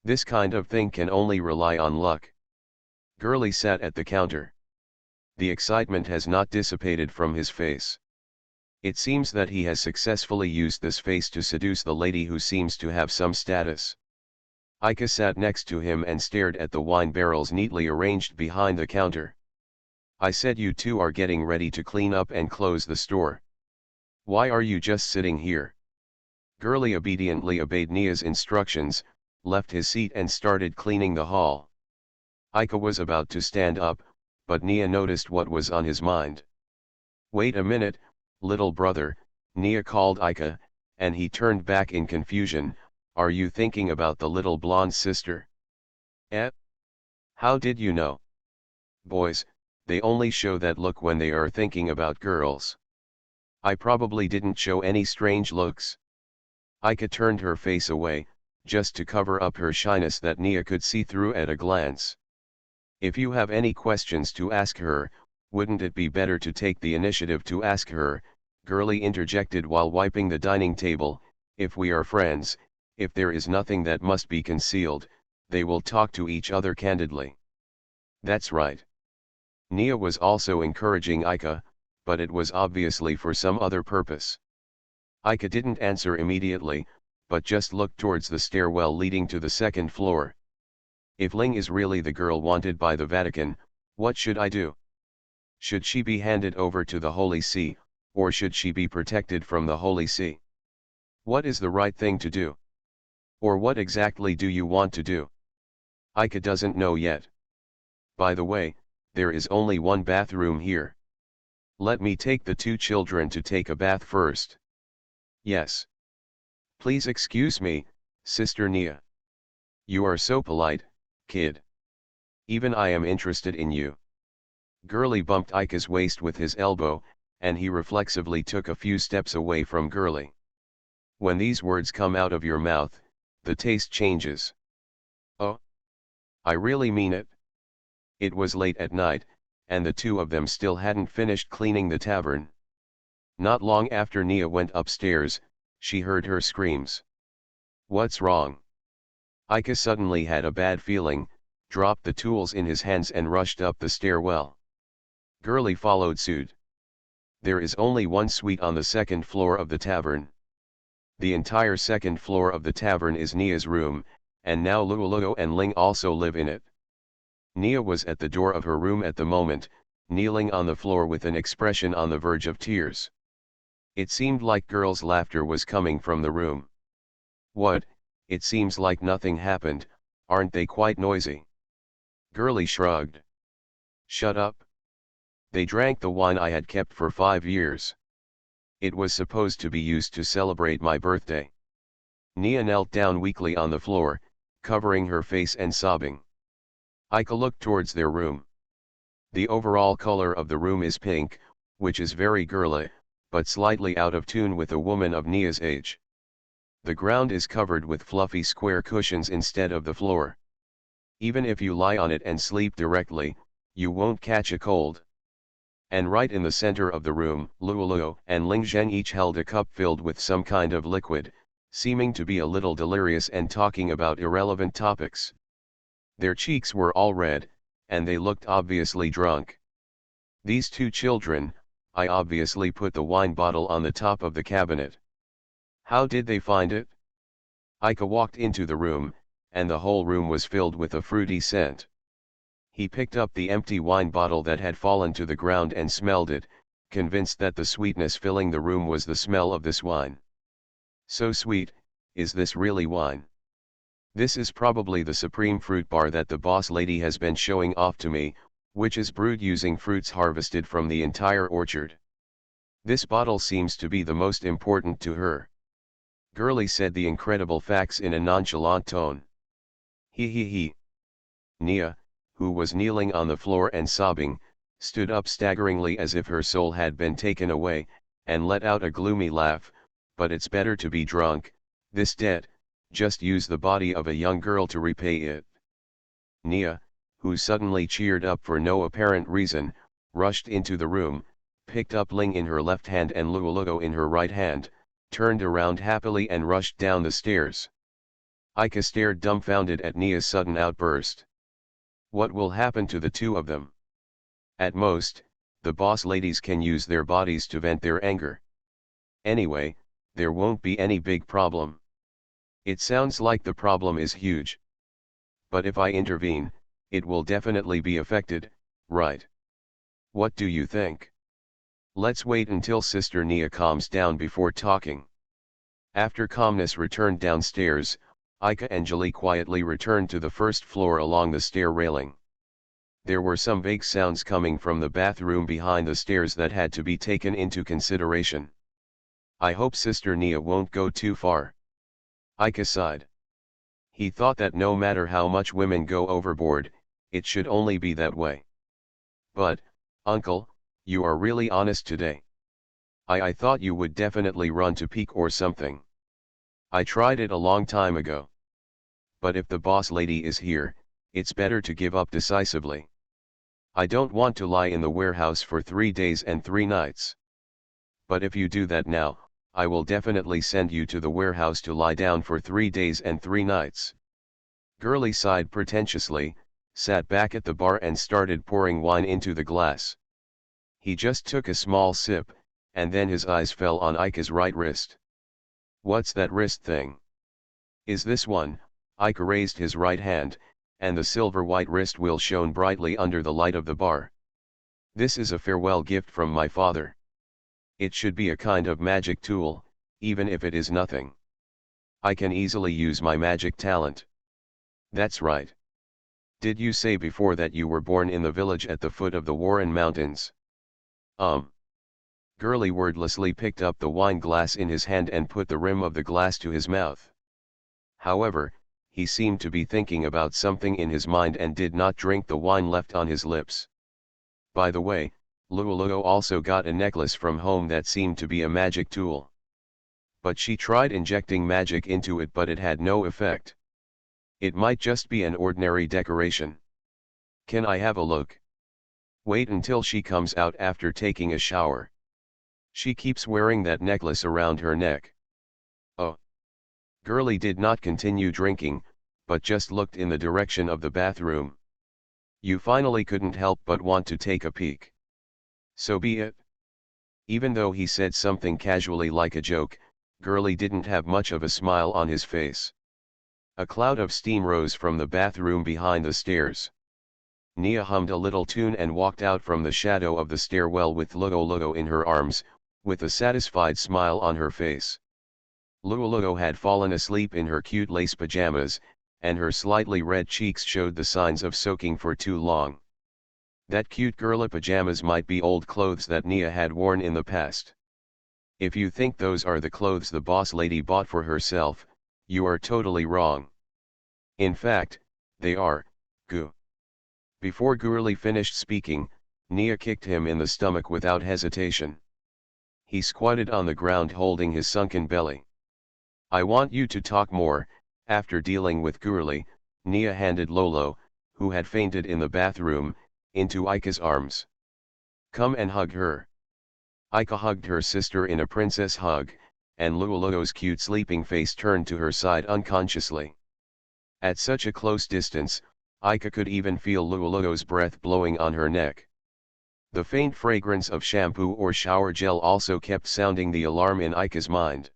This kind of thing can only rely on luck. Gurley sat at the counter. The excitement has not dissipated from his face. It seems that he has successfully used this face to seduce the lady who seems to have some status. Ika sat next to him and stared at the wine barrels neatly arranged behind the counter. I said you two are getting ready to clean up and close the store. Why are you just sitting here? Gurley obediently obeyed Nia's instructions, left his seat and started cleaning the hall. Ika was about to stand up, but Nia noticed what was on his mind. Wait a minute, little brother, Nia called Ika, and he turned back in confusion. Are you thinking about the little blonde sister? Eh? How did you know? Boys, they only show that look when they are thinking about girls. I probably didn't show any strange looks. Ika turned her face away, just to cover up her shyness that Nia could see through at a glance. If you have any questions to ask her, wouldn't it be better to take the initiative to ask her? Gurley interjected while wiping the dining table. If we are friends, if there is nothing that must be concealed, they will talk to each other candidly. That's right. Nia was also encouraging Ika, but it was obviously for some other purpose. Ika didn't answer immediately, but just looked towards the stairwell leading to the second floor. If Ling is really the girl wanted by the Vatican, what should I do? Should she be handed over to the Holy See, or should she be protected from the Holy See? What is the right thing to do? Or what exactly do you want to do? Ika doesn't know yet. By the way, there is only one bathroom here. Let me take the two children to take a bath first. Yes. Please excuse me, Sister Nia. You are so polite, kid. Even I am interested in you. Gurley bumped Ika's waist with his elbow, and he reflexively took a few steps away from Gurley. When these words come out of your mouth, the taste changes. Oh? I really mean it. It was late at night, and the two of them still hadn't finished cleaning the tavern. Not long after Nia went upstairs, she heard her screams. What's wrong? Ika suddenly had a bad feeling, dropped the tools in his hands and rushed up the stairwell. Gurley followed suit. There is only one suite on the second floor of the tavern. The entire second floor of the tavern is Nia's room, and now Luoluo and Ling also live in it. Nia was at the door of her room at the moment, kneeling on the floor with an expression on the verge of tears. It seemed like girls' laughter was coming from the room. What, it seems like nothing happened, aren't they quite noisy? Gurley shrugged. Shut up. They drank the wine I had kept for 5 years. It was supposed to be used to celebrate my birthday. Nia knelt down weakly on the floor, covering her face and sobbing. Ika looked towards their room. The overall color of the room is pink, which is very girly, but slightly out of tune with a woman of Nia's age. The ground is covered with fluffy square cushions instead of the floor. Even if you lie on it and sleep directly, you won't catch a cold. And right in the center of the room, Luoluo and Ling Zhen each held a cup filled with some kind of liquid, seeming to be a little delirious and talking about irrelevant topics. Their cheeks were all red, and they looked obviously drunk. These two children, I obviously put the wine bottle on the top of the cabinet. How did they find it? Ika walked into the room, and the whole room was filled with a fruity scent. He picked up the empty wine bottle that had fallen to the ground and smelled it, convinced that the sweetness filling the room was the smell of this wine. So sweet, is this really wine? This is probably the supreme fruit bar that the boss lady has been showing off to me, which is brewed using fruits harvested from the entire orchard. This bottle seems to be the most important to her. Gurley said the incredible facts in a nonchalant tone. He. Nia, who was kneeling on the floor and sobbing, stood up staggeringly as if her soul had been taken away, and let out a gloomy laugh. But it's better to be drunk, this debt, just use the body of a young girl to repay it. Nia, who suddenly cheered up for no apparent reason, rushed into the room, picked up Ling in her left hand and Luoluo in her right hand, turned around happily and rushed down the stairs. Ika stared dumbfounded at Nia's sudden outburst. What will happen to the two of them? At most, the boss ladies can use their bodies to vent their anger. Anyway, there won't be any big problem. It sounds like the problem is huge. But if I intervene, it will definitely be affected, right? What do you think? Let's wait until Sister Nia calms down before talking. After calmness returned downstairs, Ika and Julie quietly returned to the first floor along the stair railing. There were some vague sounds coming from the bathroom behind the stairs that had to be taken into consideration. I hope Sister Nia won't go too far. Ika sighed. He thought that no matter how much women go overboard, it should only be that way. But, Uncle, you are really honest today. I thought you would definitely run to peek or something. I tried it a long time ago. But if the boss lady is here, it's better to give up decisively. I don't want to lie in the warehouse for 3 days and 3 nights. But if you do that now, I will definitely send you to the warehouse to lie down for 3 days and 3 nights. Girlie sighed pretentiously, sat back at the bar and started pouring wine into the glass. He just took a small sip, and then his eyes fell on Ika's right wrist. What's that wrist thing? Is this one? Ika raised his right hand, and the silver-white wrist wheel shone brightly under the light of the bar. This is a farewell gift from my father. It should be a kind of magic tool, even if it is nothing. I can easily use my magic talent. That's right. Did you say before that you were born in the village at the foot of the Warren Mountains? Girlie wordlessly picked up the wine glass in his hand and put the rim of the glass to his mouth. However, he seemed to be thinking about something in his mind and did not drink the wine left on his lips. By the way, Lululo also got a necklace from home that seemed to be a magic tool. But she tried injecting magic into it, but it had no effect. It might just be an ordinary decoration. Can I have a look? Wait until she comes out after taking a shower. She keeps wearing that necklace around her neck. Oh. Girlie did not continue drinking, but just looked in the direction of the bathroom. You finally couldn't help but want to take a peek. So be it. Even though he said something casually like a joke, Girlie didn't have much of a smile on his face. A cloud of steam rose from the bathroom behind the stairs. Nia hummed a little tune and walked out from the shadow of the stairwell with Lululo in her arms, with a satisfied smile on her face. Lululo had fallen asleep in her cute lace pajamas, and her slightly red cheeks showed the signs of soaking for too long. That cute girly pajamas might be old clothes that Nia had worn in the past. If you think those are the clothes the boss lady bought for herself, you are totally wrong. In fact, they are, goo. Before Girlie finished speaking, Nia kicked him in the stomach without hesitation. He squatted on the ground holding his sunken belly. I want you to talk more. After dealing with Girlie, Nia handed Lolo, who had fainted in the bathroom, into Ika's arms. Come and hug her. Ika hugged her sister in a princess hug, and Lululo's cute sleeping face turned to her side unconsciously. At such a close distance, Ika could even feel Lululo's breath blowing on her neck. The faint fragrance of shampoo or shower gel also kept sounding the alarm in Ika's mind.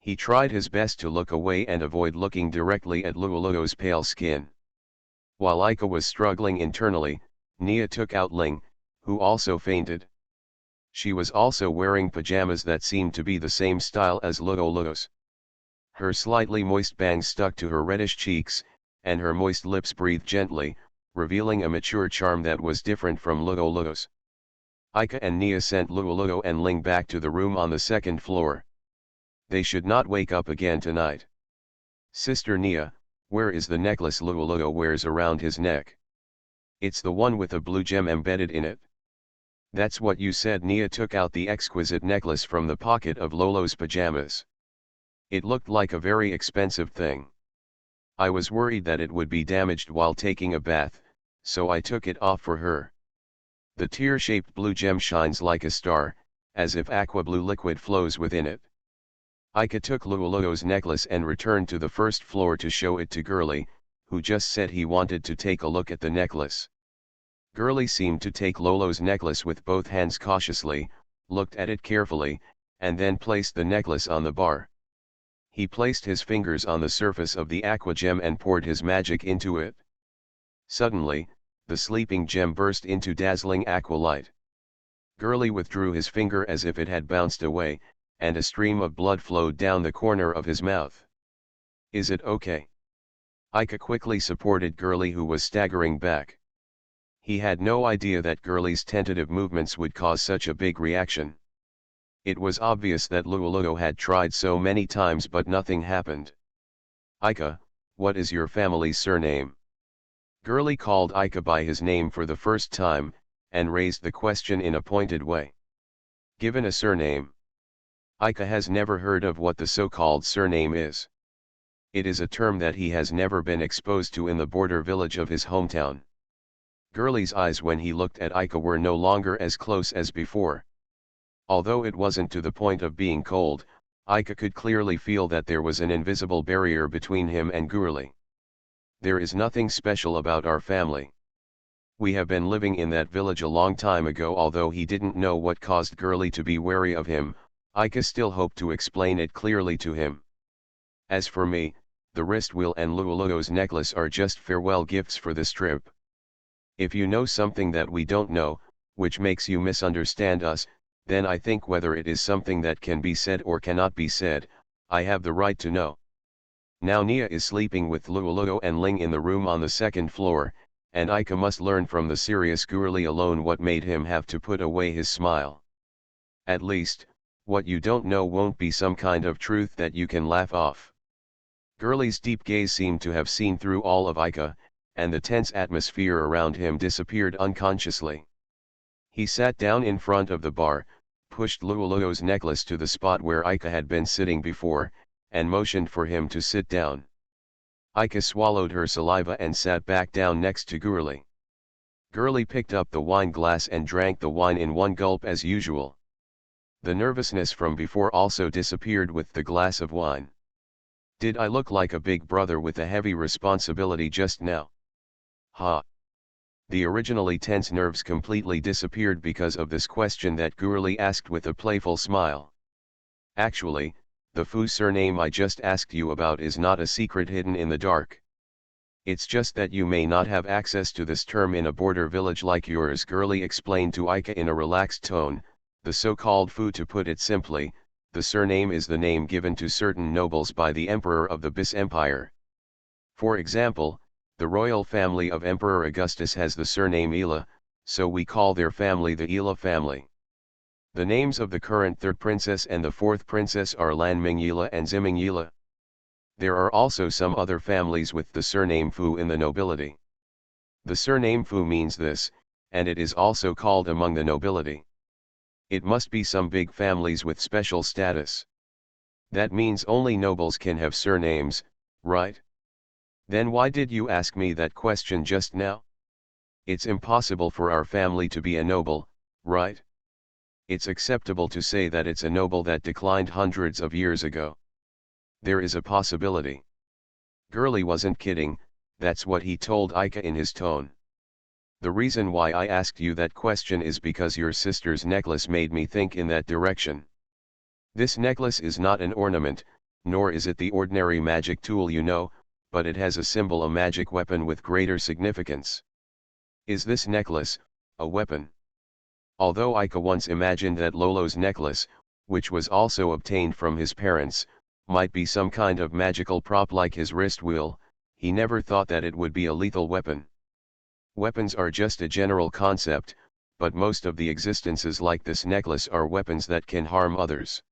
He tried his best to look away and avoid looking directly at Lululo's pale skin. While Ika was struggling internally, Nia took out Ling, who also fainted. She was also wearing pajamas that seemed to be the same style as Lululo's. Her slightly moist bangs stuck to her reddish cheeks, and her moist lips breathed gently, revealing a mature charm that was different from Lululo's. Ika and Nia sent Lululo and Ling back to the room on the second floor. They should not wake up again tonight. Sister Nia, where is the necklace Lululo wears around his neck? It's the one with a blue gem embedded in it. That's what you said. Nia took out the exquisite necklace from the pocket of Lolo's pajamas. It looked like a very expensive thing. I was worried that it would be damaged while taking a bath, so I took it off for her. The tear-shaped blue gem shines like a star, as if aqua blue liquid flows within it. Ika took Lululo's necklace and returned to the first floor to show it to Girlie, who just said he wanted to take a look at the necklace. Girly seemed to take Lolo's necklace with both hands cautiously, looked at it carefully, and then placed the necklace on the bar. He placed his fingers on the surface of the aqua gem and poured his magic into it. Suddenly, the sleeping gem burst into dazzling aqua light. Girly withdrew his finger as if it had bounced away, and a stream of blood flowed down the corner of his mouth. "Is it okay?" Ika quickly supported Girly, who was staggering back. He had no idea that Girly's tentative movements would cause such a big reaction. It was obvious that Lululo had tried so many times but nothing happened. "Ika, what is your family's surname?" Girly called Ika by his name for the first time, and raised the question in a pointed way. Given a surname. Ika has never heard of what the so-called surname is. It is a term that he has never been exposed to in the border village of his hometown. Girly's eyes when he looked at Ika were no longer as close as before. Although it wasn't to the point of being cold, Ika could clearly feel that there was an invisible barrier between him and Girly. "There is nothing special about our family. We have been living in that village a long time ago." Although he didn't know what caused Girly to be wary of him, Ika still hoped to explain it clearly to him. "As for me, the wrist wheel and Lululo's necklace are just farewell gifts for this trip. If you know something that we don't know, which makes you misunderstand us, then I think whether it is something that can be said or cannot be said, I have the right to know. Now Nia is sleeping with Lululo and Ling in the room on the second floor, and Ika must learn from the serious Girly alone what made him have to put away his smile. At least, what you don't know won't be some kind of truth that you can laugh off." Girly's deep gaze seemed to have seen through all of Ika, and the tense atmosphere around him disappeared unconsciously. He sat down in front of the bar, pushed Lululo's necklace to the spot where Ika had been sitting before, and motioned for him to sit down. Ika swallowed her saliva and sat back down next to Girly. Girly picked up the wine glass and drank the wine in one gulp as usual. The nervousness from before also disappeared with the glass of wine. "Did I look like a big brother with a heavy responsibility just now?" "Ha." The originally tense nerves completely disappeared because of this question that Girly asked with a playful smile. "Actually, the Fu surname I just asked you about is not a secret hidden in the dark. It's just that you may not have access to this term in a border village like yours," Girly explained to Ika in a relaxed tone. "The so-called Fu, to put it simply, the surname is the name given to certain nobles by the emperor of the Bis Empire. For example, the royal family of Emperor Augustus has the surname Ila, so we call their family the Ila family. The names of the current third princess and the fourth princess are Lanming Ila and Ziming Ila. There are also some other families with the surname Fu in the nobility. The surname Fu means this, and it is also called among the nobility. It must be some big families with special status. That means only nobles can have surnames, right? Then why did you ask me that question just now? It's impossible for our family to be a noble, right? It's acceptable to say that it's a noble that declined hundreds of years ago. There is a possibility." Girly wasn't kidding, that's what he told Ika in his tone. "The reason why I asked you that question is because your sister's necklace made me think in that direction. This necklace is not an ornament, nor is it the ordinary magic tool you know, but it has a symbol, a magic weapon with greater significance. Is this necklace a weapon?" Although Ika once imagined that Lolo's necklace, which was also obtained from his parents, might be some kind of magical prop like his wrist wheel, he never thought that it would be a lethal weapon. Weapons are just a general concept, but most of the existences like this necklace are weapons that can harm others.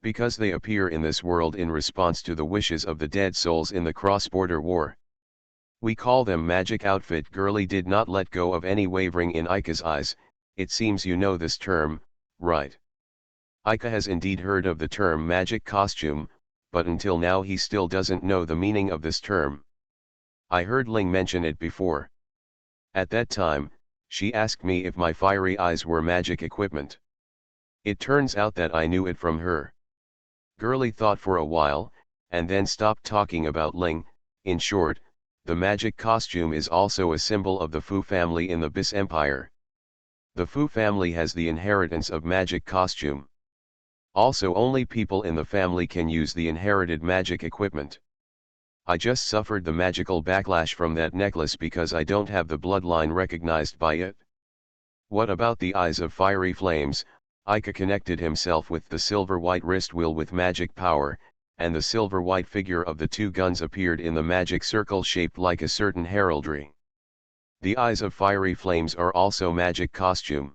Because they appear in this world in response to the wishes of the dead souls in the cross-border war. We call them magic outfit. Girly did not let go of any wavering in Ika's eyes. "It seems you know this term, right?" Ika has indeed heard of the term magic costume, but until now he still doesn't know the meaning of this term. "I heard Ling mention it before. At that time, she asked me if my fiery eyes were magic equipment. It turns out that I knew it from her." Girly thought for a while, and then stopped talking about Ling. "In short, The magic costume is also a symbol of the Fu family in the Bis Empire. The Fu family has the inheritance of magic costume. Also, only people in the family can use the inherited magic equipment. I just suffered the magical backlash from that necklace because I don't have the bloodline recognized by it. What about the eyes of fiery flames? Ika connected himself with the silver-white wrist wheel with magic power, and the silver-white figure of the two guns appeared in the magic circle shaped like a certain heraldry. The eyes of fiery flames are also magic costume.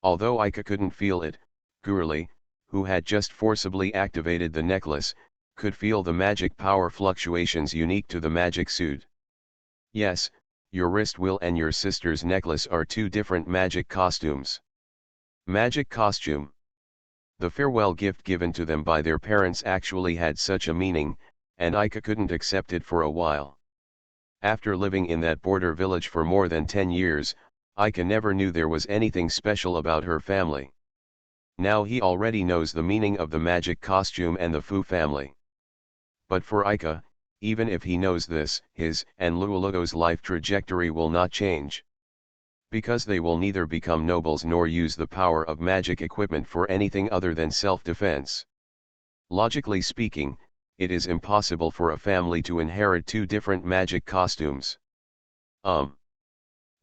Although Ika couldn't feel it, Gurley, who had just forcibly activated the necklace, could feel the magic power fluctuations unique to the magic suit. Yes, your wrist wheel and your sister's necklace are two different magic costumes. Magic costume. The farewell gift given to them by their parents actually had such a meaning, and Ika couldn't accept it for a while. After living in that border village for more than 10 years, Ika never knew there was anything special about her family. Now he already knows the meaning of the magic costume and the Fu family. But for Ika, even if he knows this, his and Luoluo's life trajectory will not change. Because they will neither become nobles nor use the power of magic equipment for anything other than self-defense. Logically speaking, it is impossible for a family to inherit two different magic costumes.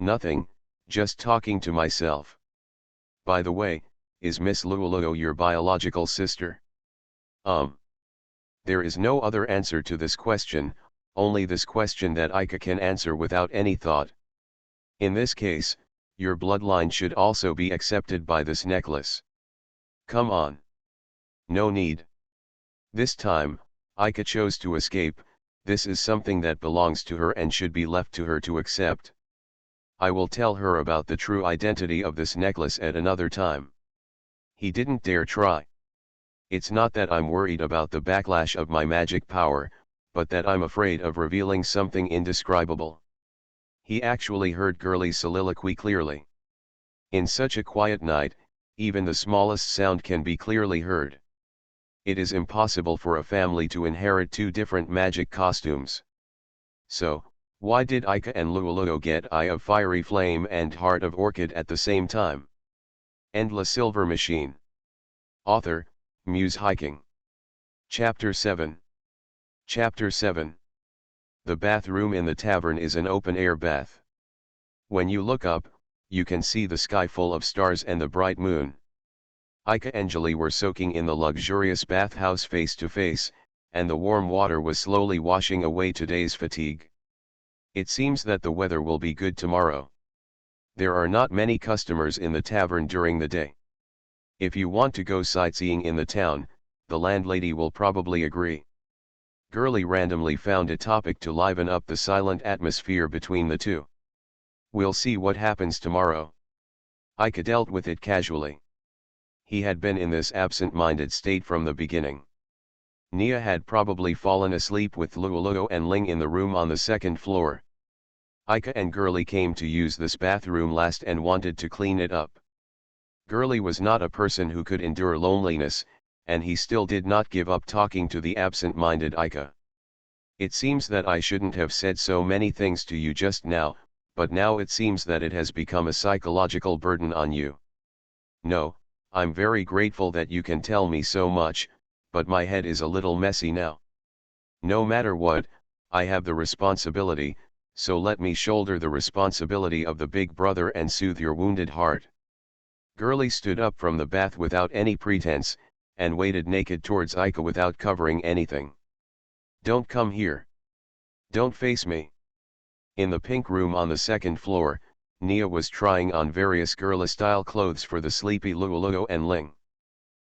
Nothing, just talking to myself. By the way, is Miss Luoluo your biological sister? There is no other answer to this question, only this question that Ika can answer without any thought. In this case, your bloodline should also be accepted by this necklace. Come on. No need. This time, Ika chose to escape. This is something that belongs to her and should be left to her to accept. I will tell her about the true identity of this necklace at another time. He didn't dare try. It's not that I'm worried about the backlash of my magic power, but that I'm afraid of revealing something indescribable. He actually heard Gurley's soliloquy clearly. In such a quiet night, even the smallest sound can be clearly heard. It is impossible for a family to inherit two different magic costumes. So, why did Ika and Luoluo get Eye of Fiery Flame and Heart of Orchid at the same time? Endless Silver Machine. Author, Muse Hiking. Chapter 7. Chapter 7. The bathroom in the tavern is an open-air bath. When you look up, you can see the sky full of stars and the bright moon. Ika and Julie were soaking in the luxurious bathhouse face to face, and the warm water was slowly washing away today's fatigue. It seems that the weather will be good tomorrow. There are not many customers in the tavern during the day. If you want to go sightseeing in the town, the landlady will probably agree. Gurley randomly found a topic to liven up the silent atmosphere between the two. We'll see what happens tomorrow. Ika dealt with it casually. He had been in this absent-minded state from the beginning. Nia had probably fallen asleep with Luoluo and Ling in the room on the second floor. Ika and Gurley came to use this bathroom last and wanted to clean it up. Gurley was not a person who could endure loneliness, and he still did not give up talking to the absent-minded Ika. It seems that I shouldn't have said so many things to you just now, but now it seems that it has become a psychological burden on you. No, I'm very grateful that you can tell me so much, but my head is a little messy now. No matter what, I have the responsibility, so let me shoulder the responsibility of the big brother and soothe your wounded heart. Gurley stood up from the bath without any pretense, and waded naked towards Ika without covering anything. Don't come here. Don't face me. In the pink room on the second floor, Nia was trying on various girly-style clothes for the sleepy Luoluo and Ling.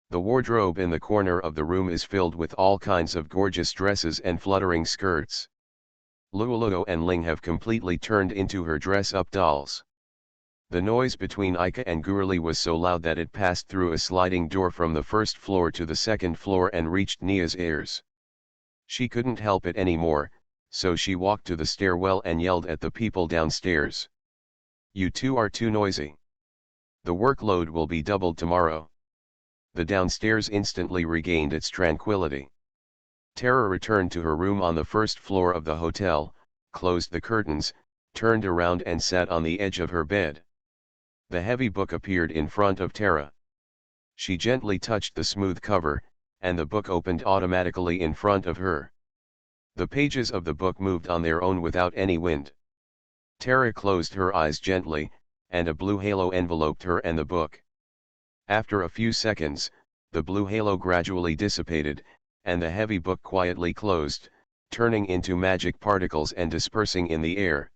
The wardrobe in the corner of the room is filled with all kinds of gorgeous dresses and fluttering skirts. Luoluo and Ling have completely turned into her dress-up dolls. The noise between Ika and Gurley was so loud that it passed through a sliding door from the first floor to the second floor and reached Nia's ears. She couldn't help it anymore, so she walked to the stairwell and yelled at the people downstairs. You two are too noisy. The workload will be doubled tomorrow. The downstairs instantly regained its tranquility. Tara returned to her room on the first floor of the hotel, closed the curtains, turned around and sat on the edge of her bed. The heavy book appeared in front of Tara. She gently touched the smooth cover, and the book opened automatically in front of her. The pages of the book moved on their own without any wind. Tara closed her eyes gently, and a blue halo enveloped her and the book. After a few seconds, the blue halo gradually dissipated, and the heavy book quietly closed, turning into magic particles and dispersing in the air.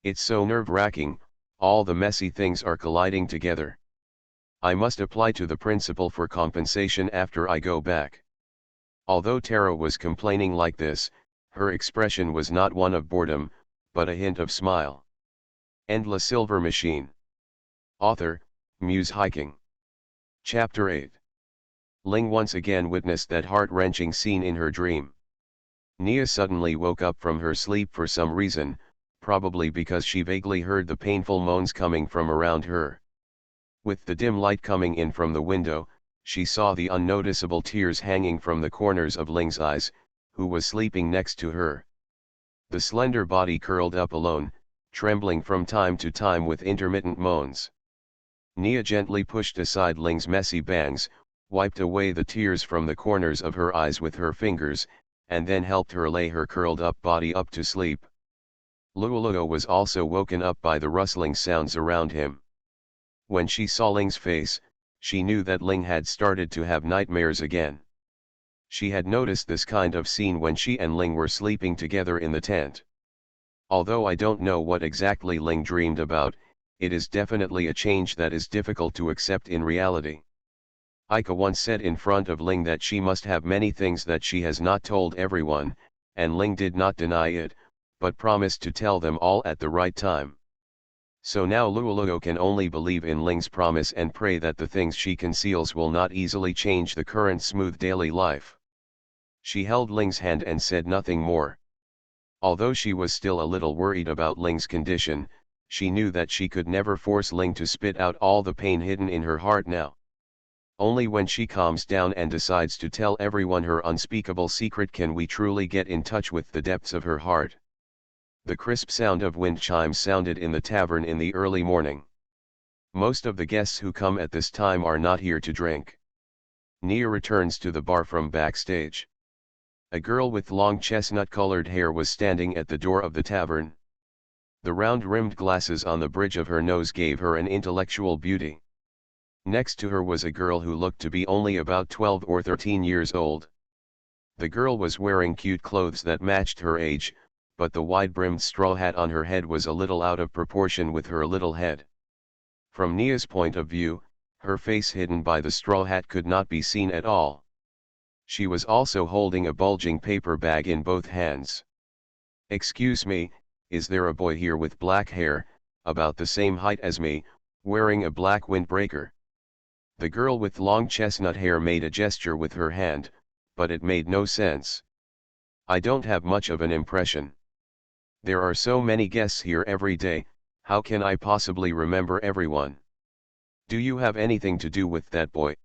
It's so nerve-wracking, all the messy things are colliding together. I must apply to the principal for compensation after I go back. Although Tara was complaining like this, her expression was not one of boredom, but a hint of smile. Endless Silver Machine. Author, Muse Hiking. Chapter 8. Ling once again witnessed that heart-wrenching scene in her dream. Nia suddenly woke up from her sleep for some reason, probably because she vaguely heard the painful moans coming from around her. With the dim light coming in from the window, she saw the unnoticeable tears hanging from the corners of Ling's eyes, who was sleeping next to her. The slender body curled up alone, trembling from time to time with intermittent moans. Nia gently pushed aside Ling's messy bangs, wiped away the tears from the corners of her eyes with her fingers, and then helped her lay her curled-up body up to sleep. Luoluo was also woken up by the rustling sounds around him. When she saw Ling's face, she knew that Ling had started to have nightmares again. She had noticed this kind of scene when she and Ling were sleeping together in the tent. Although I don't know what exactly Ling dreamed about, it is definitely a change that is difficult to accept in reality. Aika once said in front of Ling that she must have many things that she has not told everyone, and Ling did not deny it, but promised to tell them all at the right time. So now Luoluo can only believe in Ling's promise and pray that the things she conceals will not easily change the current smooth daily life. She held Ling's hand and said nothing more. Although she was still a little worried about Ling's condition, she knew that she could never force Ling to spit out all the pain hidden in her heart now. Only when she calms down and decides to tell everyone her unspeakable secret can we truly get in touch with the depths of her heart. The crisp sound of wind chimes sounded in the tavern in the early morning. Most of the guests who come at this time are not here to drink. Nia returns to the bar from backstage. A girl with long chestnut-colored hair was standing at the door of the tavern. The round-rimmed glasses on the bridge of her nose gave her an intellectual beauty. Next to her was a girl who looked to be only about 12 or 13 years old. The girl was wearing cute clothes that matched her age, but the wide-brimmed straw hat on her head was a little out of proportion with her little head. From Nia's point of view, her face hidden by the straw hat could not be seen at all. She was also holding a bulging paper bag in both hands. "Excuse me, is there a boy here with black hair, about the same height as me, wearing a black windbreaker?" The girl with long chestnut hair made a gesture with her hand, but it made no sense. "I don't have much of an impression. There are so many guests here every day, how can I possibly remember everyone? Do you have anything to do with that boy?"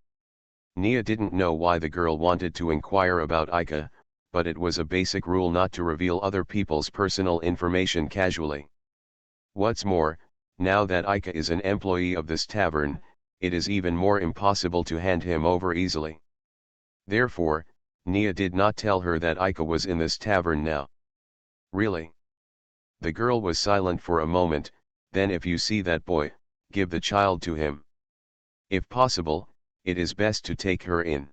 Nia didn't know why the girl wanted to inquire about Aika, but it was a basic rule not to reveal other people's personal information casually. What's more, now that Aika is an employee of this tavern, it is even more impossible to hand him over easily. Therefore, Nia did not tell her that Aika was in this tavern now. "Really?" The girl was silent for a moment. "Then if you see that boy, give the child to him. If possible, it is best to take her in.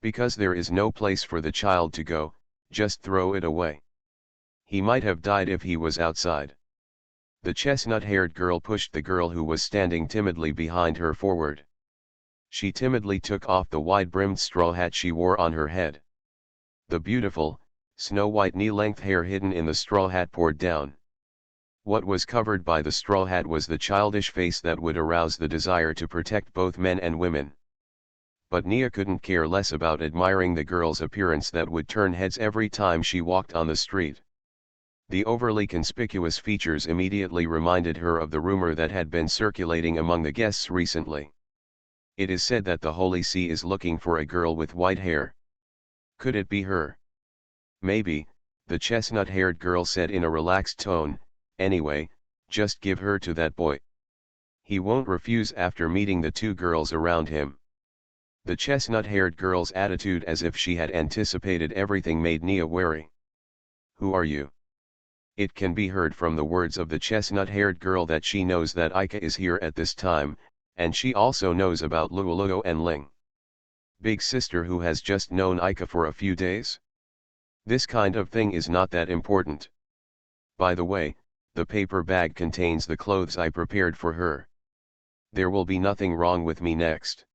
Because there is no place for the child to go, just throw it away. He might have died if he was outside." The chestnut-haired girl pushed the girl who was standing timidly behind her forward. She timidly took off the wide-brimmed straw hat she wore on her head. The beautiful, snow-white knee-length hair hidden in the straw hat poured down. What was covered by the straw hat was the childish face that would arouse the desire to protect both men and women. But Nia couldn't care less about admiring the girl's appearance that would turn heads every time she walked on the street. The overly conspicuous features immediately reminded her of the rumor that had been circulating among the guests recently. It is said that the Holy See is looking for a girl with white hair. Could it be her? Maybe, The chestnut-haired girl said in a relaxed tone, "Anyway, just give her to that boy. He won't refuse after meeting the two girls around him." The chestnut-haired girl's attitude as if she had anticipated everything made Nia wary. "Who are you?" It can be heard from the words of the chestnut-haired girl that she knows that Ika is here at this time, and she also knows about Luoluo and Ling. Big sister who has just known Ika for a few days? This kind of thing is not that important. By the way, the paper bag contains the clothes I prepared for her. There will be nothing wrong with me next.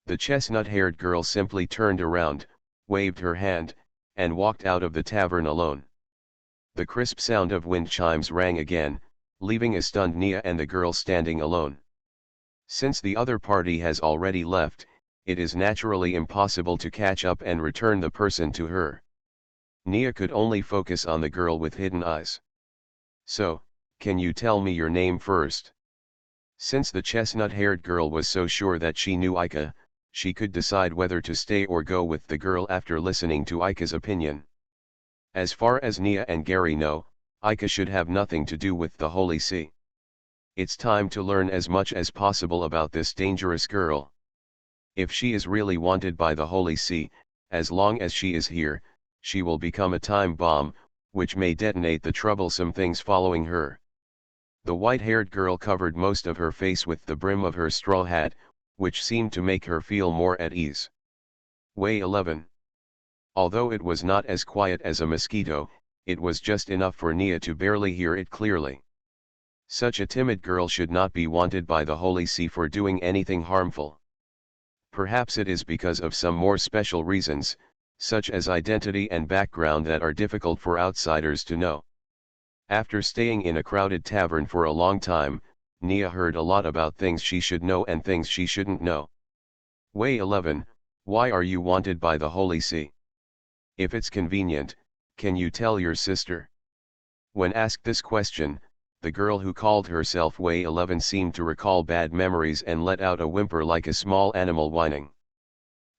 The chestnut-haired girl simply turned around, waved her hand, and walked out of the tavern alone. The crisp sound of wind chimes rang again, leaving a stunned Nia and the girl standing alone. Since the other party has already left, it is naturally impossible to catch up and return the person to her. Nia could only focus on the girl with hidden eyes. "So, can you tell me your name first?" Since the chestnut-haired girl was so sure that she knew Ika, she could decide whether to stay or go with the girl after listening to Ika's opinion. As far as Nia and Gary know, Ika should have nothing to do with the Holy See. It's time to learn as much as possible about this dangerous girl. If she is really wanted by the Holy See, as long as she is here, she will become a time bomb, which may detonate the troublesome things following her. The white-haired girl covered most of her face with the brim of her straw hat, which seemed to make her feel more at ease. Way 11. Although it was not as quiet as a mosquito, it was just enough for Nia to barely hear it clearly. Such a timid girl should not be wanted by the Holy See for doing anything harmful. Perhaps it is because of some more special reasons, such as identity and background that are difficult for outsiders to know. After staying in a crowded tavern for a long time, Nia heard a lot about things she should know and things she shouldn't know. Way 11, why are you wanted by the Holy See? If it's convenient, can you tell your sister? When asked this question, the girl who called herself Way 11 seemed to recall bad memories and let out a whimper like a small animal whining.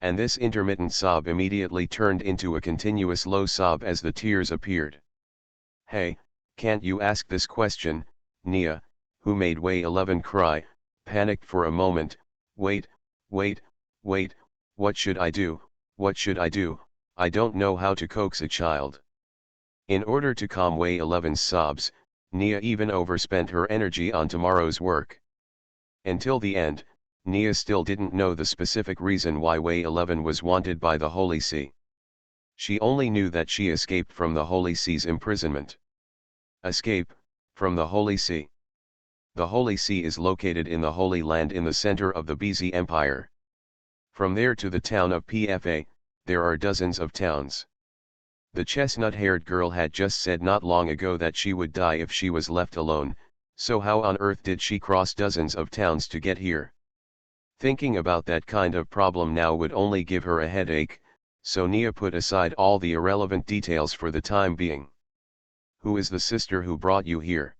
And this intermittent sob immediately turned into a continuous low sob as the tears appeared. "Hey, can't you ask this question?" Nia, who made Way 11 cry, panicked for a moment. Wait, what should I do, what should I do? I don't know how to coax a child." In order to calm Way 11's sobs, Nia even overspent her energy on tomorrow's work. Until the end, Nia still didn't know the specific reason why Way 11 was wanted by the Holy See. She only knew that she escaped from the Holy See's imprisonment. Escape from the Holy See. The Holy See is located in the Holy Land in the center of the BZ Empire. From there to the town of Pfa, there are dozens of towns. The chestnut-haired girl had just said not long ago that she would die if she was left alone, so how on earth did she cross dozens of towns to get here? Thinking about that kind of problem now would only give her a headache, so Nia put aside all the irrelevant details for the time being. "Who is the sister who brought you here?"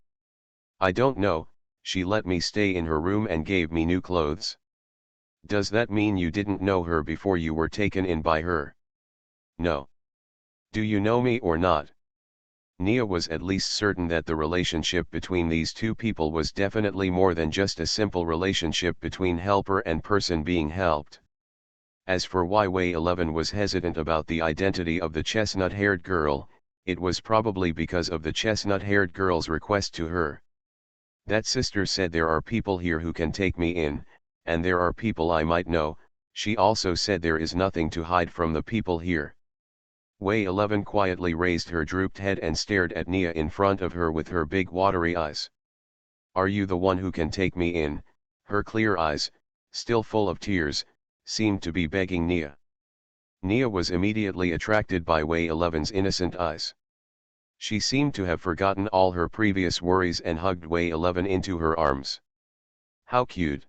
"I don't know, she let me stay in her room and gave me new clothes." "Does that mean you didn't know her before you were taken in by her?" "No." "Do you know me or not?" Nia was at least certain that the relationship between these two people was definitely more than just a simple relationship between helper and person being helped. As for why Way 11 was hesitant about the identity of the chestnut-haired girl, it was probably because of the chestnut-haired girl's request to her. "That sister said there are people here who can take me in, and there are people I might know. She also said there is nothing to hide from the people here." Way 11 quietly raised her drooped head and stared at Nia in front of her with her big watery eyes. "Are you the one who can take me in?" Her clear eyes, still full of tears, seemed to be begging Nia. Nia was immediately attracted by Way 11's innocent eyes. She seemed to have forgotten all her previous worries and hugged Way 11 into her arms. "How cute.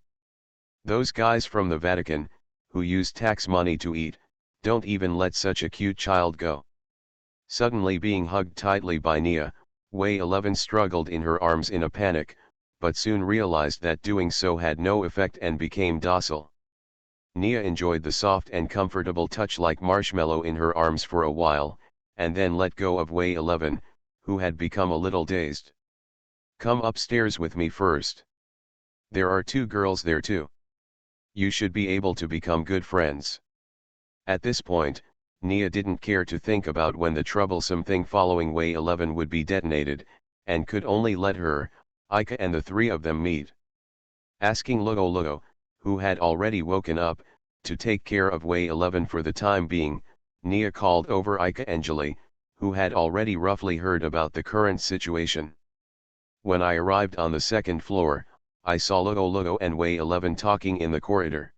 Those guys from the Vatican, who use tax money to eat, don't even let such a cute child go." Suddenly being hugged tightly by Nia, Way 11 struggled in her arms in a panic, but soon realized that doing so had no effect and became docile. Nia enjoyed the soft and comfortable touch like marshmallow in her arms for a while, and then let go of Wei 11, who had become a little dazed. "Come upstairs with me first. There are two girls there too. You should be able to become good friends." At this point, Nia didn't care to think about when the troublesome thing following Wei 11 would be detonated, and could only let her, Ika and the three of them meet. Asking Luo Luo, who had already woken up, to take care of Wei 11 for the time being, Nia called over Ika and Julie, who had already roughly heard about the current situation. When I arrived on the second floor, I saw Luo Luo and Wei 11 talking in the corridor.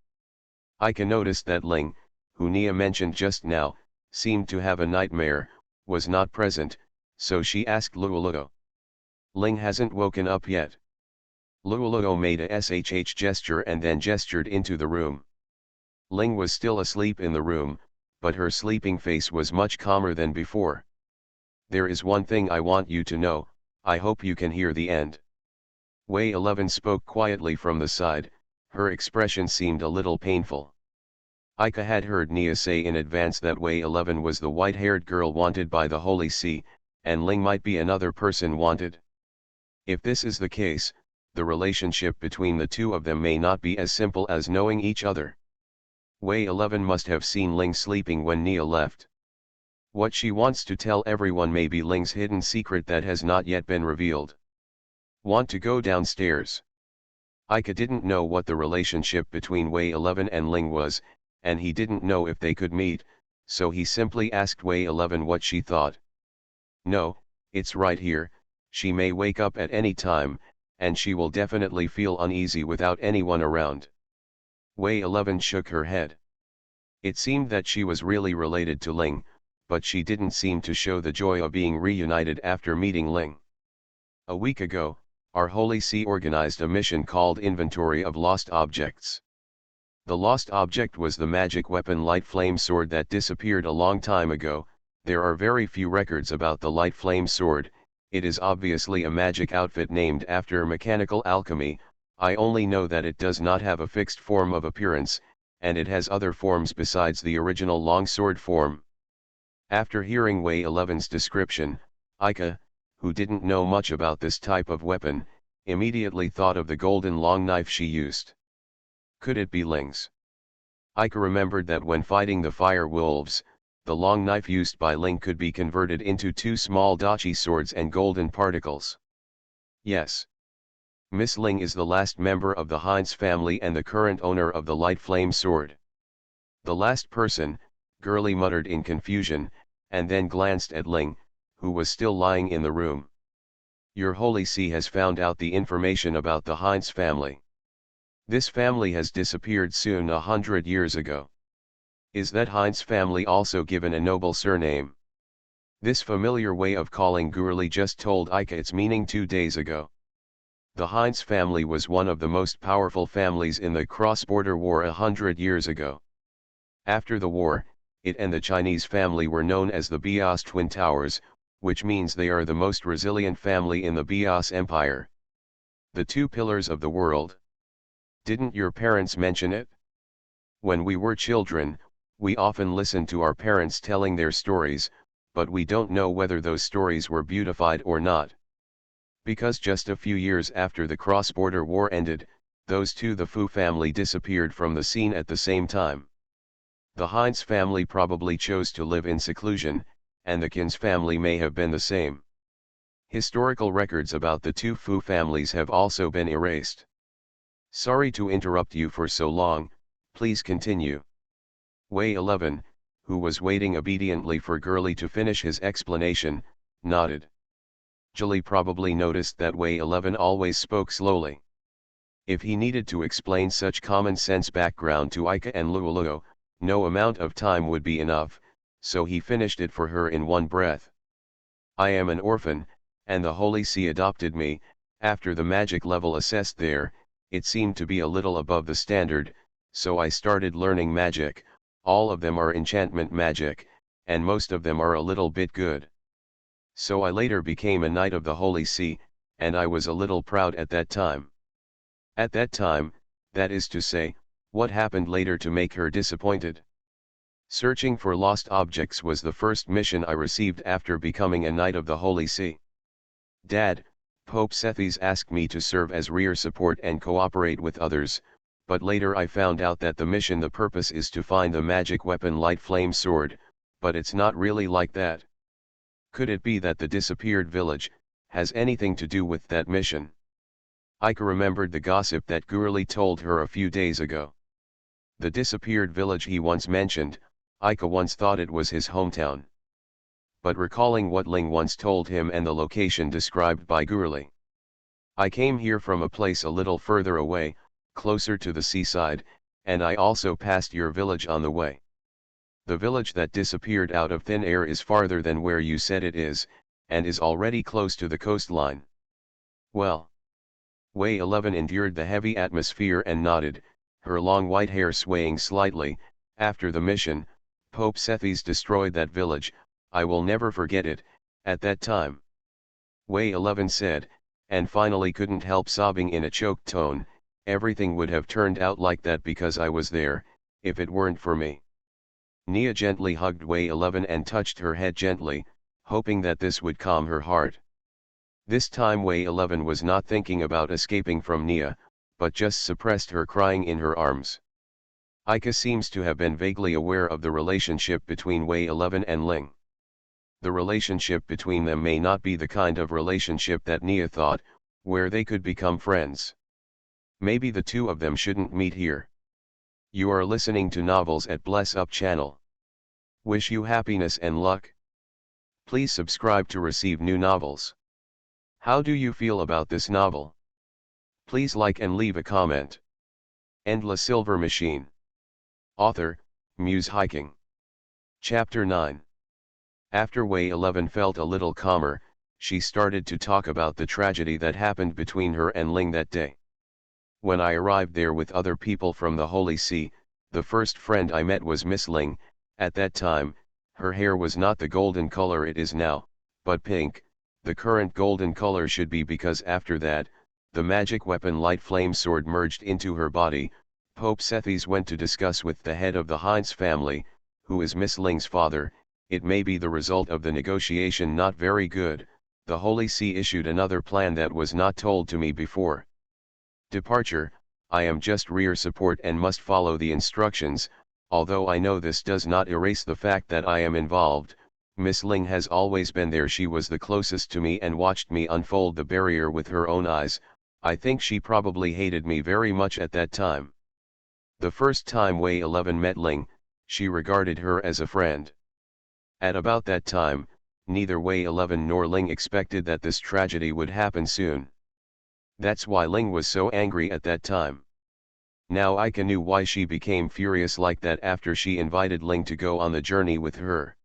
Ika noticed that Ling, who Nia mentioned just now, seemed to have a nightmare, was not present, so she asked Luo Luo. "Ling hasn't woken up yet." Luo Luo made a SHH gesture and then gestured into the room. Ling was still asleep in the room, but her sleeping face was much calmer than before. "There is one thing I want you to know, I hope you can hear the end." Wei 11 spoke quietly from the side, her expression seemed a little painful. Ika had heard Nia say in advance that Wei 11 was the white-haired girl wanted by the Holy See, and Ling might be another person wanted. If this is the case, the relationship between the two of them may not be as simple as knowing each other. Wei 11 must have seen Ling sleeping when Nia left. What she wants to tell everyone may be Ling's hidden secret that has not yet been revealed. "Want to go downstairs?" Ika didn't know what the relationship between Wei 11 and Ling was, and he didn't know if they could meet, so he simply asked Wei 11 what she thought. "No, it's right here, she may wake up at any time, and she will definitely feel uneasy without anyone around." Wei 11 shook her head. It seemed that she was really related to Ling, but she didn't seem to show the joy of being reunited after meeting Ling. "A week ago, our Holy See organized a mission called Inventory of Lost Objects. The lost object was the magic weapon Light Flame Sword that disappeared a long time ago. There are very few records about the Light Flame Sword. It is obviously a magic outfit named after mechanical alchemy. I only know that it does not have a fixed form of appearance, and it has other forms besides the original longsword form." After hearing Wei 11's description, Ika, who didn't know much about this type of weapon, immediately thought of the golden long knife she used. Could it be Ling's? Ika remembered that when fighting the fire wolves, the long knife used by Ling could be converted into two small dachi swords and golden particles. Yes. Miss Ling is the last member of the Heinz family and the current owner of the Light Flame Sword. The last person, Gurley muttered in confusion, and then glanced at Ling, who was still lying in the room. "Your Holy See has found out the information about the Heinz family. This family has disappeared soon 100 years ago. Is that Heinz family also given a noble surname?" This familiar way of calling Gurley just told Ika its meaning 2 days ago. The Heinz family was one of the most powerful families in the cross-border war 100 years ago. After the war, it and the Chinese family were known as the Bios Twin Towers, which means they are the most resilient family in the Bios Empire. The two pillars of the world. Didn't your parents mention it? When we were children, we often listened to our parents telling their stories, but we don't know whether those stories were beautified or not. Because just a few years after the cross-border war ended, the Fu family disappeared from the scene at the same time. The Heinz family probably chose to live in seclusion, and the Qin's family may have been the same. Historical records about the two Fu families have also been erased. Sorry to interrupt you for so long, please continue. Wei 11, who was waiting obediently for Gurley to finish his explanation, nodded. Julie probably noticed that Wei 11 always spoke slowly. If he needed to explain such common sense background to Ika and Luo Luo, no amount of time would be enough, so he finished it for her in one breath. "I am an orphan, and the Holy See adopted me. After the magic level assessed there, it seemed to be a little above the standard, so I started learning magic. All of them are enchantment magic, and most of them are a little bit good. So I later became a knight of the Holy See, and I was a little proud at that time." At that time, that is to say, what happened later to make her disappointed? Searching for lost objects was the first mission I received after becoming a Knight of the Holy See. Dad, Pope Sethys asked me to serve as rear support and cooperate with others, but later I found out that the purpose is to find the magic weapon Light Flame Sword, but it's not really like that. Could it be that the disappeared village has anything to do with that mission? Ika remembered the gossip that Gurley told her a few days ago. The disappeared village he once mentioned, Ika once thought it was his hometown. But recalling what Ling once told him and the location described by Gurley. I came here from a place a little further away, closer to the seaside, and I also passed your village on the way. The village that disappeared out of thin air is farther than where you said it is, and is already close to the coastline. Well. Wei 11 endured the heavy atmosphere and nodded, her long white hair swaying slightly. After the mission, Pope Sethys destroyed that village. I will never forget it. At that time, Wei 11 said, and finally couldn't help sobbing in a choked tone, everything would have turned out like that because I was there, if it weren't for me. Nia gently hugged Wei 11 and touched her head gently, hoping that this would calm her heart. This time Wei 11 was not thinking about escaping from Nia, but just suppressed her crying in her arms. Ika seems to have been vaguely aware of the relationship between Wei 11 and Ling. The relationship between them may not be the kind of relationship that Nia thought, where they could become friends. Maybe the two of them shouldn't meet here. You are listening to Novels at Bless Up channel. Wish you happiness and luck. Please subscribe to receive new novels. How do you feel about this novel? Please like and leave a comment. And La Silver Machine. Author, Muse Hiking. Chapter 9. After Wei 11 felt a little calmer, she started to talk about the tragedy that happened between her and Ling that day. When I arrived there with other people from the Holy See, the first friend I met was Miss Ling. At that time, her hair was not the golden color it is now, but pink. The current golden color should be because after that, the magic weapon Light Flame Sword merged into her body. Pope Sethys went to discuss with the head of the Heinz family, who is Miss Ling's father. It may be the result of the negotiation not very good. The Holy See issued another plan that was not told to me before. Departure, I am just rear support and must follow the instructions, although I know this does not erase the fact that I am involved. Miss Ling has always been there. She was the closest to me and watched me unfold the barrier with her own eyes. I think she probably hated me very much at that time. The first time Wei 11 met Ling, she regarded her as a friend. At about that time, neither Wei 11 nor Ling expected that this tragedy would happen soon. That's why Ling was so angry at that time. Now Ika knew why she became furious like that after she invited Ling to go on the journey with her.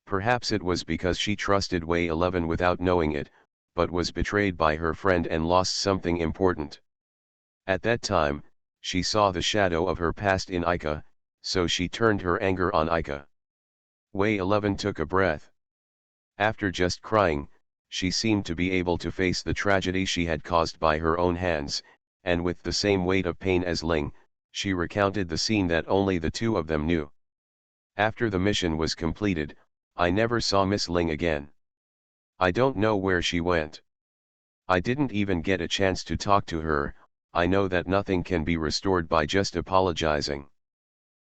Perhaps it was because she trusted Wei 11 without knowing it, but was betrayed by her friend and lost something important. At that time, she saw the shadow of her past in Ika, so she turned her anger on Ika. Wei 11 took a breath. After just crying, she seemed to be able to face the tragedy she had caused by her own hands, and with the same weight of pain as Ling, she recounted the scene that only the two of them knew. After the mission was completed, I never saw Miss Ling again. I don't know where she went. I didn't even get a chance to talk to her. I know that nothing can be restored by just apologizing.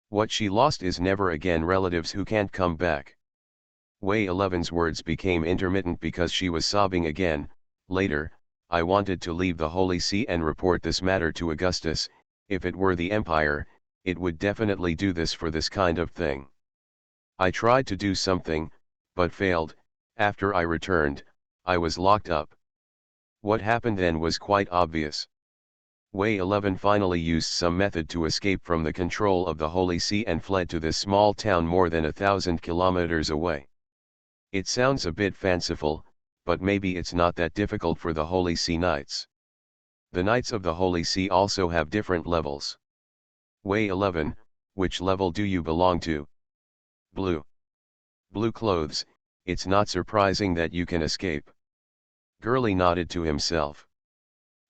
What she lost is never again relatives who can't come back. Wei 11's words became intermittent because she was sobbing again. Later, I wanted to leave the Holy See and report this matter to Augustus. If it were the Empire, it would definitely do this for this kind of thing. I tried to do something, but failed. After I returned, I was locked up. What happened then was quite obvious. Wei 11 finally used some method to escape from the control of the Holy See and fled to this small town more than 1,000 kilometers away. It sounds a bit fanciful, but maybe it's not that difficult for the Holy See Knights. The Knights of the Holy See also have different levels. Wei 11, which level do you belong to? Blue. Blue clothes, it's not surprising that you can escape. Gurley nodded to himself.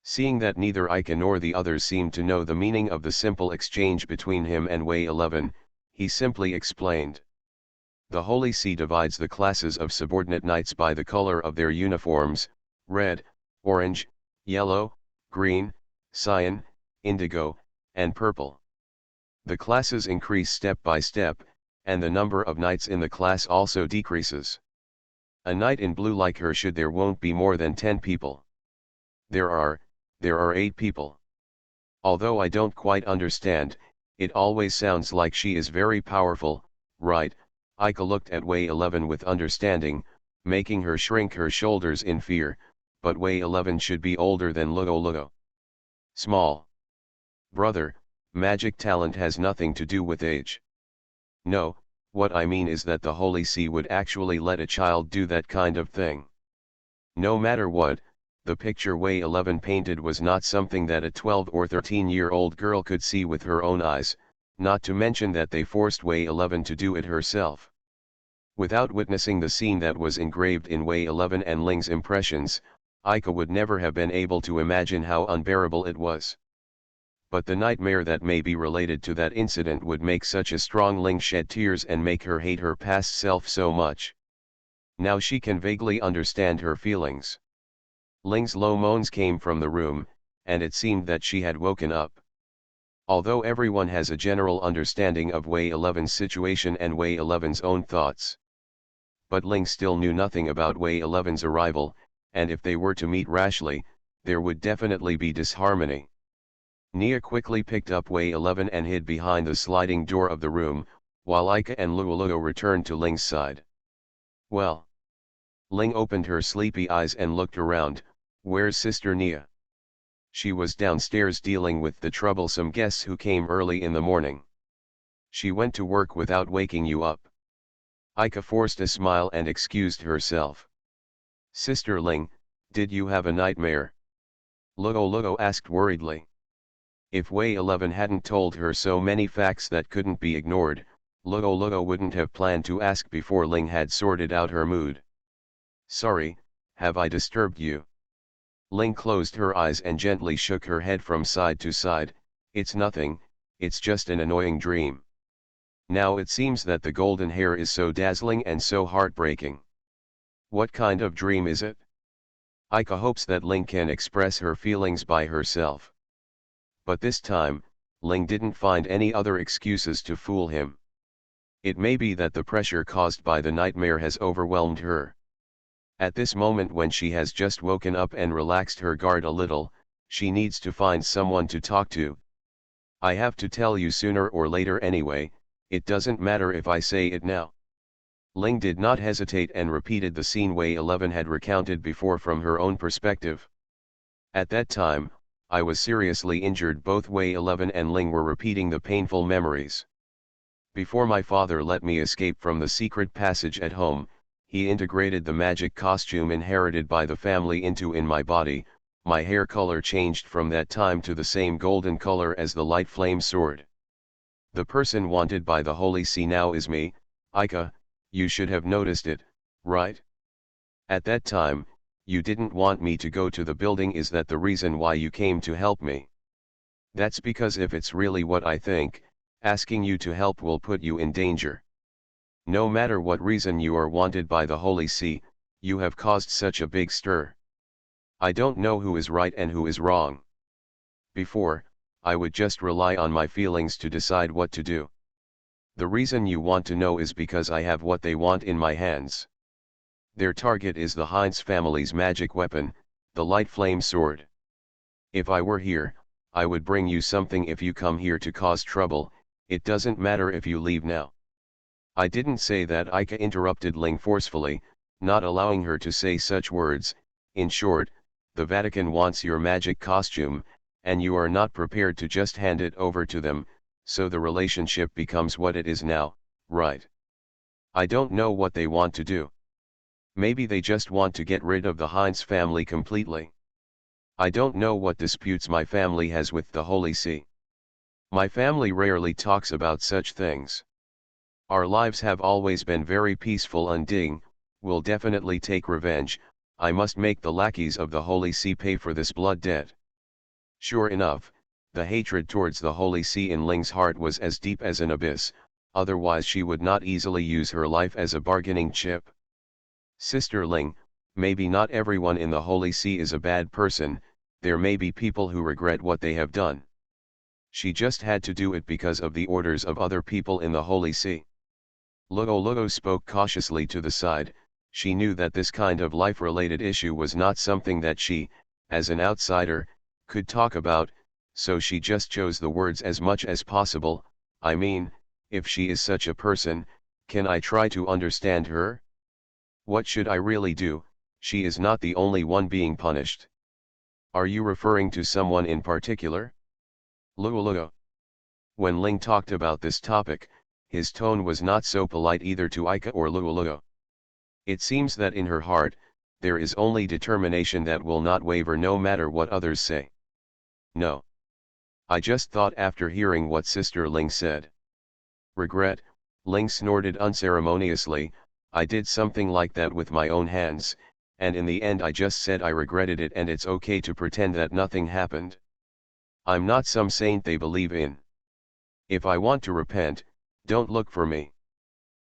Seeing that neither Ika nor the others seemed to know the meaning of the simple exchange between him and Wei 11, he simply explained. The Holy See divides the classes of subordinate knights by the color of their uniforms: red, orange, yellow, green, cyan, indigo, and purple. The classes increase step by step, and the number of knights in the class also decreases. A knight in blue like her there won't be more than 10 people. There are 8 people. Although I don't quite understand, it always sounds like she is very powerful, right? Aika looked at Wei 11 with understanding, making her shrink her shoulders in fear, but Wei 11 should be older than Lugo Lugo. Small. Brother, magic talent has nothing to do with age. No, what I mean is that the Holy See would actually let a child do that kind of thing. No matter what, the picture Wei 11 painted was not something that a 12 or 13-year-old girl could see with her own eyes, not to mention that they forced Wei 11 to do it herself. Without witnessing the scene that was engraved in Wei 11 and Ling's impressions, Aika would never have been able to imagine how unbearable it was. But the nightmare that may be related to that incident would make such a strong Ling shed tears and make her hate her past self so much. Now she can vaguely understand her feelings. Ling's low moans came from the room, and it seemed that she had woken up. Although everyone has a general understanding of Wei 11's situation and Wei 11's own thoughts. But Ling still knew nothing about Wei 11's arrival, and if they were to meet rashly, there would definitely be disharmony. Nia quickly picked up Wei 11 and hid behind the sliding door of the room, while Aika and Luoluo returned to Ling's side. Well. Ling opened her sleepy eyes and looked around. Where's Sister Nia? She was downstairs dealing with the troublesome guests who came early in the morning. She went to work without waking you up. Aika forced a smile and excused herself. Sister Ling, did you have a nightmare? Luoluo asked worriedly. If Wei 11 hadn't told her so many facts that couldn't be ignored, Luoluo wouldn't have planned to ask before Ling had sorted out her mood. Sorry, have I disturbed you? Ling closed her eyes and gently shook her head from side to side. It's nothing, it's just an annoying dream. Now it seems that the golden hair is so dazzling and so heartbreaking. What kind of dream is it? Aika hopes that Ling can express her feelings by herself. But this time, Ling didn't find any other excuses to fool him. It may be that the pressure caused by the nightmare has overwhelmed her. At this moment when she has just woken up and relaxed her guard a little, she needs to find someone to talk to. I have to tell you sooner or later anyway, it doesn't matter if I say it now. Ling did not hesitate and repeated the scene Wei 11 had recounted before from her own perspective. At that time, I was seriously injured. Both Wei 11 and Ling were repeating the painful memories. Before my father let me escape from the secret passage at home, he integrated the magic costume inherited by the family in my body. My hair color changed from that time to the same golden color as the light flame sword. The person wanted by the Holy See now is me, Aika. You should have noticed it, right? At that time, you didn't want me to go to the building. Is that the reason why you came to help me? That's because if it's really what I think, asking you to help will put you in danger. No matter what reason you are wanted by the Holy See, you have caused such a big stir. I don't know who is right and who is wrong. Before, I would just rely on my feelings to decide what to do. The reason you want to know is because I have what they want in my hands. Their target is the Heinz family's magic weapon, the light flame sword. If I were here, I would bring you something. If you come here to cause trouble, it doesn't matter if you leave now. I didn't say that, Aika interrupted Ling forcefully, not allowing her to say such words. In short, the Vatican wants your magic costume, and you are not prepared to just hand it over to them, so the relationship becomes what it is now, right? I don't know what they want to do. Maybe they just want to get rid of the Heinz family completely. I don't know what disputes my family has with the Holy See. My family rarely talks about such things. Our lives have always been very peaceful. Unding will definitely take revenge. I must make the lackeys of the Holy See pay for this blood debt. Sure enough, the hatred towards the Holy See in Ling's heart was as deep as an abyss. otherwise she would not easily use her life as a bargaining chip. Sister Ling, maybe not everyone in the Holy See is a bad person, there may be people who regret what they have done. She just had to do it because of the orders of other people in the Holy See. Luo spoke cautiously to the side. She knew that this kind of life-related issue was not something that she, as an outsider, could talk about, so she just chose the words as much as possible. I mean, if she is such a person, can I try to understand her? What should I really do? She is not the only one being punished. Are you referring to someone in particular? Luo. When Ling talked about this topic, his tone was not so polite either to Ika or Luo. It seems that in her heart, there is only determination that will not waver no matter what others say. No. I just thought after hearing what Sister Ling said. Regret, Ling snorted unceremoniously, I did something like that with my own hands, and in the end I just said I regretted it and it's okay to pretend that nothing happened. I'm not some saint they believe in. If I want to repent, don't look for me.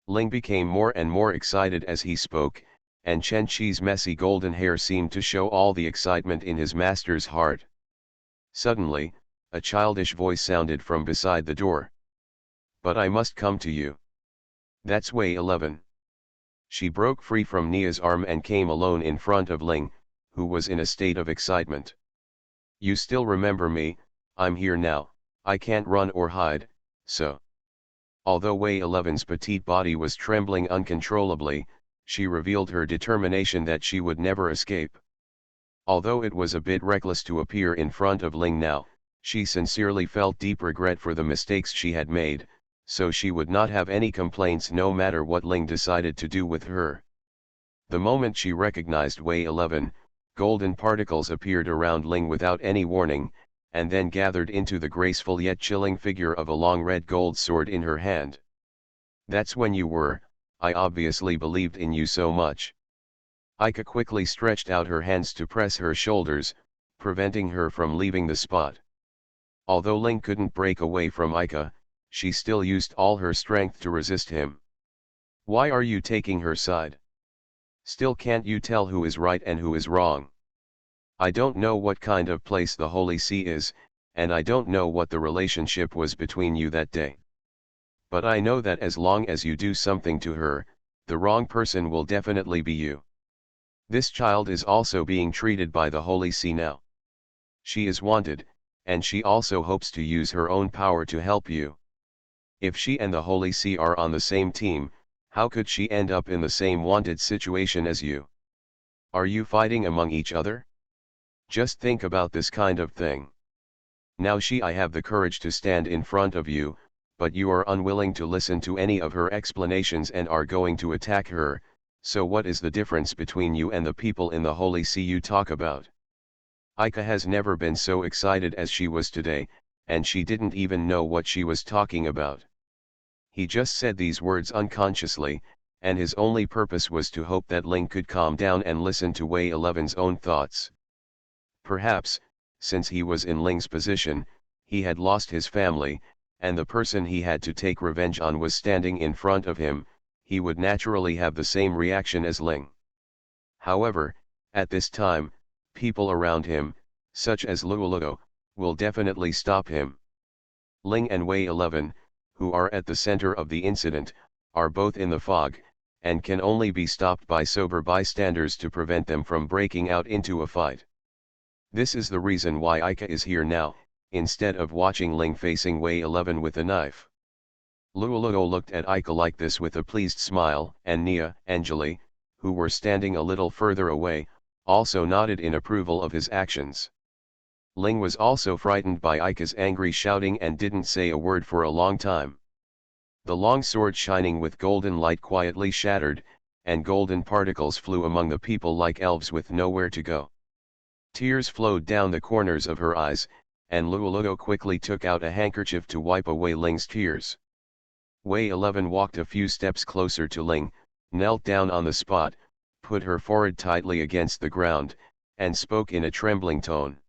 Ling became more and more excited as he spoke, and Chen Chi's messy golden hair seemed to show all the excitement in his master's heart. Suddenly, a childish voice sounded from beside the door. But I must come to you. That's Wei 11. She broke free from Nia's arm and came alone in front of Ling, who was in a state of excitement. You still remember me, I'm here now, I can't run or hide, so. Although Wei 11's petite body was trembling uncontrollably, she revealed her determination that she would never escape. Although it was a bit reckless to appear in front of Ling now, she sincerely felt deep regret for the mistakes she had made, so she would not have any complaints no matter what Ling decided to do with her. The moment she recognized Wei 11, golden particles appeared around Ling without any warning, and then gathered into the graceful yet chilling figure of a long red gold sword in her hand. That's when you were, I obviously believed in you so much. Ika quickly stretched out her hands to press her shoulders, preventing her from leaving the spot. Although Ling couldn't break away from Ika, she still used all her strength to resist him. Why are you taking her side? Still can't you tell who is right and who is wrong? I don't know what kind of place the Holy See is, and I don't know what the relationship was between you that day. But I know that as long as you do something to her, the wrong person will definitely be you. This child is also being treated by the Holy See now. She is wanted, and she also hopes to use her own power to help you. If she and the Holy See are on the same team, how could she end up in the same wanted situation as you? Are you fighting among each other? Just think about this kind of thing. Now I have the courage to stand in front of you, but you are unwilling to listen to any of her explanations and are going to attack her, so what is the difference between you and the people in the Holy See you talk about? Ika has never been so excited as she was today, and she didn't even know what she was talking about. He just said these words unconsciously, and his only purpose was to hope that Ling could calm down and listen to Wei 11's own thoughts. Perhaps, since he was in Ling's position, he had lost his family, and the person he had to take revenge on was standing in front of him, he would naturally have the same reaction as Ling. However, at this time, people around him, such as Luo, will definitely stop him. Ling and Wei 11, who are at the center of the incident, are both in the fog, and can only be stopped by sober bystanders to prevent them from breaking out into a fight. This is the reason why Ika is here now, instead of watching Ling facing Wei 11 with a knife. Luo looked at Ika like this with a pleased smile, and Nia, Anjali, who were standing a little further away, also nodded in approval of his actions. Ling was also frightened by Ika's angry shouting and didn't say a word for a long time. The long sword shining with golden light quietly shattered, and golden particles flew among the people like elves with nowhere to go. Tears flowed down the corners of her eyes, and Luo quickly took out a handkerchief to wipe away Ling's tears. Wei 11 walked a few steps closer to Ling, knelt down on the spot, put her forehead tightly against the ground, and spoke in a trembling tone.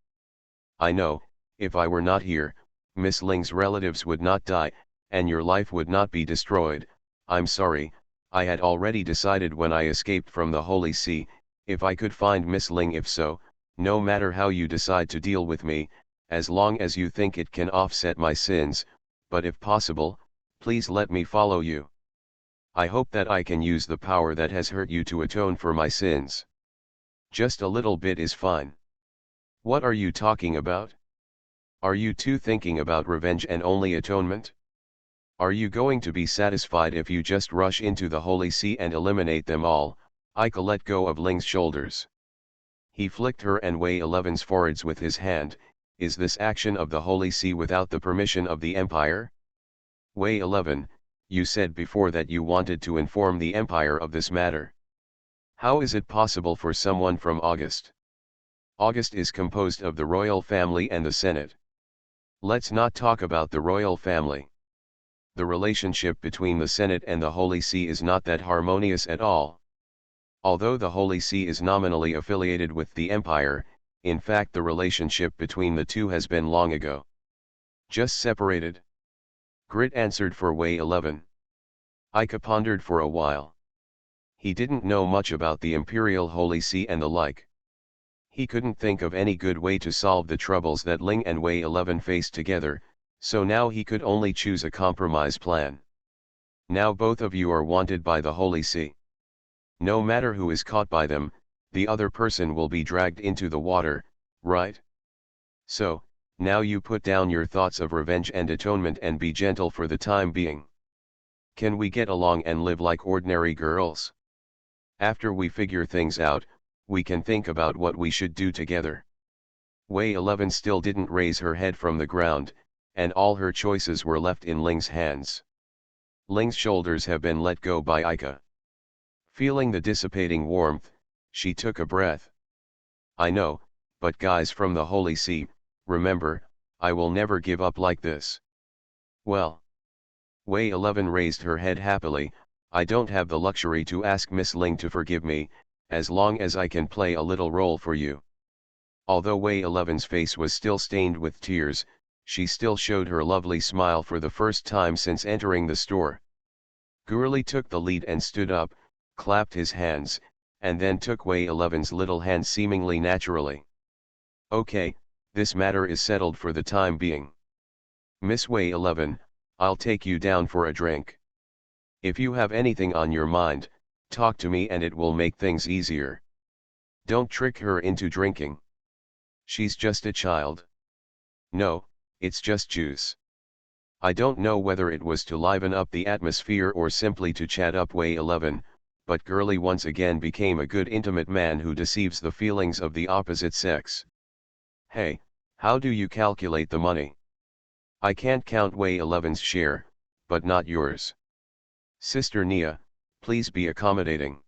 I know, if I were not here, Miss Ling's relatives would not die, and your life would not be destroyed. I'm sorry, I had already decided when I escaped from the Holy See, if I could find Miss Ling. If so, no matter how you decide to deal with me, as long as you think it can offset my sins, but if possible, please let me follow you. I hope that I can use the power that has hurt you to atone for my sins. Just a little bit is fine. What are you talking about? Are you too thinking about revenge and only atonement? Are you going to be satisfied if you just rush into the Holy See and eliminate them all? Ika let go of Ling's shoulders. He flicked her and Wei 11's foreheads with his hand. Is this action of the Holy See without the permission of the Empire? Wei 11, you said before that you wanted to inform the Empire of this matter. How is it possible for someone from August? August is composed of the royal family and the Senate. Let's not talk about the royal family. The relationship between the Senate and the Holy See is not that harmonious at all. Although the Holy See is nominally affiliated with the Empire, in fact the relationship between the two has been long ago just separated. Grit answered for Wei 11. Ika pondered for a while. He didn't know much about the Imperial Holy See and the like. He couldn't think of any good way to solve the troubles that Ling and Wei 11 faced together, so now he could only choose a compromise plan. Now both of you are wanted by the Holy See. No matter who is caught by them, the other person will be dragged into the water, right? So, now you put down your thoughts of revenge and atonement and be gentle for the time being. Can we get along and live like ordinary girls? After we figure things out, we can think about what we should do together. Wei 11 still didn't raise her head from the ground, and all her choices were left in Ling's hands. Ling's shoulders have been let go by Ika. Feeling the dissipating warmth, she took a breath. I know, but guys from the Holy See, remember, I will never give up like this. Well. Wei 11 raised her head happily. I don't have the luxury to ask Miss Ling to forgive me, as long as I can play a little role for you. Although Wei 11's face was still stained with tears, she still showed her lovely smile for the first time since entering the store. Gurley took the lead and stood up, clapped his hands, and then took Wei 11's little hand seemingly naturally. Okay, this matter is settled for the time being. Miss Wei 11, I'll take you down for a drink. If you have anything on your mind, talk to me and it will make things easier. Don't trick her into drinking. She's just a child. No, it's just juice. I don't know whether it was to liven up the atmosphere or simply to chat up Wei 11, but Gurley once again became a good intimate man who deceives the feelings of the opposite sex. Hey, how do you calculate the money? I can't count Wei 11's share, but not yours. Sister Nia, please be accommodating.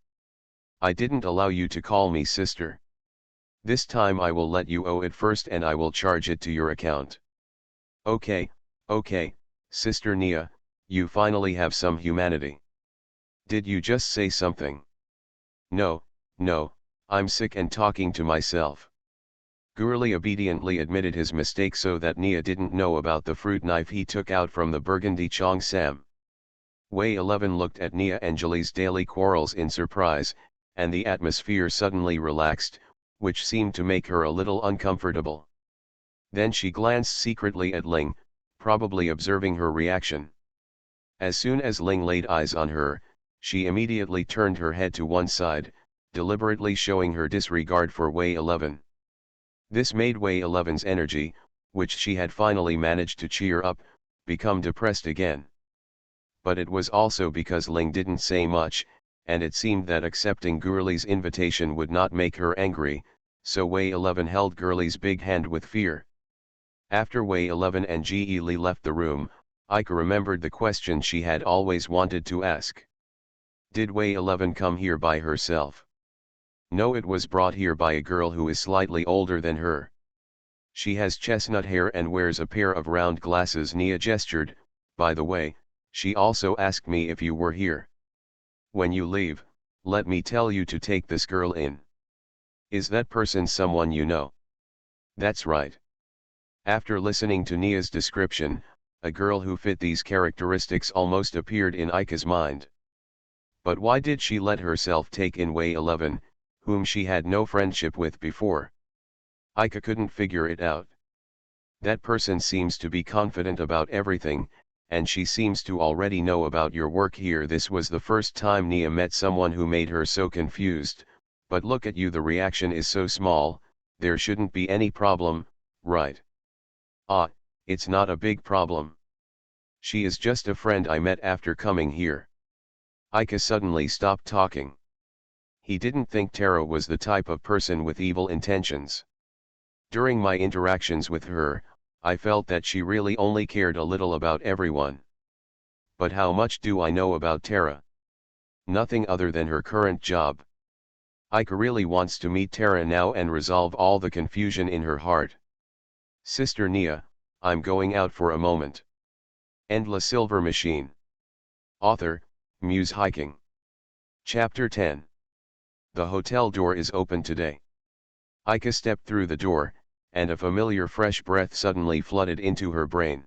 I didn't allow you to call me sister. This time I will let you owe it first and I will charge it to your account. Okay, Sister Nia, you finally have some humanity. Did you just say something? No, I'm sick and talking to myself. Gurley obediently admitted his mistake so that Nia didn't know about the fruit knife he took out from the burgundy Chong Sam. Wei 11 looked at Nia Anjali's daily quarrels in surprise, and the atmosphere suddenly relaxed, which seemed to make her a little uncomfortable. Then she glanced secretly at Ling, probably observing her reaction. As soon as Ling laid eyes on her, she immediately turned her head to one side, deliberately showing her disregard for Wei 11. This made Wei 11's energy, which she had finally managed to cheer up, become depressed again. But it was also because Ling didn't say much, and it seemed that accepting Gurley's invitation would not make her angry, so Wei 11 held Gurley's big hand with fear. After Wei 11 and Ji Li left the room, Ika remembered the question she had always wanted to ask. Did Wei 11 come here by herself? No, it was brought here by a girl who is slightly older than her. She has chestnut hair and wears a pair of round glasses. Nia gestured. By the way, she also asked me if you were here. When you leave, let me tell you to take this girl in. Is that person someone you know? That's right. After listening to Nia's description, a girl who fit these characteristics almost appeared in Aika's mind. But why did she let herself take in Way 11, whom she had no friendship with before? Aika couldn't figure it out. That person seems to be confident about everything, and she seems to already know about your work here. This was the first time Nia met someone who made her so confused, but look at you, the reaction is so small, there shouldn't be any problem, right? Ah, it's not a big problem. She is just a friend I met after coming here. Aika suddenly stopped talking. He didn't think Tara was the type of person with evil intentions. During my interactions with her, I felt that she really only cared a little about everyone. But how much do I know about Tara? Nothing other than her current job. Aika really wants to meet Tara now and resolve all the confusion in her heart. Sister Nia, I'm going out for a moment. End La Silver Machine. Author, Muse Hiking. Chapter 10. The hotel door is open today. Aika stepped through the door, and a familiar fresh breath suddenly flooded into her brain.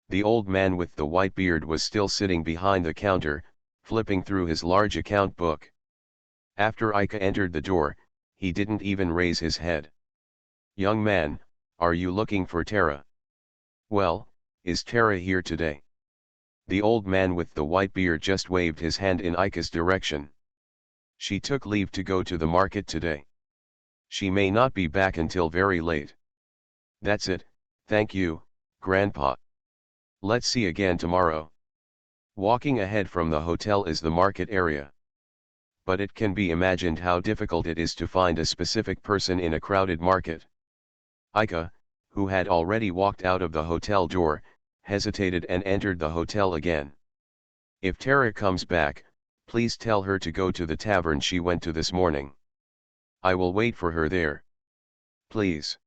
The old man with the white beard was still sitting behind the counter, flipping through his large account book. After Aika entered the door, he didn't even raise his head. "Young man, are you looking for Tara?" "Well, is Tara here today?" The old man with the white beard just waved his hand in Aika's direction. "She took leave to go to the market today. She may not be back until very late." "That's it, thank you, Grandpa. Let's see again tomorrow." Walking ahead from the hotel is the market area. But it can be imagined how difficult it is to find a specific person in a crowded market. Aika, who had already walked out of the hotel door, hesitated and entered the hotel again. "If Tara comes back, please tell her to go to the tavern she went to this morning. I will wait for her there. Please."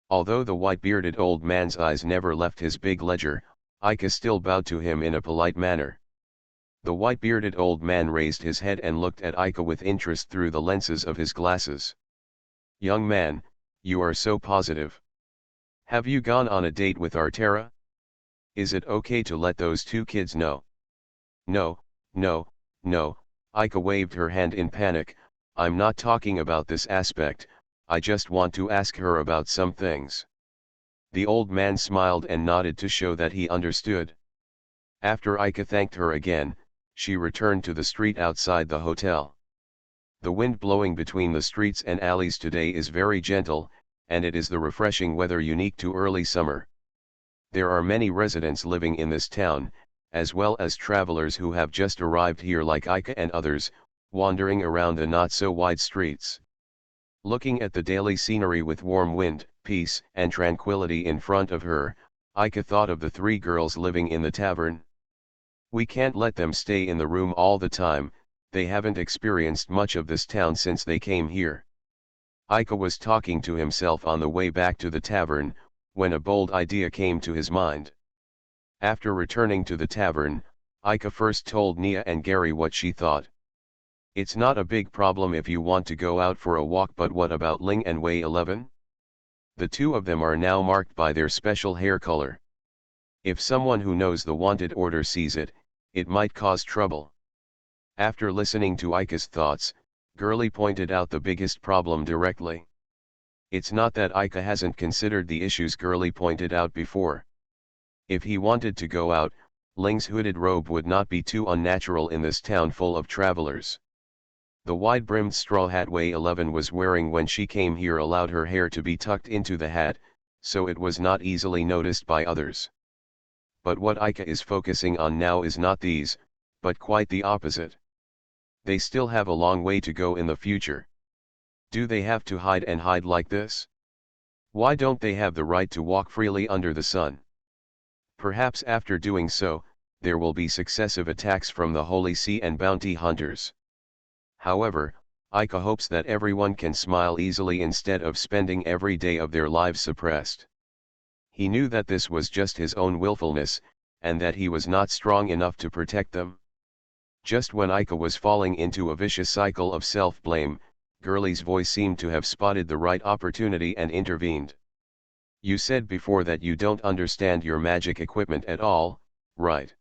Although the white-bearded old man's eyes never left his big ledger, Aika still bowed to him in a polite manner. The white-bearded old man raised his head and looked at Aika with interest through the lenses of his glasses. "Young man, you are so positive. Have you gone on a date with our Tara? Is it okay to let those two kids know?" "No, no, no," Aika waved her hand in panic. "I'm not talking about this aspect, I just want to ask her about some things." The old man smiled and nodded to show that he understood. After Aika thanked her again, she returned to the street outside the hotel. The wind blowing between the streets and alleys today is very gentle, and it is the refreshing weather unique to early summer. There are many residents living in this town, as well as travelers who have just arrived here like Aika and others, wandering around the not-so-wide streets. Looking at the daily scenery with warm wind, peace and tranquility in front of her, Aika thought of the three girls living in the tavern. We can't let them stay in the room all the time, they haven't experienced much of this town since they came here. Aika was talking to himself on the way back to the tavern, when a bold idea came to his mind. After returning to the tavern, Aika first told Nia and Gary what she thought. "It's not a big problem if you want to go out for a walk, but what about Ling and Way 11? The two of them are now marked by their special hair color. If someone who knows the wanted order sees it, it might cause trouble." After listening to Aika's thoughts, Gurley pointed out the biggest problem directly. It's not that Aika hasn't considered the issues Gurley pointed out before. If he wanted to go out, Ling's hooded robe would not be too unnatural in this town full of travelers. The wide-brimmed straw hat Way 11 was wearing when she came here allowed her hair to be tucked into the hat, so it was not easily noticed by others. But what Aika is focusing on now is not these, but quite the opposite. They still have a long way to go in the future. Do they have to hide and hide like this? Why don't they have the right to walk freely under the sun? Perhaps after doing so, there will be successive attacks from the Holy See and bounty hunters. However, Aika hopes that everyone can smile easily instead of spending every day of their lives suppressed. He knew that this was just his own willfulness, and that he was not strong enough to protect them. Just when Aika was falling into a vicious cycle of self-blame, Gurley's voice seemed to have spotted the right opportunity and intervened. You said before that you don't understand your magic equipment at all, right?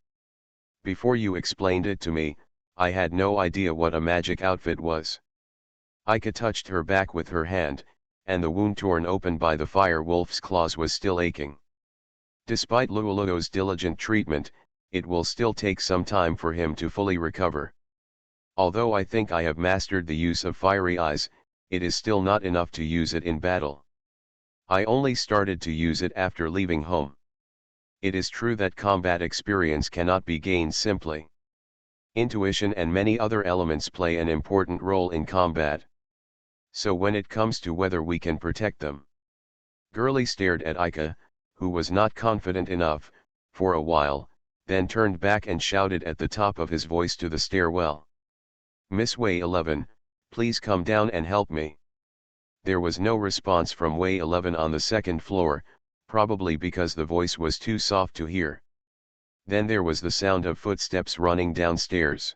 Before you explained it to me, I had no idea what a magic outfit was. Aika touched her back with her hand, and the wound torn open by the fire wolf's claws was still aching. Despite Luoluo's diligent treatment, it will still take some time for him to fully recover. Although I think I have mastered the use of fiery eyes, it is still not enough to use it in battle. I only started to use it after leaving home. It is true that combat experience cannot be gained simply. Intuition and many other elements play an important role in combat. So when it comes to whether we can protect them. Gurley stared at Aika, who was not confident enough, for a while, then turned back and shouted at the top of his voice to the stairwell. Miss Way 11, please come down and help me. There was no response from Way 11 on the second floor, probably because the voice was too soft to hear. Then there was the sound of footsteps running downstairs.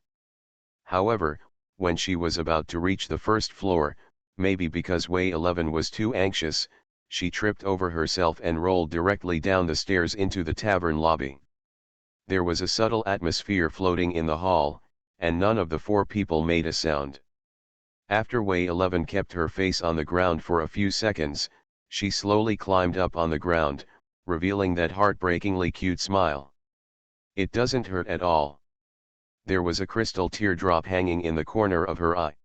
However, when she was about to reach the first floor, maybe because Way 11 was too anxious, she tripped over herself and rolled directly down the stairs into the tavern lobby. There was a subtle atmosphere floating in the hall, and none of the four people made a sound. After Way 11 kept her face on the ground for a few seconds, she slowly climbed up on the ground, revealing that heartbreakingly cute smile. It doesn't hurt at all. There was a crystal teardrop hanging in the corner of her eye.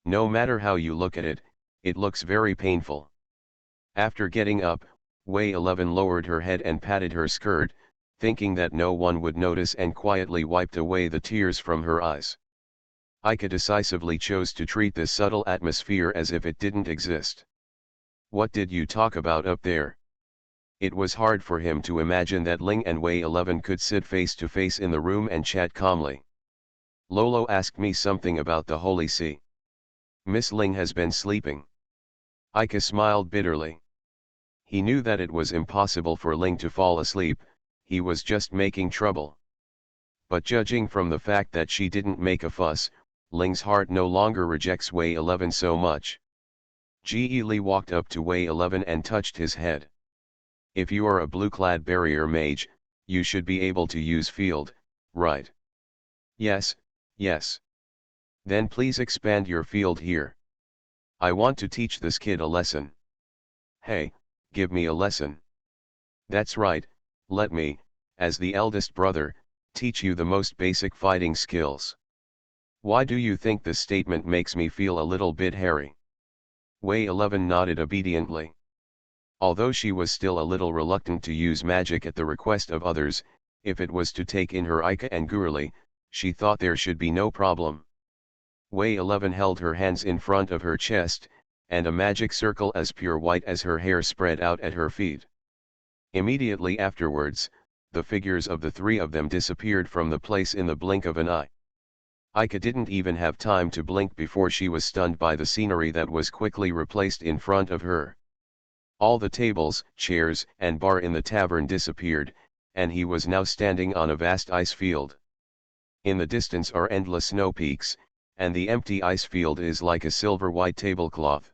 No matter how you look at it, it looks very painful. After getting up, Way 11 lowered her head and patted her skirt, thinking that no one would notice, and quietly wiped away the tears from her eyes. Aika decisively chose to treat this subtle atmosphere as if it didn't exist. What did you talk about up there? It was hard for him to imagine that Ling and Way 11 could sit face to face in the room and chat calmly. Lolo asked me something about the Holy See. Miss Ling has been sleeping. Aika smiled bitterly. He knew that it was impossible for Ling to fall asleep, he was just making trouble. But judging from the fact that she didn't make a fuss, Ling's heart no longer rejects Way 11 so much. Ji Li walked up to Way 11 and touched his head. If you are a blue-clad barrier mage, you should be able to use field, right? Yes, yes. Then please expand your field here. I want to teach this kid a lesson. Hey, give me a lesson. That's right, let me, as the eldest brother, teach you the most basic fighting skills. Why do you think this statement makes me feel a little bit hairy? Way 11 nodded obediently. Although she was still a little reluctant to use magic at the request of others, if it was to take in her Aika and Gurli, she thought there should be no problem. Way 11 held her hands in front of her chest, and a magic circle as pure white as her hair spread out at her feet. Immediately afterwards, the figures of the three of them disappeared from the place in the blink of an eye. Aika didn't even have time to blink before she was stunned by the scenery that was quickly replaced in front of her. All the tables, chairs, and bar in the tavern disappeared, and he was now standing on a vast ice field. In the distance are endless snow peaks, and the empty ice field is like a silver-white tablecloth.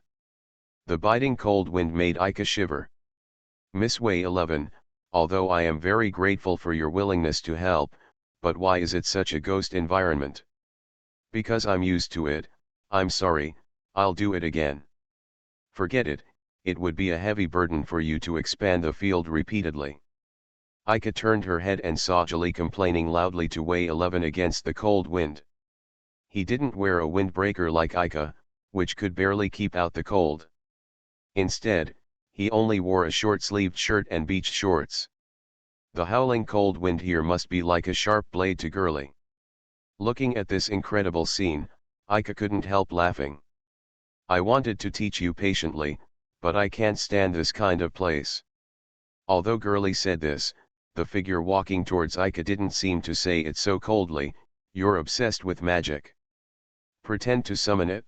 The biting cold wind made Aika shiver. Miss Way 11, although I am very grateful for your willingness to help, but why is it such a ghost environment? Because I'm used to it, I'm sorry, I'll do it again. Forget it, it would be a heavy burden for you to expand the field repeatedly. Aika turned her head and saw Jali complaining loudly to Way 11 against the cold wind. He didn't wear a windbreaker like Aika, which could barely keep out the cold. Instead, he only wore a short-sleeved shirt and beach shorts. The howling cold wind here must be like a sharp blade to Gurli. Looking at this incredible scene, Aika couldn't help laughing. I wanted to teach you patiently, but I can't stand this kind of place. Although Gurli said this, the figure walking towards Aika didn't seem to say it so coldly, you're obsessed with magic. Pretend to summon it.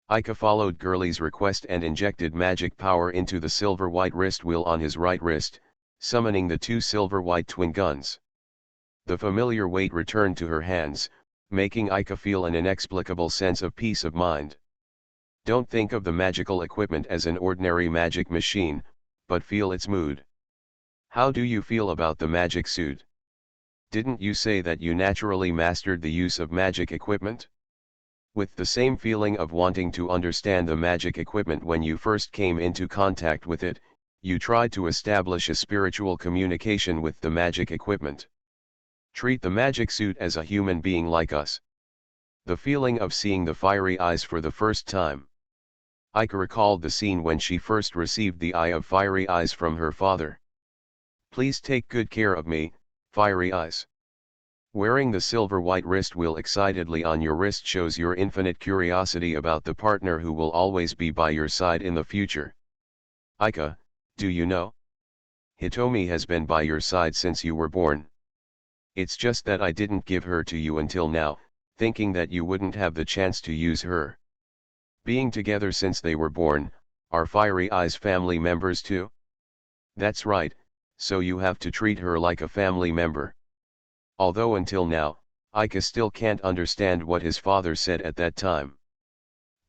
Aika followed Gurli's request and injected magic power into the silver-white wrist wheel on his right wrist, summoning the two silver-white twin guns. The familiar weight returned to her hands, making Aika feel an inexplicable sense of peace of mind. Don't think of the magical equipment as an ordinary magic machine, but feel its mood. How do you feel about the magic suit? Didn't you say that you naturally mastered the use of magic equipment? With the same feeling of wanting to understand the magic equipment when you first came into contact with it, you tried to establish a spiritual communication with the magic equipment. Treat the magic suit as a human being like us. The feeling of seeing the fiery eyes for the first time. Ika recalled the scene when she first received the eye of fiery eyes from her father. Please take good care of me, fiery eyes. Wearing the silver white wrist wheel excitedly on your wrist shows your infinite curiosity about the partner who will always be by your side in the future. Ika, do you know? Hitomi has been by your side since you were born. It's just that I didn't give her to you until now, thinking that you wouldn't have the chance to use her. Being together since they were born, are Fiery Eyes family members too? That's right, so you have to treat her like a family member. Although until now, Ika still can't understand what his father said at that time.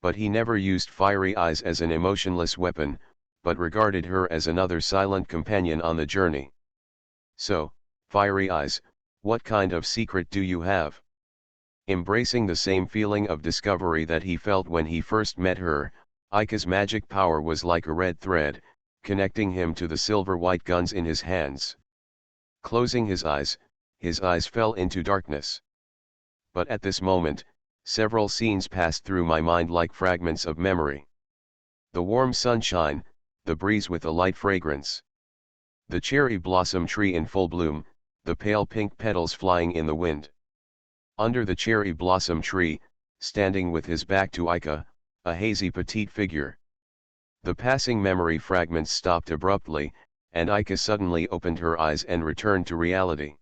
But he never used Fiery Eyes as an emotionless weapon, but regarded her as another silent companion on the journey. So, Fiery Eyes, what kind of secret do you have? Embracing the same feeling of discovery that he felt when he first met her, Ika's magic power was like a red thread, connecting him to the silver white guns in his hands. Closing his eyes fell into darkness. But at this moment, several scenes passed through my mind like fragments of memory. The warm sunshine, the breeze with a light fragrance. The cherry blossom tree in full bloom, the pale pink petals flying in the wind. Under the cherry blossom tree, standing with his back to Ika, a hazy petite figure. The passing memory fragments stopped abruptly, and Ika suddenly opened her eyes and returned to reality.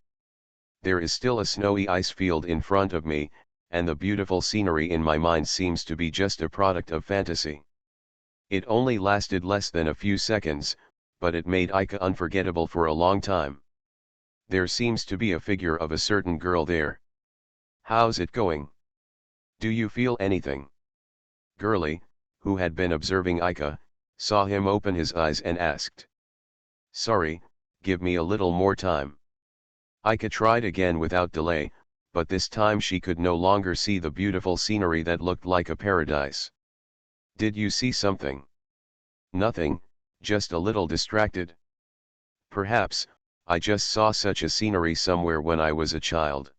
There is still a snowy ice field in front of me, and the beautiful scenery in my mind seems to be just a product of fantasy. It only lasted less than a few seconds, but it made Ika unforgettable for a long time. There seems to be a figure of a certain girl there. How's it going? Do you feel anything? Girlie, who had been observing Ika, saw him open his eyes and asked. Sorry, give me a little more time. Ika tried again without delay, but this time she could no longer see the beautiful scenery that looked like a paradise. Did you see something? Nothing, just a little distracted. Perhaps, I just saw such a scenery somewhere when I was a child.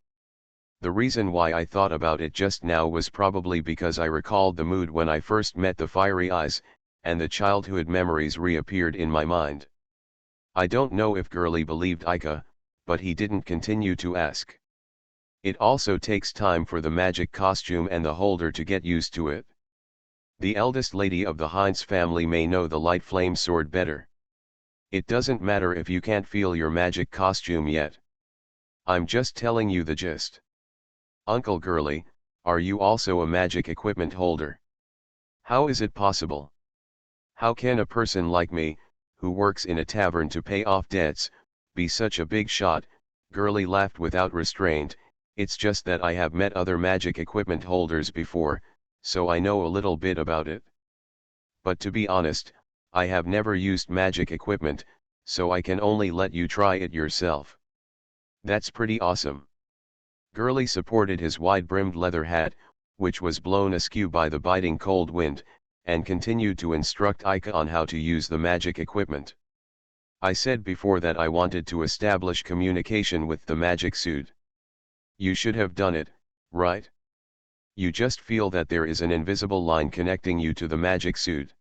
The reason why I thought about it just now was probably because I recalled the mood when I first met the Fiery Eyes, and the childhood memories reappeared in my mind. I don't know if Girlie believed Ika, but he didn't continue to ask. It also takes time for the magic costume and the holder to get used to it. The eldest lady of the Heinz family may know the light flame sword better. It doesn't matter if you can't feel your magic costume yet. I'm just telling you the gist. Uncle Girlie, are you also a magic equipment holder? How is it possible? How can a person like me, who works in a tavern to pay off debts, be such a big shot? Girlie laughed without restraint. It's just that I have met other magic equipment holders before, so I know a little bit about it. But to be honest, I have never used magic equipment, so I can only let you try it yourself. That's pretty awesome. Girlie supported his wide-brimmed leather hat, which was blown askew by the biting cold wind, and continued to instruct Ika on how to use the magic equipment. I said before that I wanted to establish communication with the magic suit. You should have done it, right? You just feel that there is an invisible line connecting you to the magic suit.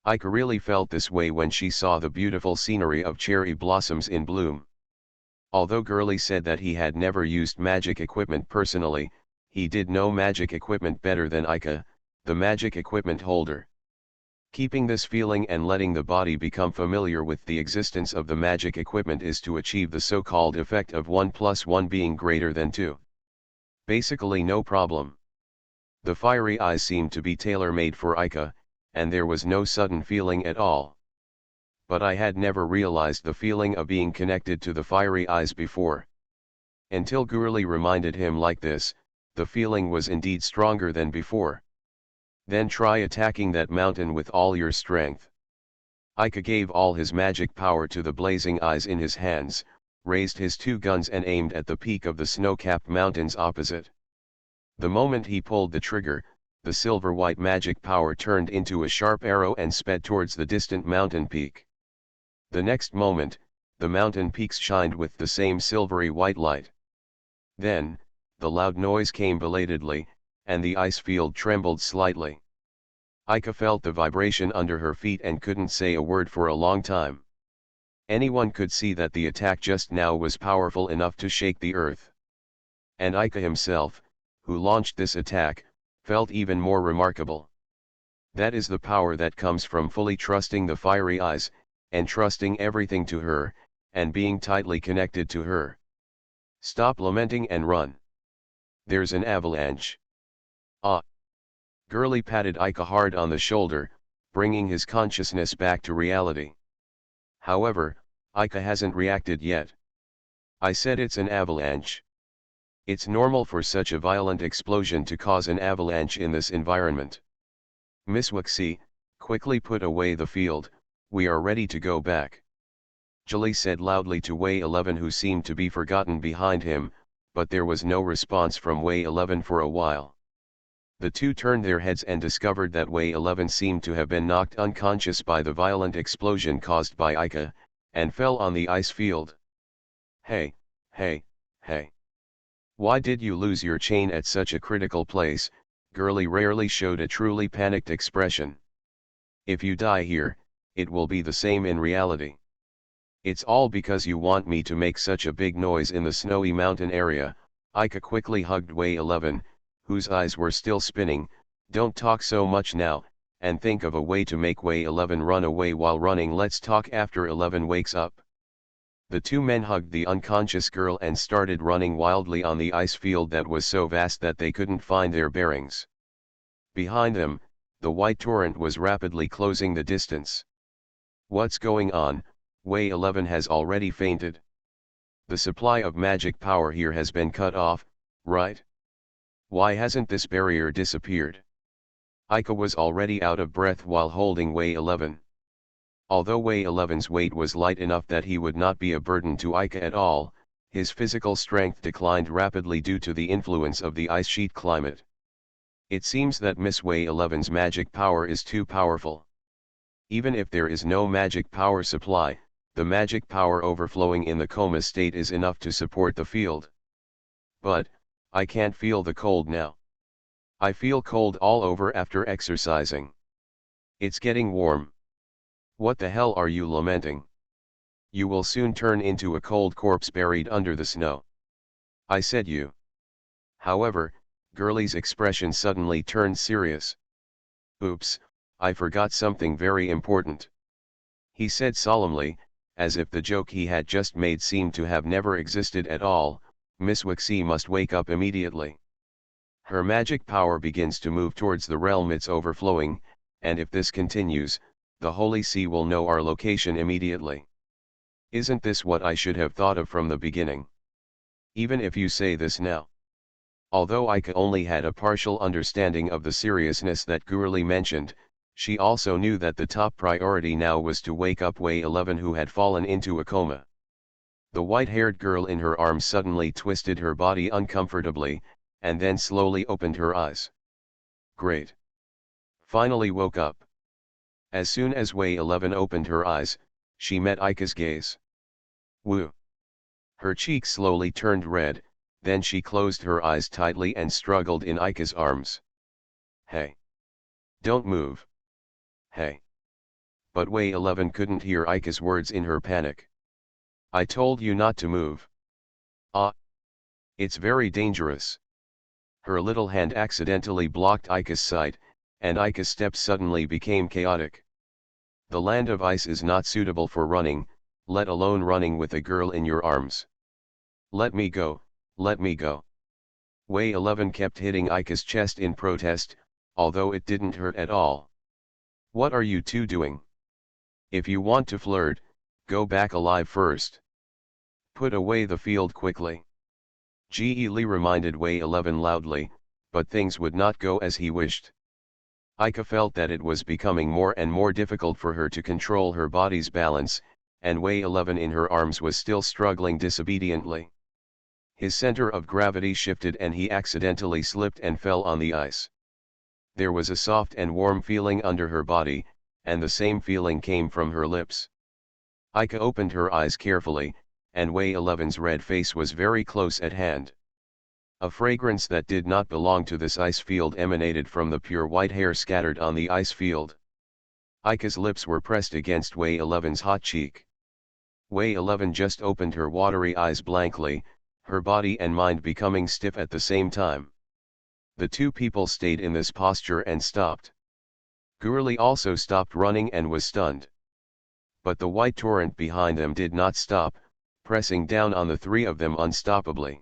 Ika really felt this way when she saw the beautiful scenery of cherry blossoms in bloom. Although Girlie said that he had never used magic equipment personally, he did know magic equipment better than Ika, the magic equipment holder. Keeping this feeling and letting the body become familiar with the existence of the magic equipment is to achieve the so-called effect of 1 + 1 being greater than 2. Basically no problem. The Fiery Eyes seemed to be tailor-made for Ika, and there was no sudden feeling at all. But I had never realized the feeling of being connected to the Fiery Eyes before. Until Girlie reminded him like this, the feeling was indeed stronger than before. Then try attacking that mountain with all your strength. Ika gave all his magic power to the blazing eyes in his hands, raised his two guns and aimed at the peak of the snow-capped mountains opposite. The moment he pulled the trigger, the silver-white magic power turned into a sharp arrow and sped towards the distant mountain peak. The next moment, the mountain peaks shined with the same silvery white light. Then, the loud noise came belatedly, and the ice field trembled slightly. Ika felt the vibration under her feet and couldn't say a word for a long time. Anyone could see that the attack just now was powerful enough to shake the earth. And Ika himself, who launched this attack, felt even more remarkable. That is the power that comes from fully trusting the fiery eyes, and trusting everything to her, and being tightly connected to her. Stop lamenting and run. There's an avalanche. Ah! Gurley patted Ika hard on the shoulder, bringing his consciousness back to reality. However, Ika hasn't reacted yet. I said it's an avalanche. It's normal for such a violent explosion to cause an avalanche in this environment. Miss Wixie, quickly put away the field, we are ready to go back. Julie said loudly to Way 11, who seemed to be forgotten behind him, but there was no response from Way 11 for a while. The two turned their heads and discovered that Way 11 seemed to have been knocked unconscious by the violent explosion caused by Ika, and fell on the ice field. Hey, hey, hey. Why did you lose your chain at such a critical place? Gurley rarely showed a truly panicked expression. If you die here, it will be the same in reality. It's all because you want me to make such a big noise in the snowy mountain area. Ika quickly hugged Way 11, whose eyes were still spinning. Don't talk so much now, and think of a way to make Way 11 run away while running. Let's talk after 11 wakes up. The two men hugged the unconscious girl and started running wildly on the ice field that was so vast that they couldn't find their bearings. Behind them, the white torrent was rapidly closing the distance. What's going on? Way 11 has already fainted. The supply of magic power here has been cut off, right? Why hasn't this barrier disappeared? Ika was already out of breath while holding Way 11. Although Way 11's weight was light enough that he would not be a burden to Ika at all, his physical strength declined rapidly due to the influence of the ice sheet climate. It seems that Miss Way 11's magic power is too powerful. Even if there is no magic power supply, the magic power overflowing in the coma state is enough to support the field. But, I can't feel the cold now. I feel cold all over after exercising. It's getting warm. What the hell are you lamenting? You will soon turn into a cold corpse buried under the snow. I said you. However, Gurley's expression suddenly turned serious. Oops, I forgot something very important. He said solemnly, as if the joke he had just made seemed to have never existed at all. Miss Wixie must wake up immediately. Her magic power begins to move towards the realm it's overflowing, and if this continues, the Holy See will know our location immediately. Isn't this what I should have thought of from the beginning? Even if you say this now. Although Ika only had a partial understanding of the seriousness that Gurley mentioned, she also knew that the top priority now was to wake up Way 11, who had fallen into a coma. The white-haired girl in her arms suddenly twisted her body uncomfortably, and then slowly opened her eyes. Great. Finally woke up. As soon as Way 11 opened her eyes, she met Ika's gaze. Woo. Her cheeks slowly turned red, then she closed her eyes tightly and struggled in Ika's arms. Hey. Don't move. Hey. But Way 11 couldn't hear Ika's words in her panic. I told you not to move. Ah. It's very dangerous. Her little hand accidentally blocked Ika's sight, and Ika's steps suddenly became chaotic. The land of ice is not suitable for running, let alone running with a girl in your arms. Let me go, let me go. Way 11 kept hitting Ika's chest in protest, although it didn't hurt at all. What are you two doing? If you want to flirt, go back alive first. Put away the field quickly. Ge Li reminded Way 11 loudly, but things would not go as he wished. Ika felt that it was becoming more and more difficult for her to control her body's balance, and Way 11 in her arms was still struggling disobediently. His center of gravity shifted and he accidentally slipped and fell on the ice. There was a soft and warm feeling under her body, and the same feeling came from her lips. Ika opened her eyes carefully, and Way 11's red face was very close at hand. A fragrance that did not belong to this ice field emanated from the pure white hair scattered on the ice field. Ika's lips were pressed against Way 11's hot cheek. Way 11 just opened her watery eyes blankly, her body and mind becoming stiff at the same time. The two people stayed in this posture and stopped. Gurley also stopped running and was stunned. But the white torrent behind them did not stop, pressing down on the three of them unstoppably.